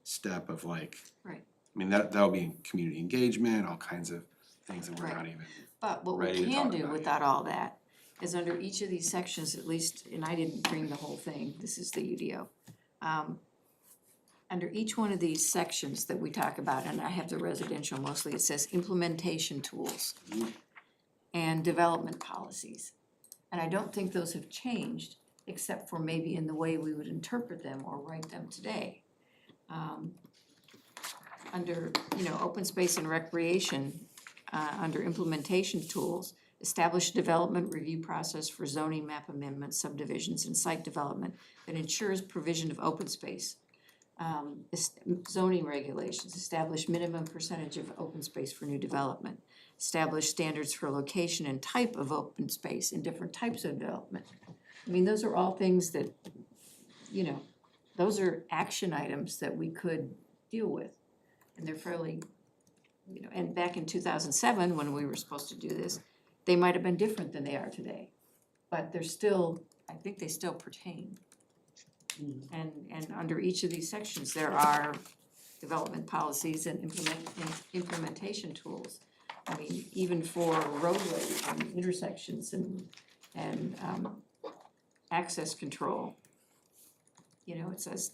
step of like, Right. I mean, that'll be community engagement, all kinds of things that we're Right. not even, But what we ready to can talk do about without all that is under each of these sections, at least, and I didn't bring the whole thing, this is the UDO. Under each one of these sections that we talk about, and I have the residential mostly, it says implementation tools and development policies. And I don't think those have changed, except for maybe in the way we would interpret them or write them today. Under, open space and recreation, under implementation tools, establish a development review process for zoning map amendments, subdivisions, and site development that ensures provision of open space. Zoning regulations, establish minimum percentage of open space for new development. Establish standards for location and type of open space in different types of development. I mean, those are all things that, those are action items that we could deal with. And they're fairly, and back in 2007, when we were supposed to do this, they might have been different than they are today. But they're still, I think they still pertain. And under each of these sections, there are development policies and implementation tools. I mean, even for roadways and intersections and access control. It says,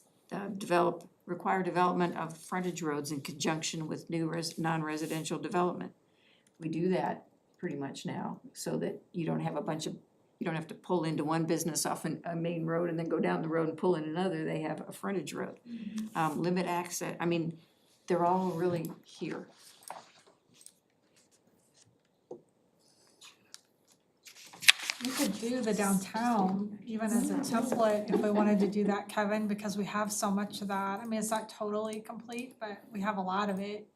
require development of frontage roads in conjunction with new non-residential development. We do that pretty much now, so that you don't have you don't have to pull into one business off a main road and then go down the road and pull in another, they have a frontage road. Limit access, I mean, they're all really here. We could do the downtown even as a template if we wanted to do that, Kevin, because we have so much of that. I mean, it's not totally complete, but we have a lot of it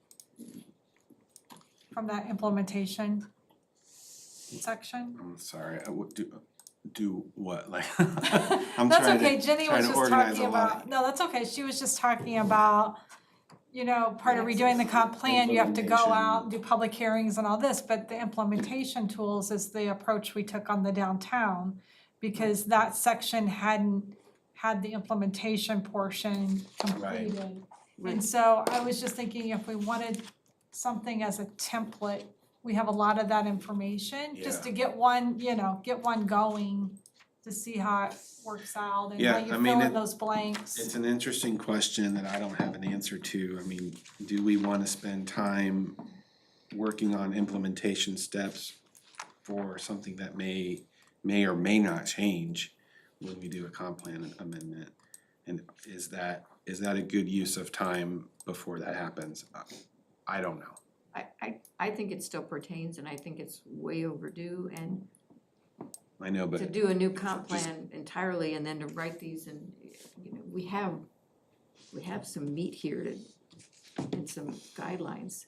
from that implementation section. I'm sorry, I would do what, like? I'm That's trying to- okay, Jenny trying was to just organize talking a lot. about, no, that's okay, she was just talking about, part of redoing the comp plan, you have to go out and do public hearings and all this, but the implementation tools is the approach we took on the downtown, because that section hadn't had the implementation portion completed. And so I was just thinking if we wanted something as a template, we have a lot of that information, just to get one, get one going to see how it works out and Yeah, how I you mean, fill in it- those blanks. It's an interesting question that I don't have an answer to. I mean, do we wanna spend time working on implementation steps for something that may or may not change when we do a comp plan amendment. And is that a good use of time before that happens? I don't know. I think it still pertains, and I think it's way overdue, and I know, but to do a new comp plan entirely and then to write these and, you know, we have some meat here and some guidelines.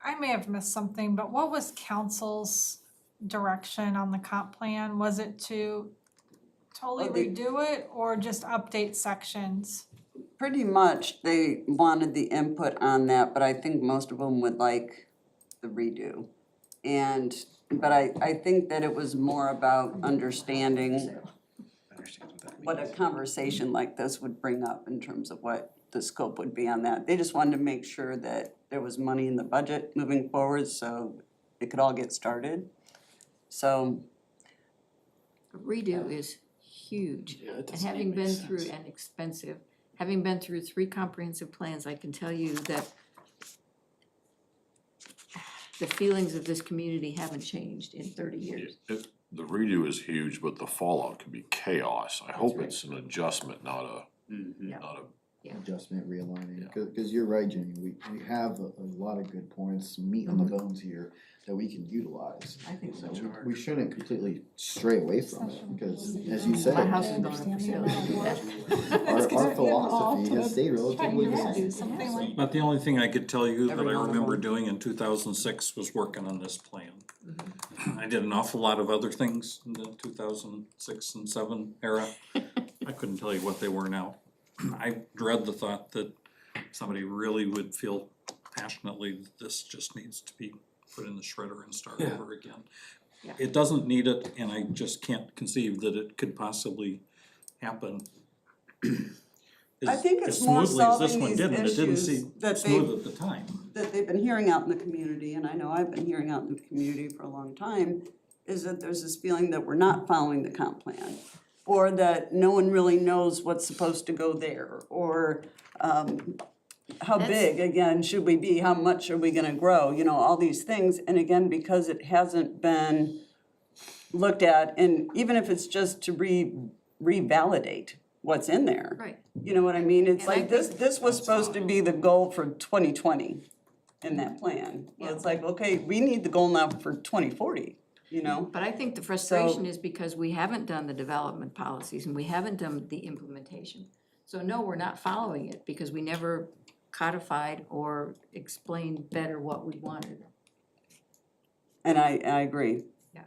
I may have missed something, but what was council's direction on the comp plan? Was it to totally Oh, they- redo it or just update sections? Pretty much, they wanted the input on that, but I think most of them would like the redo. But I think that it was more about understanding I understand what that means. what a conversation like this would bring up in terms of what the scope would be on that. They just wanted to make sure that there was money in the budget moving forward, so it could all get started. So, A redo is huge, Yeah, it and doesn't having make been sense. through, and expensive, having been through 3 comprehensive plans, I can tell you that the feelings of this community haven't changed in 30 years. The redo is huge, but the fallout can be chaos. I hope right. it's an adjustment, not a, Yeah. not a Adjustment, realigning, Yeah. cause you're right, Jenny, we have a lot of good points, meat on the bones here that we can utilize. I think so. We shouldn't completely stray away from it, because as you said, My house is going up for sale. Don't do that. our philosophy has stayed relatively the same. Something like But the only thing I could tell you that Every I one of remember them. doing in 2006 was working on this plan. I did an awful lot of other things in the 2006 and 7 era. I couldn't tell you what they were now. I dread the thought that somebody really would feel passionately that this just needs to be put in the shredder and start Yeah. over again. Yeah. It doesn't need it, and I just can't conceive that it could possibly happen. I think as it's more smoothly as this solving one these didn't. It didn't issues seem that smooth at the time. that they've been hearing out in the community, and I know I've been hearing out in the community for a long time, is that there's this feeling that we're not following the comp plan, or that no one really knows what's supposed to go there, or how That's- big, again, should we be, how much are we gonna grow, you know, all these things, and again, because it hasn't been looked at, and even if it's just to revalidate what's in there. Right. You know what I mean? It's And I like, this was supposed to be the goal for 2020 in that plan. Well, it's like, okay, we need the goal now for 2040, you know? But I think the frustration is because we haven't done the development policies and we haven't done the implementation. So no, we're not following it because we never codified or explained better what we wanted. And I agree. Yeah.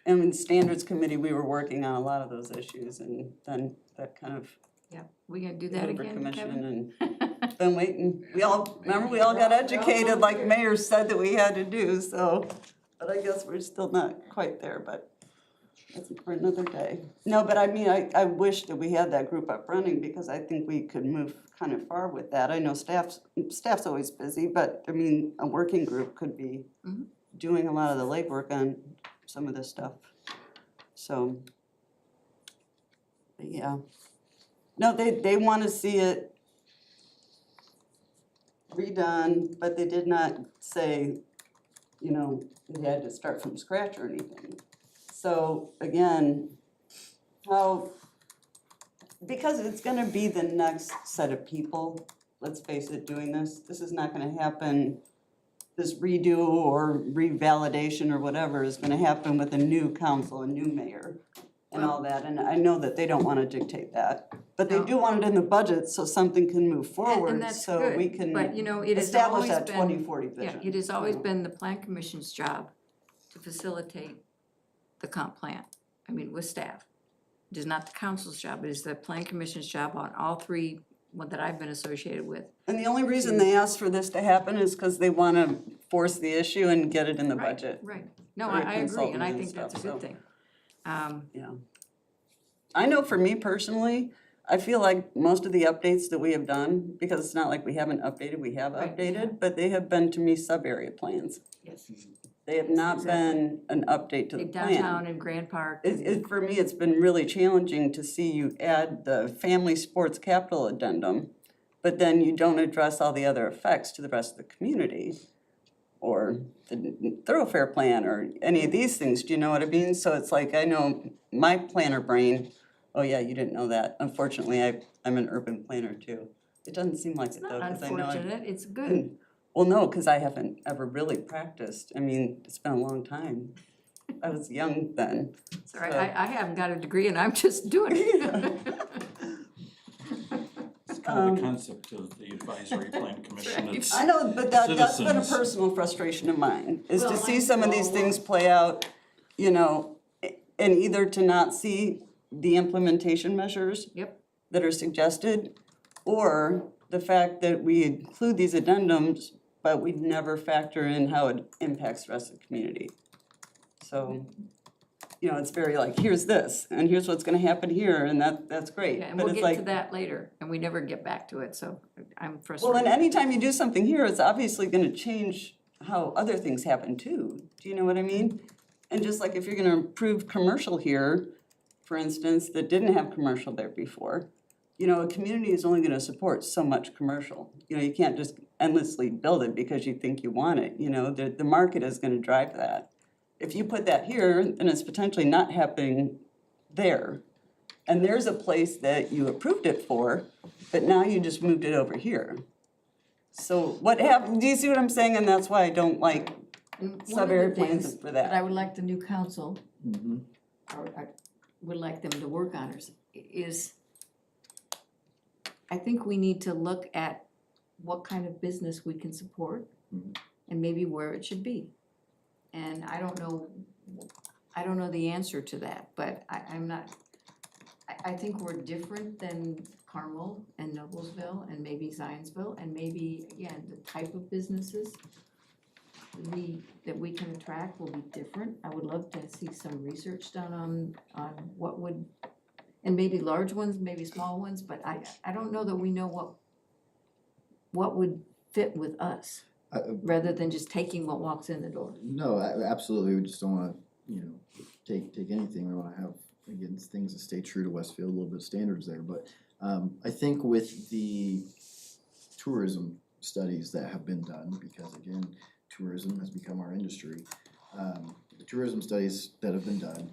And in the standards committee, we were working on a lot of those issues, and then that kind of Yeah, we gonna do that Labor again, Commission Kevin? and been waiting. We all, remember, we all got educated like Mayor said that we had to do, so, but I guess we're still not quite there, but that's for another day. No, but I mean, I wish that we had that group up running, because I think we could move kind of far with that. I know staff's always busy, but I mean, a working group could be Mhm. doing a lot of the legwork on some of this stuff, so. But yeah. No, they wanna see it redone, but they did not say, you know, they had to start from scratch or anything. So again, because it's gonna be the next set of people, let's face it, doing this. This is not gonna happen, this redo or revalidation or whatever is gonna happen with a new council, a new mayor and all that. And I know that they don't wanna dictate that, but they No. do want it in the budget so something can move forward, that's so good, we can but, you know, it has establish always that been- 2040 Yeah, vision. it has always you know. been the plan commission's job to facilitate the comp plan, I mean, with staff. It is not the council's job, it is the plan commission's job on all 3 one that I've been associated with. And the only reason they asked for this to happen is because they want to force the issue and get it in the Right, budget. Right, no, for I agree, consultants and I and think that's a stuff, good so. thing. Yeah. I know for me personally, I feel like most of the updates that we have done, because it's not like we haven't updated, we have Right. updated, but they have been to me sub-area plans. Yes, They have not exactly. been an update to the like plan. downtown and Grand Park. For me, it's been really challenging to see you add the family sports capital addendum, but then you don't address all the other effects to the rest of the community. or the thoroughfare plan, or any of these things, do you know what I mean? So it's like, I know my planner brain, oh yeah, you didn't know that. Unfortunately, I'm an urban planner too. It doesn't seem like It's it though, not because I know I. unfortunate, it's good. Well, no, because I haven't ever really practiced. I mean, it's been a long time. I was young then. Sorry, So- I haven't got a degree and I'm just doing it. It's kind of the concept of the advisory plan commission. right. It's I know, but that's been a Citizens. personal frustration of mine, is to Well, see some of these things play out, you know, and either to not see the implementation measures Yep. that are suggested, or the fact that we include these addendums, but we never factor in how it impacts the rest of the community. So, you know, it's very like, here's this, and here's what's gonna happen here, and that's great. Yeah, and But we'll it's get to like, that later, and we never get back to it, so I'm well, frustrated. and anytime you do something here, it's obviously gonna change how other things happen too. Do you know what I mean? And just like if you're gonna improve commercial here, for instance, that didn't have commercial there before, you know, a community is only gonna support so much commercial. You know, you can't just endlessly build it because you think you want it, you know, the market is gonna drive that. If you put that here, then it's potentially not happening there. And there's a place that you approved it for, but now you just moved it over here. So what happened, do you see what I'm saying? And that's why I don't like And one of the sub-area plans things for that I that. would like the new council, Mhm. or I would like them to work on is, I think we need to look at what kind of business we can support Mhm. and maybe where it should be. And I don't know the answer to that, but I'm not, I think we're different than Carmel and Noblesville and maybe Zionsville, and maybe, again, the type of businesses that we can attract will be different. I would love to see some research done on what would, and maybe large ones, maybe small ones, but I don't know that we know what would fit with us, rather than just taking what walks in the door. No, absolutely, we just don't wanna, you know, take anything, we wanna have, again, things that stay true to Westfield, a little bit of standards there, but, I think with the tourism studies that have been done, because again, tourism has become our industry, the tourism studies that have been done,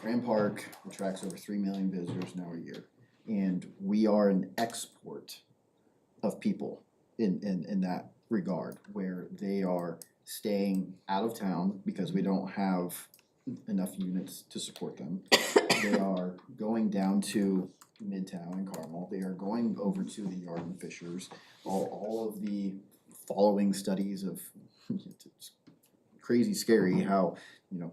Grand Park attracts over 3 million visitors now a year, and we are an export of people in that regard, where they are staying out of town because we don't have enough units to support them. They are going down to Midtown and Carmel, they are going over to the Yard and Fishers, all of the following studies of, it's crazy scary how, you know,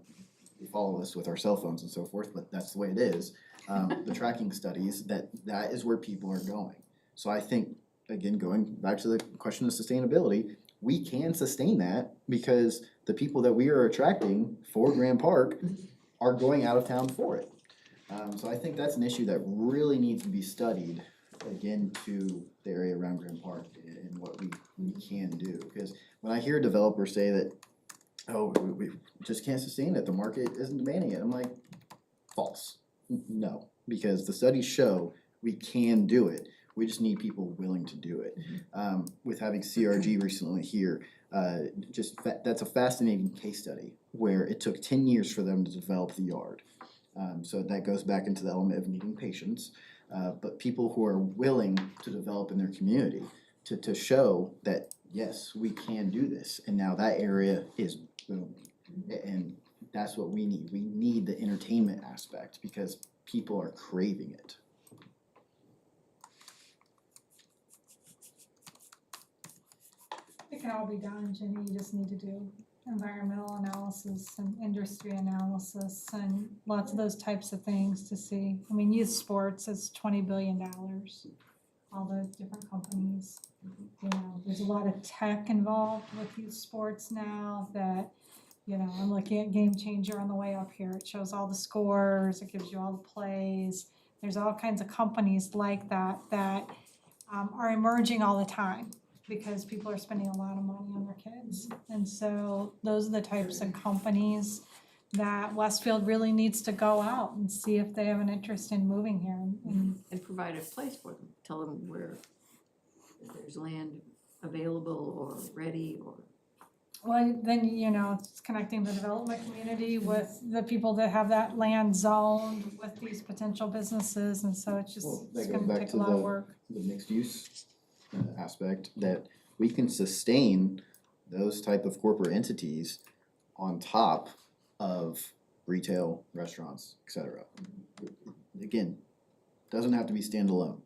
they follow us with our cell phones and so forth, but that's the way it is. The tracking studies, that is where people are going. So I think, again, going back to the question of sustainability, we can sustain that because the people that we are attracting for Grand Park are going out of town for it. So I think that's an issue that really needs to be studied, again, to the area around Grand Park and what we can do. Because when I hear developers say that, oh, we just can't sustain it, the market isn't demanding it, I'm like, false. No, because the studies show we can do it. We just need people willing to do it. With having CRG recently here, that's a fascinating case study where it took 10 years for them to develop the yard. So that goes back into the element of needing patience, but people who are willing to develop in their community to show that, yes, we can do this. And now that area is booming. And that's what we need. We need the entertainment aspect because people are craving it. It can all be done, Jenny, you just need to do environmental analysis and industry analysis and lots of those types of things to see. I mean, youth sports is $20 billion, all the different companies. You know, there's a lot of tech involved with youth sports now that, you know, I'm looking at Game Changer on the way up here. It shows all the scores, it gives you all the plays. There's all kinds of companies like that that are emerging all the time because people are spending a lot of money on their kids. And so those are the types of companies that Westfield really needs to go out and see if they have an interest in moving here. And provide a place for them, tell them where, if there's land available or ready or. Well, then, you know, it's connecting the development community with the people that have that land zoned with these potential businesses, and so it's just, Well, it's that goes gonna back take a to lot of work. the mixed use aspect, that we can sustain those type of corporate entities on top of retail, restaurants, et cetera. Again, doesn't have to be standalone.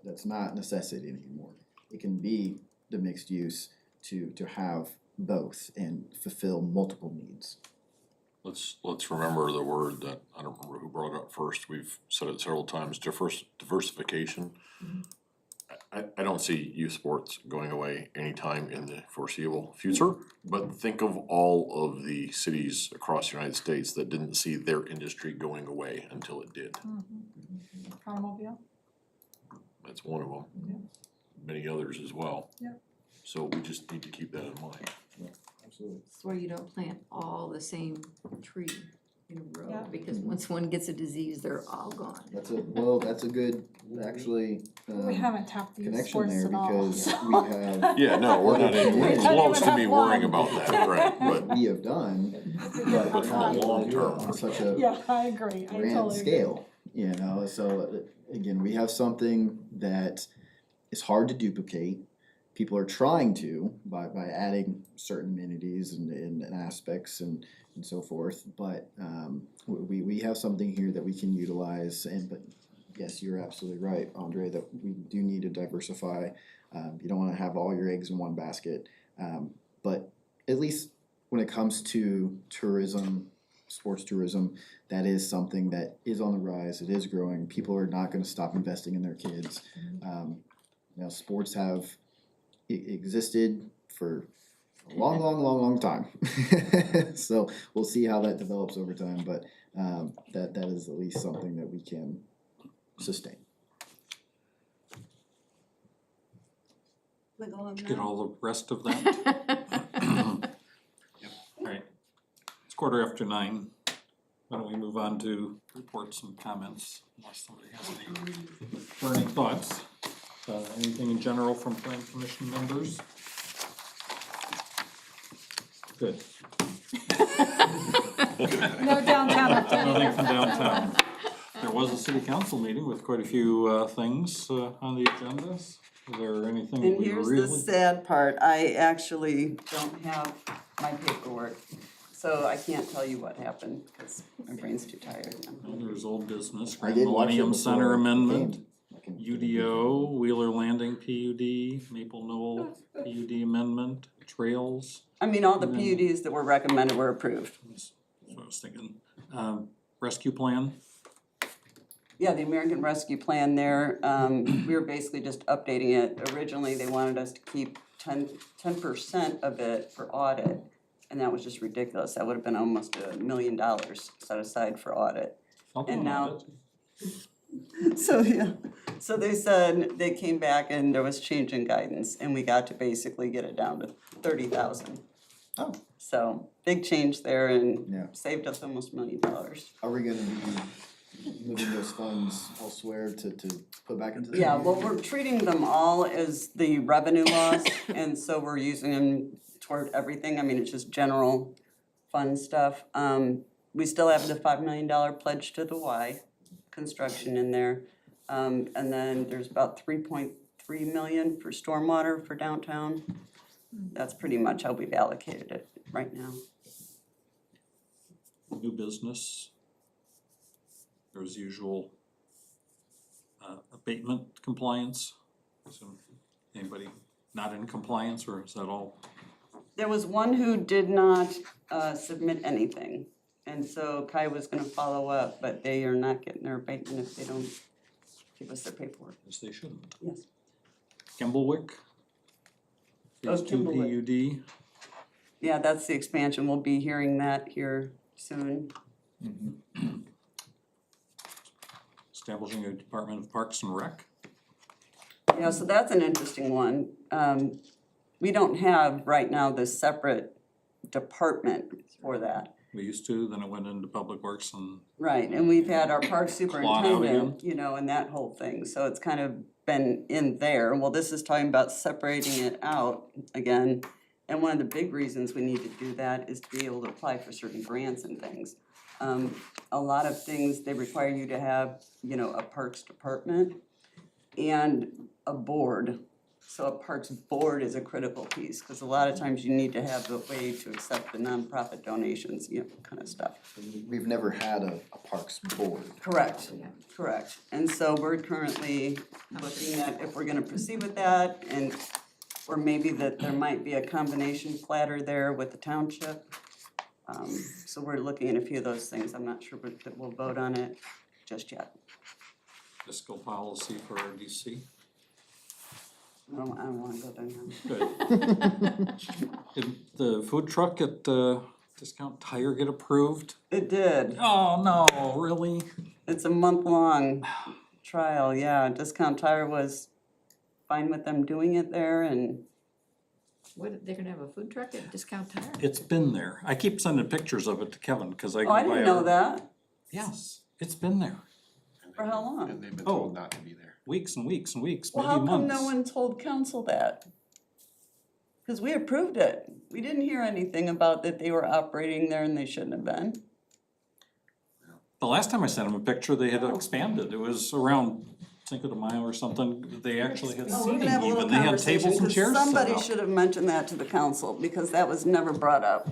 That's not necessity anymore. It can be the mixed use to have both and fulfill multiple needs. Let's remember the word that, I don't remember who brought it up first, we've said it several times, diversification. I don't see youth sports going away anytime in the foreseeable future, but think of all of the cities across the United States that didn't see their industry going away until it did. Automobile. That's one of them. Many others as well. Yep. So we just need to keep that in mind. Absolutely. It's where you don't plant all the same tree in a row, Yeah. because once one gets a disease, they're all gone. That's a good, actually, We haven't tapped the youth connection sports there, at all. because we have. Yeah, no, we're not even We don't close even to have be one. worrying about that, right, but We have done, But but for not the long term. on such a Yeah, I agree, I grand totally agree. scale, you know, so again, we have something that is hard to duplicate. People are trying to by adding certain amenities and aspects and so forth, but we have something here that we can utilize, and but yes, you're absolutely right, Andre, that we do need to diversify. You don't wanna have all your eggs in one basket, but at least when it comes to tourism, sports tourism, that is something that is on the rise, it is growing, people are not gonna stop investing in their kids. You know, sports have existed for a long time. So we'll see how that develops over time, but that is at least something that we can sustain. Did you get all the rest of that? Alright, it's 9:15. Why don't we move on to reports and comments, unless somebody has any burning thoughts. Anything in general from planning commission members? Good. No downtown update. Nothing from downtown. There was a city council meeting with quite a few things on the agendas. Is there anything And we here's really? the sad part, I actually don't have my paperwork, so I can't tell you what happened, because my brain's too tired now. Well, there's old business, I Grand did watch it Millennium before Center it Amendment, came. I can- UDO, Wheeler Landing PUD, Maple Knoll PUD Amendment, Trails. I mean, all the And then- PUDs that were recommended were approved. That's what I was thinking. Rescue plan, Yeah, the American Rescue Plan there, we were basically just updating it. Originally, they wanted us to keep 10% of it for audit, and that was just ridiculous. That would have been almost $1 million set aside for audit. I'll do And an now- audit. So, yeah, so they said, they came back and there was change in guidance, and we got to basically get it down to 30,000. Oh. So, big change there and Yeah. saved us almost $1 million. Are we gonna be moving those funds elsewhere to put back into the? Yeah, well, we're treating them all as the revenue loss, and so we're using them toward everything, I mean, it's just general fund stuff. We still have the $5 million pledge to the Y construction in there. And then there's about 3.3 million for stormwater for downtown. That's pretty much how we've allocated it right now. New business. There's usual abatement compliance. So anybody not in compliance, or is that all? There was one who did not submit anything, and so Kai was gonna follow up, but they are not getting their abatement if they don't give us their paperwork. Yes, they shouldn't. Yes. Kimblewick. Oh, Phase 2 Kimblewick. PUD. Yeah, that's the expansion, we'll be hearing that here soon. Establishing a Department of Parks and Rec. Yeah, so that's an interesting one. We don't have right now this separate department for that. We used to, then it went into Public Works and Right, and we've had our park again. superintendent, you know, and that whole thing, so it's kind of been in there. Well, this is talking about separating it out again And one of the big reasons we need to do that is to be able to apply for certain grants and things. A lot of things, they require you to have, you know, a parks department and a board. So a parks board is a critical piece, because a lot of times you need to have a way to accept the nonprofit donations, you know, kind of stuff. We've never had a parks board. Correct, correct. And so we're currently looking at if we're gonna proceed with that, and, or maybe that there might be a combination platter there with the township. So we're looking at a few of those things. I'm not sure that we'll vote on it just yet. Fiscal policy for RDC. I don't wanna go down there. Good. Did the food truck at Discount Tire get approved? It did. Oh, no, really? It's a month-long trial, yeah. Discount Tire was fine with them doing it there, and What, they're gonna have a food truck at Discount Tire? It's been there. I keep sending pictures of it to Kevin, cause I oh, go I by didn't know our- that. Yes, it's been there. For how long? And they've been Oh. told not to be there. Weeks and weeks and weeks, Well, maybe how come months. no one told council that? Cause we approved it. We didn't hear anything about that they were operating there and they shouldn't have been. The last time I sent him a picture, they had Oh. expanded. It was around Cinco de Mayo or something. They actually had Oh, we're seating gonna have a little even. They had conversation, tables and 'cause chairs set somebody up. should have mentioned that to the council, because that was never brought up.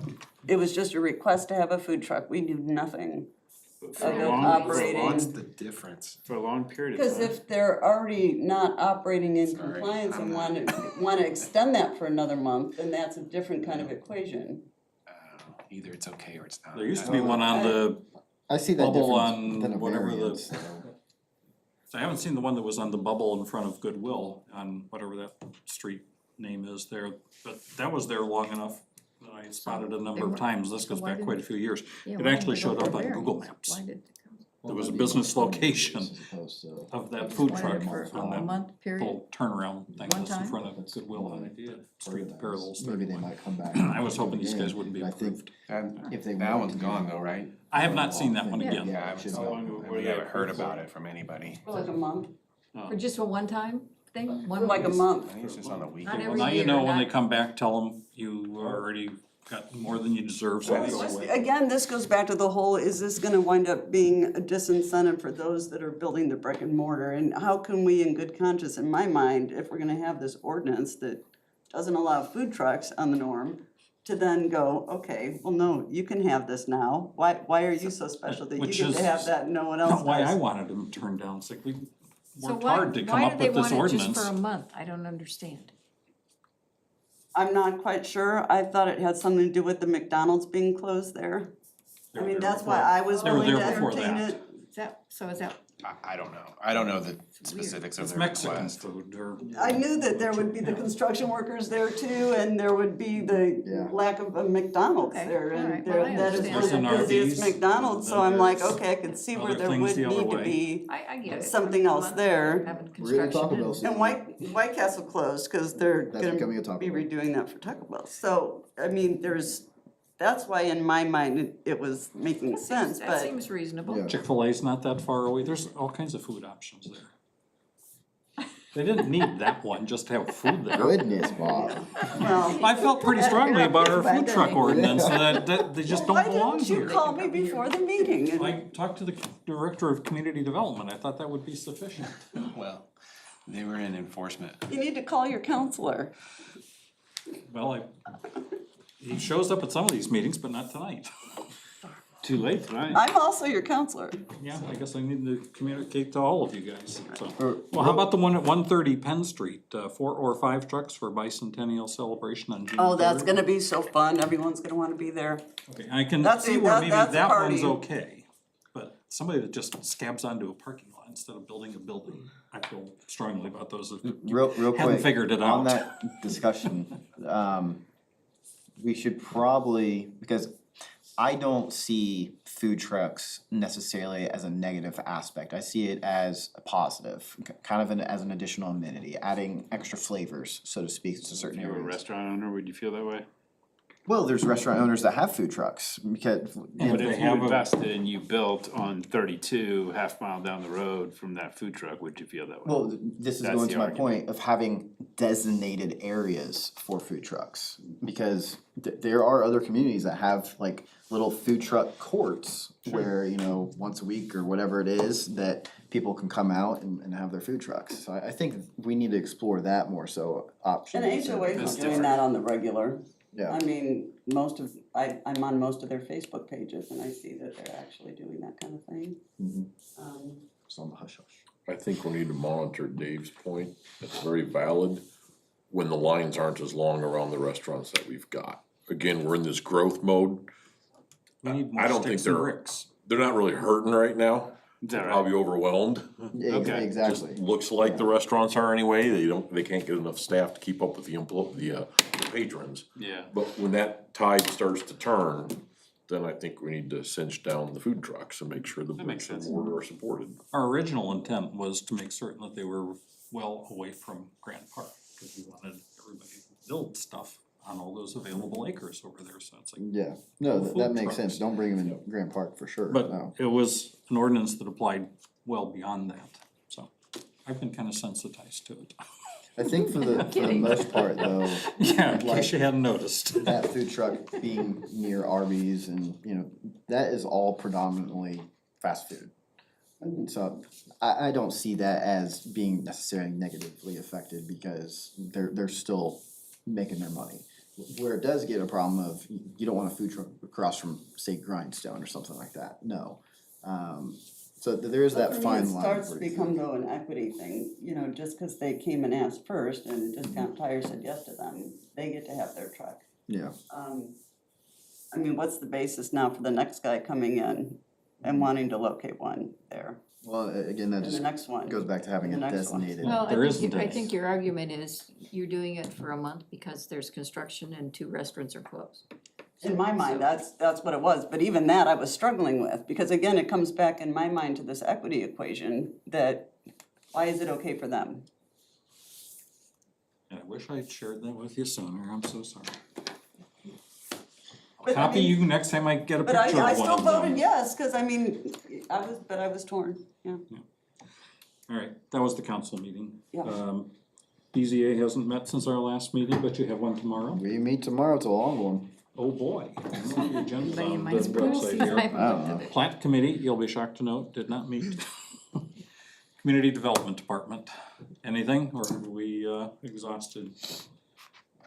It was just a request to have a food truck. We knew nothing For of a it long, operating. What's the difference? for a long period of Because time. if they're already not operating in Sorry, compliance I'm and not- wanna extend that for another month, then that's a different kind of equation. Either it's okay or it's not. There used to I be don't one know. on the, I see that Bubble difference on than a whatever the- variance, though. I haven't seen the one that was on the bubble in front of Goodwill on whatever that street name is there. But that was there long enough that I spotted a number of times. This goes back quite a few years. Yeah, It why actually didn't they go showed up for on Google variance? Maps. Why did they come? There was a Well, business maybe location as opposed to- of that Just food wanted truck it for on a that month period? whole turnaround thing One that's in time? front of That's Goodwill on one the of street those. parallels. Maybe they might come back. I was hoping these again, guys wouldn't be but I think approved. if they That want one's to do gone that- though, right? I have not seen that one Yeah. again. Yeah, I haven't Should seen be. it. What I've do never they heard approve about for? it from anybody. For like a month, For just a one-time thing? for like a month. I think it's just on the Not weekend. Well, every now you year, know when they not- come back, tell them you already got more than you deserve, so Well, it's- again, this goes back to the whole, is this gonna wind up being a disincentive for those that are building the brick and mortar? And how can we, in good conscience, in my mind, if we're gonna have this ordinance that doesn't allow food trucks on the norm, to then go, okay, well, no, you can have this now. Why are you so special that you Which get is to have that and no one else not why I does? wanted them turned down. It's like we So worked why, hard to come why up do they with this want it just ordinance. for a month? I don't understand. I'm not quite sure. I thought it had something to do with the McDonald's being closed there. They I were mean, there that's why before. I was They were willing to there before entertain that. it. Is that, so is that, I don't know. I don't know the It's weird. specifics of It's their Mexican request. food or. I knew that there would be the construction workers there too, and there would be the Yeah. lack of a McDonald's Okay, there, all and right, there, well, I that is one of understand. the There's an busiest Arby's, McDonald's, so then I'm like, there's okay, I could see where other there things would the other need to way. be I get it. something else Month, there. Having We're gonna talk construction about in. some. And White Castle closed, cause they're That's gonna becoming a Taco be Bell. redoing that for Taco Bell, so, I mean, that's why in my mind it was making sense, That but. seems reasonable. Yeah. Chick-fil-A's not that far away. There's all kinds of food options there. They didn't need that one just to have food there. Goodness, Bob. Well, I felt pretty strongly about our food truck ordinance, Yeah. that they just why don't belong didn't you here. call me before the meeting? I talked to the director of community development. I thought that would be sufficient. Well, they were in enforcement. You need to call your counselor. Well, he shows up at some of these meetings, but not tonight. Too late tonight. I'm also your counselor. Yeah, I guess I need to communicate to all of you guys, so. Or- Well, how about the one at 130 Penn Street, 4 or 5 trucks for bicentennial celebration on June 3rd? Oh, that's gonna be so fun. Everyone's gonna wanna be there. Okay, I can That's see a- where that- maybe that's a that one's party. okay, but somebody that just scabs onto a parking lot instead of building a building, I feel strongly about those if you Real haven't quick, figured it on out. that discussion, we should probably, because I don't see food trucks necessarily as a negative aspect. I see it as a positive, kind of as an additional amenity, adding extra flavors, so to speak, to certain If you were a areas. restaurant owner, would you feel that way? Well, there's restaurant owners that have food trucks because. And But if if they you have a- invested and you built on 32, half mile down the road from that food truck, would you feel that way? Well, this is That's going the to my argument. point of having designated areas for food trucks. Because there are other communities that have like little food truck courts where, you know, once a week or whatever it is, that people can come out and have their food trucks. So I think we need to explore that more so options. And HOAs That's are doing different. that on the regular. Yeah. I mean, I'm on most of their Facebook pages and I see that they're actually doing that kind of thing. Mhm. Um, It's on the hush hush. I think we need to monitor Dave's point, it's very valid, when the lines aren't as long around the restaurants that we've got. Again, we're in this growth mode, We need I more don't think sticks and they're- bricks. they're not really hurting right now, Is they're that right? probably overwhelmed. Okay. Exactly. Just looks like the restaurants are anyway, they can't get enough staff to keep up with the patrons. Yeah. But when that tide starts to turn, then I think we need to cinch down the food trucks and make sure the That makes bricks and sense. mortar are supported. Our original intent was to make certain that they were well away from Grant Park, because we wanted everybody to build stuff on all those available acres over there, so it's like. Yeah, no, Food that makes trucks. sense. Don't bring them in Grand Park for sure, But no. it was an ordinance that applied well beyond that, so I've been kind of sensitized to it. I think for the Kidding. most part though, Yeah, in Like- case you hadn't noticed. that food truck being near Arby's and, you know, that is all predominantly fast food. And so I don't see that as being necessarily negatively affected because they're still making their money. Where it does get a problem of, you don't want a food truck across from, say, Grindstone or something like that, no. So there is that For me, fine it line. starts to where you- become though an equity thing, you know, just because they came and asked first and Discount Tire said yes to them, they get to have their truck. Yeah, I mean, what's the basis now for the next guy coming in and wanting to locate one there? well, again, that And the just next one? goes back to having The a next one. designated. Well, There isn't I any. think your argument is you're doing it for a month because there's construction and 2 restaurants are closed. In my mind, that's what it was, but even that I was struggling with, because again, it comes back in my mind to this equity equation, that why is it okay for them? I wish I'd shared that with you sooner, I'm so sorry. But I Copy mean- you next time I get a But picture I of one still of them. voted yes, because I mean, I was torn, yeah. All right, that was the council meeting. Yeah. BZA hasn't met since our last meeting, but you have one tomorrow? We meet tomorrow, it's a long one. Oh, boy. The agenda's Anybody on might the have noticed website since here. I haven't looked at it. Plat committee, you'll be shocked to know, did not meet. Community Development Department, anything, or have we exhausted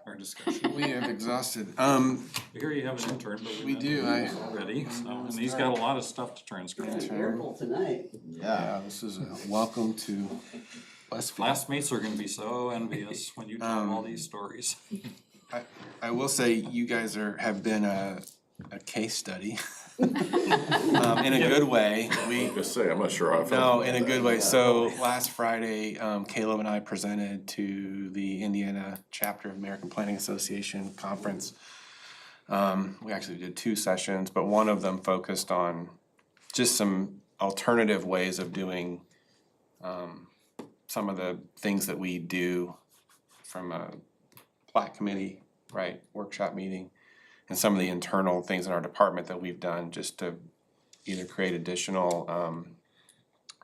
our discussion? We have exhausted. I hear you have an intern, but We met do, him I- already, so, and he's got a lot of stuff to transcribe. Careful tonight. Yeah, This is a welcome to Westfield. Classmates are gonna be so envious when you tell them all these stories. I will say you guys have been a case study. In a good way. We, Just say, I'm not sure how I feel. no, about in a that. good way. So last Friday, Caleb and I presented to the Indiana chapter of American Planning Association conference. We actually did 2 sessions, but one of them focused on just some alternative ways of doing some of the things that we do from a plat committee, right, workshop meeting, and some of the internal things in our department that we've done just to either create additional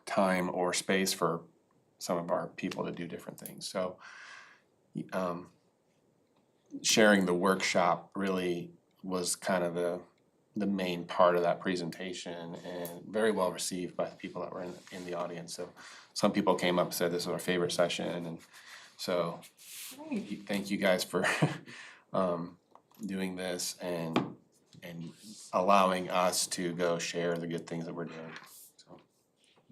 time or space for some of our people to do different things. So sharing the workshop really was kind of the main part of that presentation and very well received by the people that were in the audience. So some people came up and said this was our favorite session, and so thank you guys for doing this and allowing us to go share the good things that we're doing. So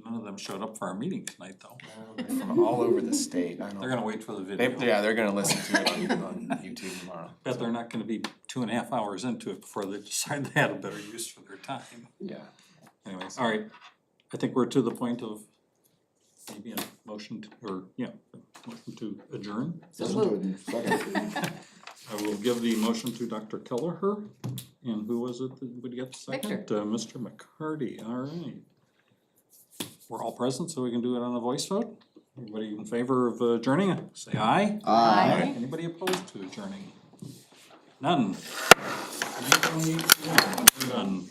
None of them showed up for our meeting tonight, though. they're from all over the state. I know. They're gonna wait for the video. They're gonna listen to it on YouTube tomorrow. Bet they're not gonna be 2.5 hours into it before they decide they had a better use for their time. Yeah. Anyways, all right, I think we're to the point of maybe a motion to, or, yeah, a motion to adjourn. second. I will give the motion to Dr. Kelleher, and who was it that would get the second? Victor. Mr. McCarty, all right. We're all present, so we can do it on a voice vote. Everybody in favor of adjourning, say aye. Aye. Anybody opposed to adjourning? None. None.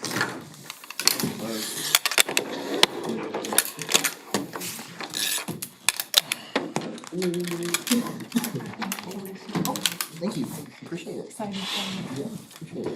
Thank you, appreciate it. Exciting thing.